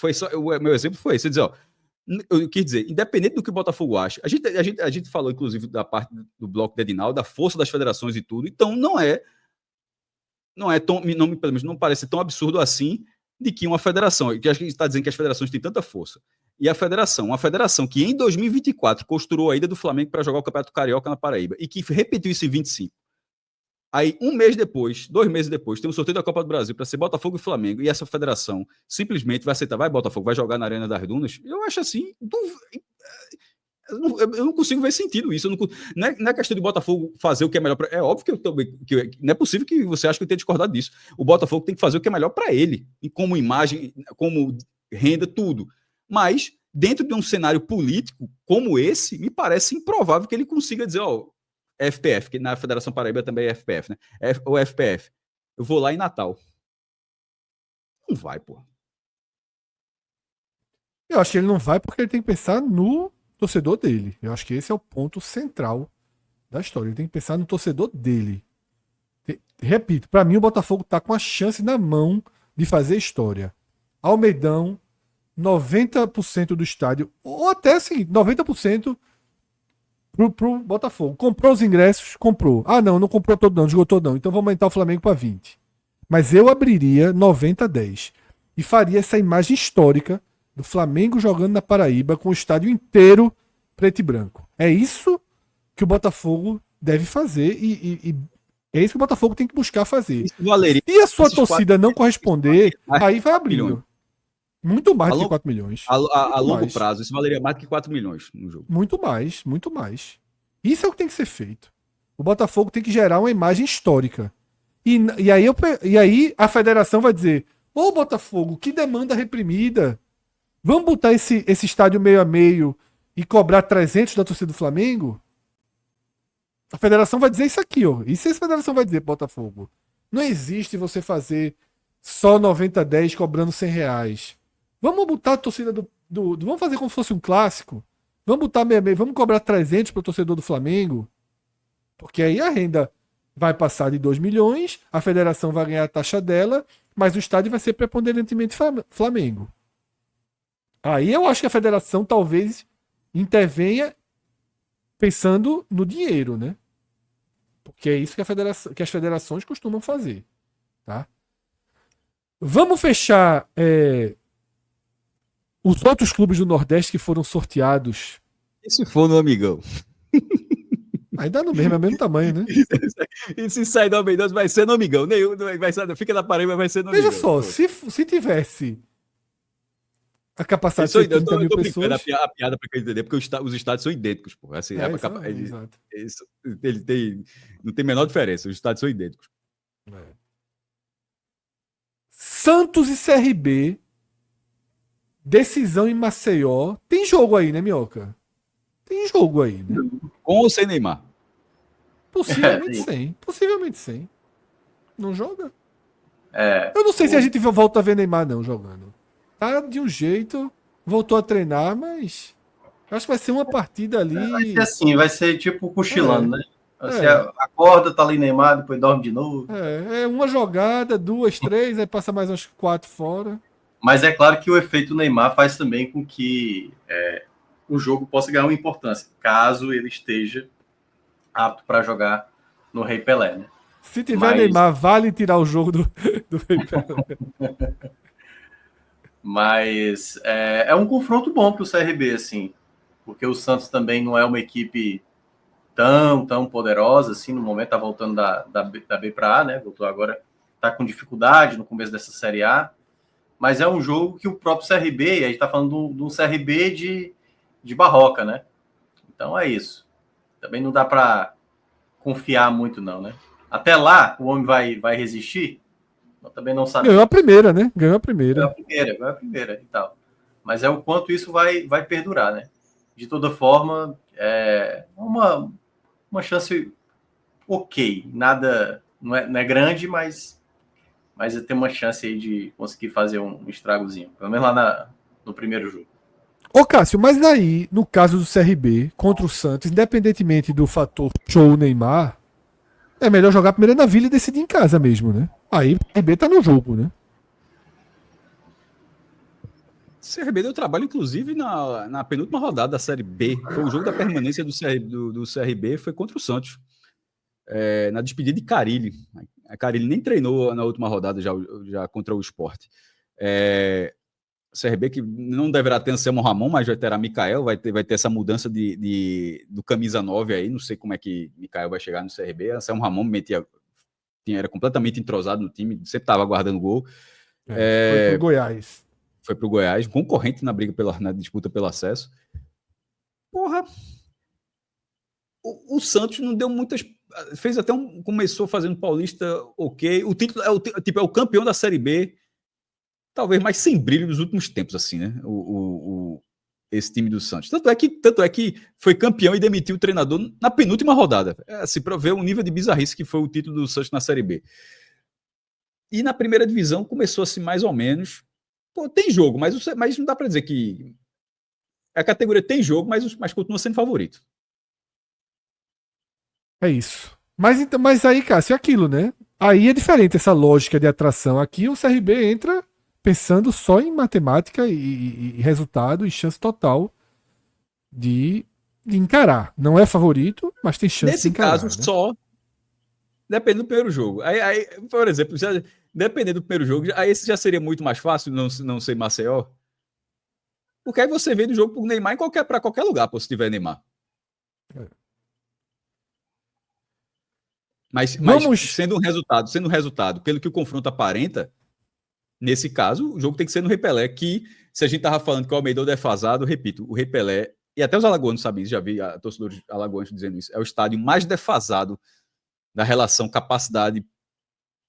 Meu exemplo foi esse. Eu quis dizer, independente do que o Botafogo acha, a gente falou, inclusive, da parte do bloco de Edinaldo, da força das federações e tudo, então não pelo menos não parece tão absurdo assim de que uma federação, que a gente está dizendo que as federações têm tanta força, e uma federação que em 2024 costurou a ida do Flamengo para jogar o Campeonato Carioca na Paraíba e que repetiu isso em 25. Aí, 2 meses depois, tem um sorteio da Copa do Brasil para ser Botafogo e Flamengo, e essa federação simplesmente vai aceitar, vai Botafogo, vai jogar na Arena das Dunas. Eu acho assim, eu não consigo ver sentido isso. Não é questão de Botafogo fazer o que é melhor para. É óbvio que não é possível que você ache que eu tenha discordado disso. O Botafogo tem que fazer o que é melhor para ele, e como imagem, como renda, tudo. Mas, dentro de um cenário político como esse, me parece improvável que ele consiga dizer, FPF, que na Federação Paraíba também é FPF, né? Ou FPF. Eu vou lá em Natal. Não vai, pô. Eu acho que ele não vai porque ele tem que pensar no torcedor dele. Eu acho que esse é o ponto central da história. Ele tem que pensar no torcedor dele. Repito, para mim o Botafogo tá com a chance na mão de fazer história. Almeidão, 90% do estádio, ou até assim, 90% pro Botafogo. Comprou os ingressos? Comprou. Ah, não comprou todo não, esgotou não. Então vamos aumentar o Flamengo para 20. Mas eu abriria 90-10 e faria essa imagem histórica do Flamengo jogando na Paraíba com o estádio inteiro preto e branco. É isso que o Botafogo deve fazer e é isso que o Botafogo tem que buscar fazer. Se a sua torcida não corresponder, aí vai abrindo. Muito mais do que 4 milhões. A longo prazo, isso valeria mais do que 4 milhões no jogo. Muito mais, muito mais. Isso é o que tem que ser feito. O Botafogo tem que gerar uma imagem histórica. E aí a federação vai dizer: ô Botafogo, que demanda reprimida. Vamos botar esse estádio meio a meio e cobrar 300 da torcida do Flamengo? A federação vai dizer isso aqui, ó. Isso a federação vai dizer pro Botafogo. Não existe você fazer só 90-10 cobrando R$100. Vamos botar a torcida vamos fazer como se fosse um clássico. Vamos botar meio a meio. Vamos cobrar 300 pro torcedor do Flamengo. Porque aí a renda vai passar de 2 milhões, a federação vai ganhar a taxa dela, mas o estádio vai ser preponderantemente Flamengo. Aí eu acho que a federação talvez intervenha pensando no dinheiro, né? Porque é isso que as federações costumam fazer. Tá? Vamos fechar os outros clubes do Nordeste que foram sorteados. E se for no Amigão? Ainda no mesmo, é o mesmo tamanho, né? E se sair do Almeidão, vai ser no Amigão. Nenhum, fica na Paraíba, vai ser no Veja Amigão. só, se tivesse a capacidade de ser 30 mil pessoas... A piada para quem entender, porque os estádios são idênticos. Pô. Assim, exato. Não tem a menor diferença, os estádios são idênticos. Santos e CRB, decisão em Maceió. Tem jogo aí, né, Minhoca? Tem jogo aí, né? Com ou sem Neymar? Possivelmente sem. Não joga? É, Eu não sei se a gente volta a ver Neymar não jogando. Tá de um jeito, voltou a treinar, mas acho que vai ser uma partida ali. Vai ser assim, vai ser tipo cochilando, né? Você acorda, tá ali Neymar, depois dorme de novo. É uma jogada, 2, 3, aí passa mais uns 4 fora. Mas é claro que o efeito Neymar faz também com que o jogo possa ganhar uma importância, caso ele esteja apto para jogar no Rei Pelé, né? Se tiver Neymar, vale tirar o jogo do Rei Pelé. Mas é um confronto bom para o CRB, assim, porque o Santos também não é uma equipe tão poderosa, assim, no momento tá voltando da B para A, né? Voltou agora, tá com dificuldade no começo dessa Série A, mas é um jogo que o próprio CRB, a gente tá falando de um CRB de Barroca, né? Então é isso. Também não dá para confiar muito, não, né? Até lá, o homem vai resistir? Eu também não sabia. Ganhou a primeira, né? Ganhou a primeira e tal. Mas é o quanto isso vai perdurar, né? De toda forma, é uma chance ok. Nada, não é grande, mas tem uma chance aí de conseguir fazer um estragozinho. Pelo menos lá no primeiro jogo. Ô Cássio, mas daí, no caso do CRB contra o Santos, independentemente do fator show Neymar, é melhor jogar primeiro na Vila e decidir em casa mesmo, né? Aí o CRB tá no jogo, né? O CRB deu trabalho, inclusive, na penúltima rodada da Série B. Foi o jogo da permanência do CRB, foi contra o Santos. Na despedida de Carille. A Carille nem treinou na última rodada já contra o Sport. O CRB que não deverá ter Anselmo Ramon, mas vai ter a Mikael, vai ter essa mudança do camisa 9 aí, não sei como é que Mikael vai chegar no CRB. Anselmo Ramon era completamente entrosado no time, sempre estava guardando gol. Foi pro Goiás. Foi pro Goiás, concorrente na briga na disputa pelo acesso. Porra, o Santos não deu muitas. Fez até começou fazendo Paulista, ok. O título é o campeão da Série B, talvez mais sem brilho dos últimos tempos, assim, né? Esse time do Santos. Tanto é que foi campeão e demitiu o treinador na penúltima rodada. Assim, para ver o nível de bizarrice que foi o título do Santos na Série B. E na primeira divisão começou assim, mais ou menos. Pô, tem jogo, mas não dá para dizer que. A categoria tem jogo, mas continua sendo favorito. É isso. Mas aí, Cássio, é aquilo, né? Aí é diferente essa lógica de atração. Aqui o CRB entra pensando só em matemática e resultado e chance total de encarar. Não é favorito, mas tem chance de encarar. Nesse caso, né? só depende do primeiro jogo. Aí, por exemplo, dependendo do primeiro jogo, aí esse já seria muito mais fácil não ser Maceió. Porque aí você vê do jogo pro Neymar para qualquer lugar, se tiver Neymar. Mas sendo um resultado, pelo que o confronto aparenta, nesse caso, o jogo tem que ser no Rei Pelé, que se a gente tava falando que o Almeida é defasado, repito, o Rei Pelé, e até os alagoanos sabem isso, já vi torcedores alagoanos dizendo isso, é o estádio mais defasado da relação capacidade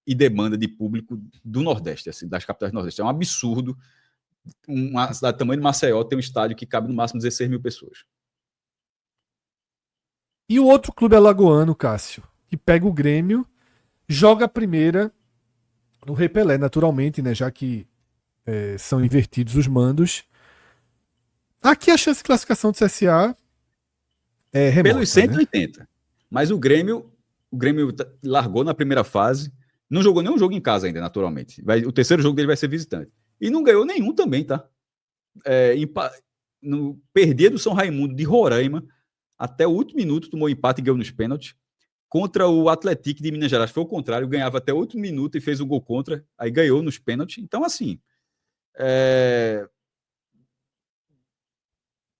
e demanda de público do Nordeste, assim, das capitais do Nordeste. É um absurdo uma cidade do tamanho de Maceió ter um estádio que cabe no máximo 16 mil pessoas. E o outro clube alagoano, Cássio, que pega o Grêmio, joga a primeira no Rei Pelé, naturalmente, né? Já que são invertidos os mandos. Aqui a chance de classificação do CSA é remota. Pelos 180. Né? Mas o Grêmio largou na primeira fase, não jogou nenhum jogo em casa ainda, naturalmente. O terceiro jogo dele vai ser visitante. E não ganhou nenhum também, tá? Perdia do São Raimundo de Roraima até o último minuto, tomou empate e ganhou nos pênaltis. Contra o Atlético de Minas Gerais, foi o contrário, ganhava até 8 minutos e fez um gol contra, aí ganhou nos pênaltis. Então, assim,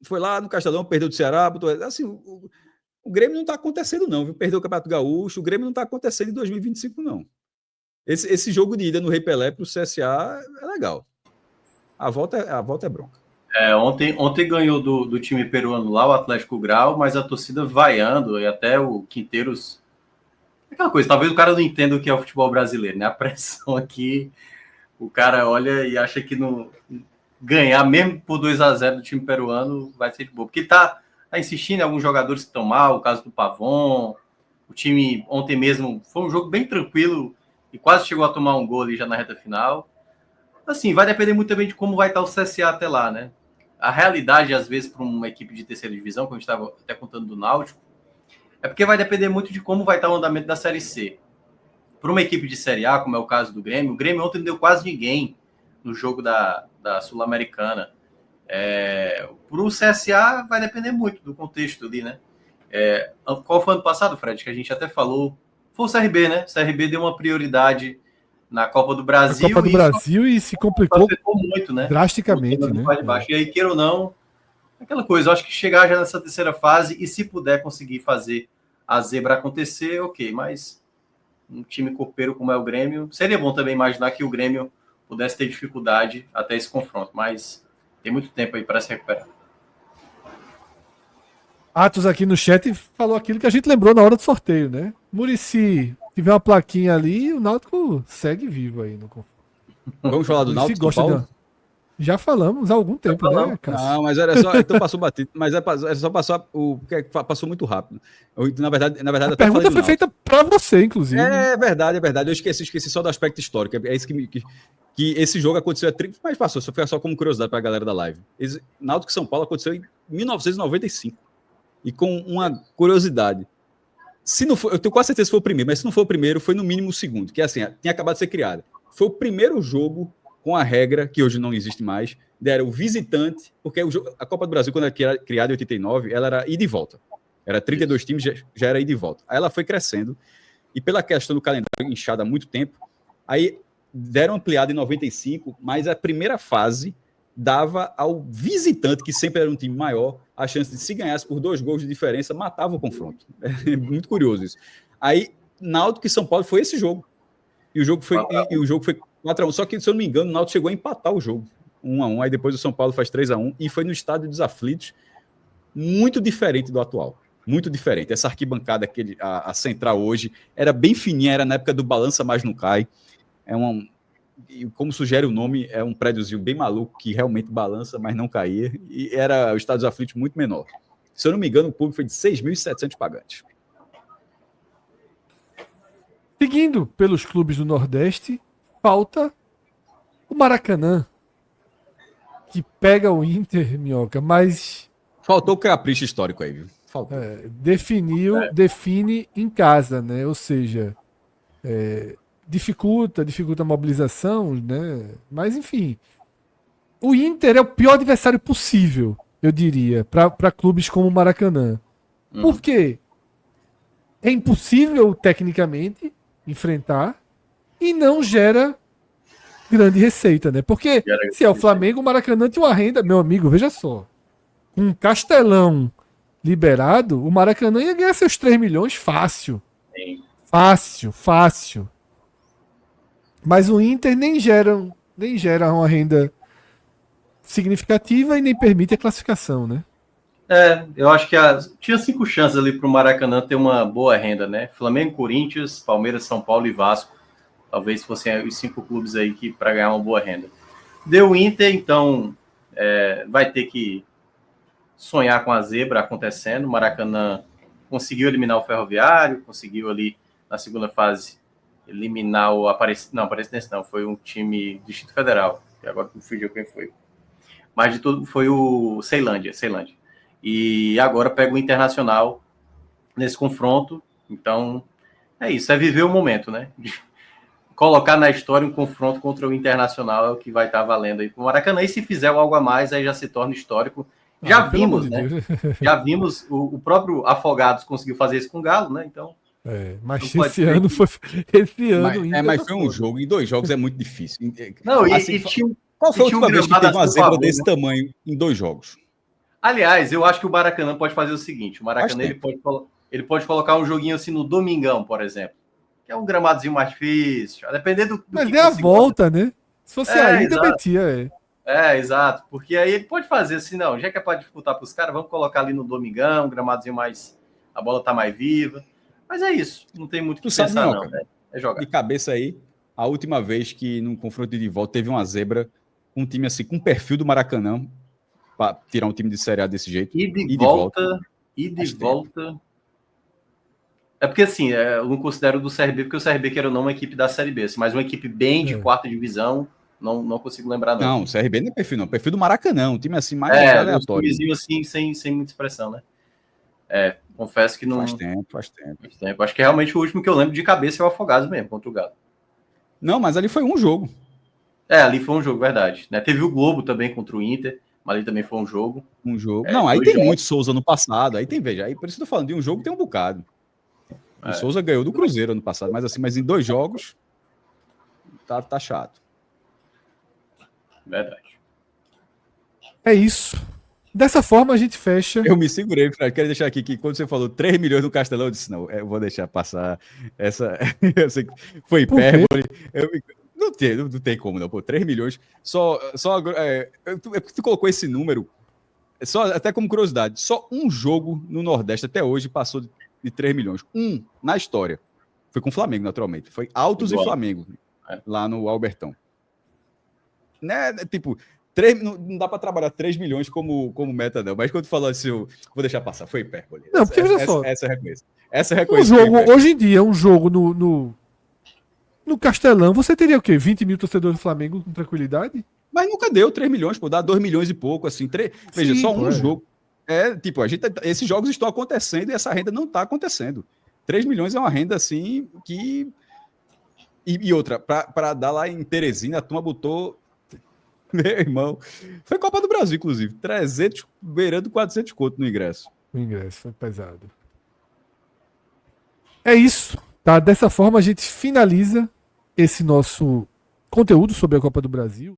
foi lá no Castelão, perdeu do Ceará, assim, o Grêmio não está acontecendo não, viu? Perdeu o Campeonato Gaúcho, o Grêmio não está acontecendo em 2025 não. Esse jogo de ida no Rei Pelé para o CSA é legal. A volta é bronca. Ontem ganhou do time peruano lá, o Atlético Grau, mas a torcida vaiando, e até o Quinteiros. Aquela coisa, talvez o cara não entenda o que é o futebol brasileiro, né? A pressão aqui, o cara olha e acha que não ganhar, mesmo por 2-0 do time peruano, vai ser de boa. Porque tá insistindo em alguns jogadores que estão mal, o caso do Pavon. O time ontem mesmo foi um jogo bem tranquilo e quase chegou a tomar um gol ali já na reta final. Assim, vai depender muito também de como vai estar o CSA até lá, né? A realidade, às vezes, para uma equipe de terceira divisão, como a gente estava até contando do Náutico, é porque vai depender muito de como vai estar o andamento da Série C. Para uma equipe de Série A, como é o caso do Grêmio, o Grêmio ontem não deu quase ninguém no jogo da Sul-Americana. Para o CSA, vai depender muito do contexto ali, né? Qual foi o ano passado, Fred, que a gente até falou? Foi o CRB, né? O CRB deu uma prioridade na Copa do Brasil. Na Copa do Brasil e se complicou muito, né? Drasticamente, né? E aí, queira ou não, aquela coisa, eu acho que chegar já nessa terceira fase e se puder conseguir fazer a zebra acontecer, ok, mas um time copeiro como é o Grêmio, seria bom também imaginar que o Grêmio pudesse ter dificuldade até esse confronto, mas tem muito tempo aí para se recuperar. Atos aqui no chat falou aquilo que a gente lembrou na hora do sorteio, né? Muricy tiver uma plaquinha ali, o Náutico segue vivo aí no confronto. Vamos falar do Náutico, gosta Paulo? Já falamos há algum tempo, né, Cássio? Não, mas era só. Então passou batido. Mas é só passar o. Passou muito rápido. Na verdade a pergunta foi feita para você, inclusive. É verdade. Eu esqueci só do aspecto histórico. É isso que esse jogo aconteceu mas passou. Só como curiosidade para a galera da live. Náutico São Paulo aconteceu em 1995. E com uma curiosidade. Se não for, eu tenho quase certeza que foi o primeiro, mas se não for o primeiro, foi no mínimo o segundo. Que assim, tinha acabado de ser criado. Foi o primeiro jogo com a regra, que hoje não existe mais, era o visitante, porque a Copa do Brasil, quando era criada em 89, ela era ida e volta. Era 32 times, já era ida e volta. Aí ela foi crescendo, e pela questão do calendário inchado há muito tempo, aí deram ampliada em 95, mas a primeira fase dava ao visitante, que sempre era um time maior, a chance de, se ganhasse por 2 gols de diferença, matava o confronto. É muito curioso isso. Aí, Náutico e São Paulo foi esse jogo. E o jogo foi 4-1. Só que, se eu não me engano, o Náutico chegou a empatar o jogo. 1-1. Aí depois o São Paulo faz 3-1. E foi no Estádio dos Aflitos, muito diferente do atual. Muito diferente. Essa arquibancada, a central hoje, era bem fininha, era na época do Balança Mas Não Cai. Como sugere o nome, é um prédiozinho bem maluco, que realmente balança, mas não caía. E era o Estádio dos Aflitos muito menor. Se eu não me engano, o público foi de 6.700 pagantes. Seguindo pelos clubes do Nordeste, falta o Maracanã, que pega o Inter, Minhoca, mas Faltou o capricho histórico aí, viu? Faltou. define em casa, né? Ou seja, dificulta a mobilização, né? Mas enfim, o Inter é o pior adversário possível, eu diria, para clubes como o Maracanã. Por quê? É impossível tecnicamente enfrentar e não gera grande receita, né? Porque se é o Flamengo, o Maracanã tinha uma renda, meu amigo, veja só. Com um Castelão liberado, o Maracanã ia ganhar seus 3 milhões fácil. Sim. Fácil. Mas o Inter nem gera uma renda significativa e nem permite a classificação, né? Eu acho que tinha 5 chances ali para o Maracanã ter uma boa renda, né? Flamengo, Corinthians, Palmeiras, São Paulo e Vasco. Talvez fossem os 5 clubes aí que para ganhar uma boa renda. Deu o Inter, então vai ter que sonhar com a zebra acontecendo. O Maracanã conseguiu eliminar o Ferroviário, conseguiu ali na segunda fase eliminar o Aparecidense não, foi um time do Distrito Federal, que agora me fugiu quem foi. Mas de tudo foi o Ceilândia. E agora pega o Internacional nesse confronto. Então, é isso. É viver o momento, né? Colocar na história um confronto contra o Internacional é o que vai estar valendo aí para o Maracanã. E se fizer algo a mais, aí já se torna histórico. Já vimos, né? Já vimos. O próprio Afogados conseguiu fazer isso com o Galo, né? Então... mas esse ano foi... Mas foi um jogo. Em 2 jogos é muito difícil. Não, assim, qual foi a última vez que teve uma zebra desse tamanho em 2 jogos? Aliás, eu acho que o Maracanã pode fazer o seguinte: o Maracanã ele pode colocar um joguinho assim no Domingão, por exemplo, que é um gramadozinho mais difícil, dependendo do mas que a volta, né? Se fosse a ida, metia. Exato, porque aí ele pode fazer assim, não, já que é para disputar para os caras, vamos colocar ali no Domingão, um gramadozinho mais, a bola tá mais viva. Mas é isso, não tem muito o que pensar não, né? É jogar. De cabeça aí, a última vez que num confronto de volta teve uma zebra, um time assim com perfil do Maracanã, para tirar um time de Série A desse jeito. E de volta. É porque assim, eu não considero do CRB, porque o CRB, queira ou não, é uma equipe da Série B, assim, mas uma equipe bem de 4ª divisão, não consigo lembrar, não. Não, o CRB não é perfil, não. Perfil do Maracanã, um time assim mais aleatório. Um timezinho assim, sem muita expressão, né? Confesso que não... Faz tempo. Acho que realmente o último que eu lembro de cabeça é o Afogados mesmo, contra o Galo. Não, mas ali foi um jogo. Ali foi um jogo, verdade. Né? Teve o Globo também contra o Inter, mas ali também foi um jogo. Não, aí tem muito Souza no passado, aí tem, veja, aí por isso que eu tô falando, de um jogo tem um bocado. O Souza ganhou do Cruzeiro ano passado, mas em 2 jogos tá chato. Verdade. É isso. Dessa forma a gente fecha. Eu me segurei, Fred. Quero deixar aqui que quando você falou 3 milhões no Castelão, eu disse, não, eu vou deixar passar essa... eu sei que foi hipérbole. Não tem como, não. Pô, 3 milhões. Só tu colocou esse número, até como curiosidade, só um jogo no Nordeste até hoje passou de 3 milhões. Na história. Foi com o Flamengo, naturalmente. Foi Altos e Flamengo, lá no Albertão. Né? Tipo, não dá para trabalhar 3 milhões como meta, não. Mas quando tu falou assim, eu vou deixar passar. Foi hipérbole. Não, porque veja só. Essa reconheço. Essa reconheço. Hoje em dia, um jogo no Castelão, você teria o quê? 20 mil torcedores do Flamengo com tranquilidade? Mas nunca deu 3 milhões, pô. Dá 2 milhões e pouco, assim. Veja, só um jogo. Tipo, esses jogos estão acontecendo e essa renda não está acontecendo. 3 milhões é uma renda, assim, que... E outra, para dar lá em Teresina, a turma botou... Meu irmão, foi Copa do Brasil, inclusive. 300, beirando 400 conto no ingresso. O ingresso é pesado. É isso. Tá? Dessa forma, a gente finaliza esse nosso conteúdo sobre a Copa do Brasil.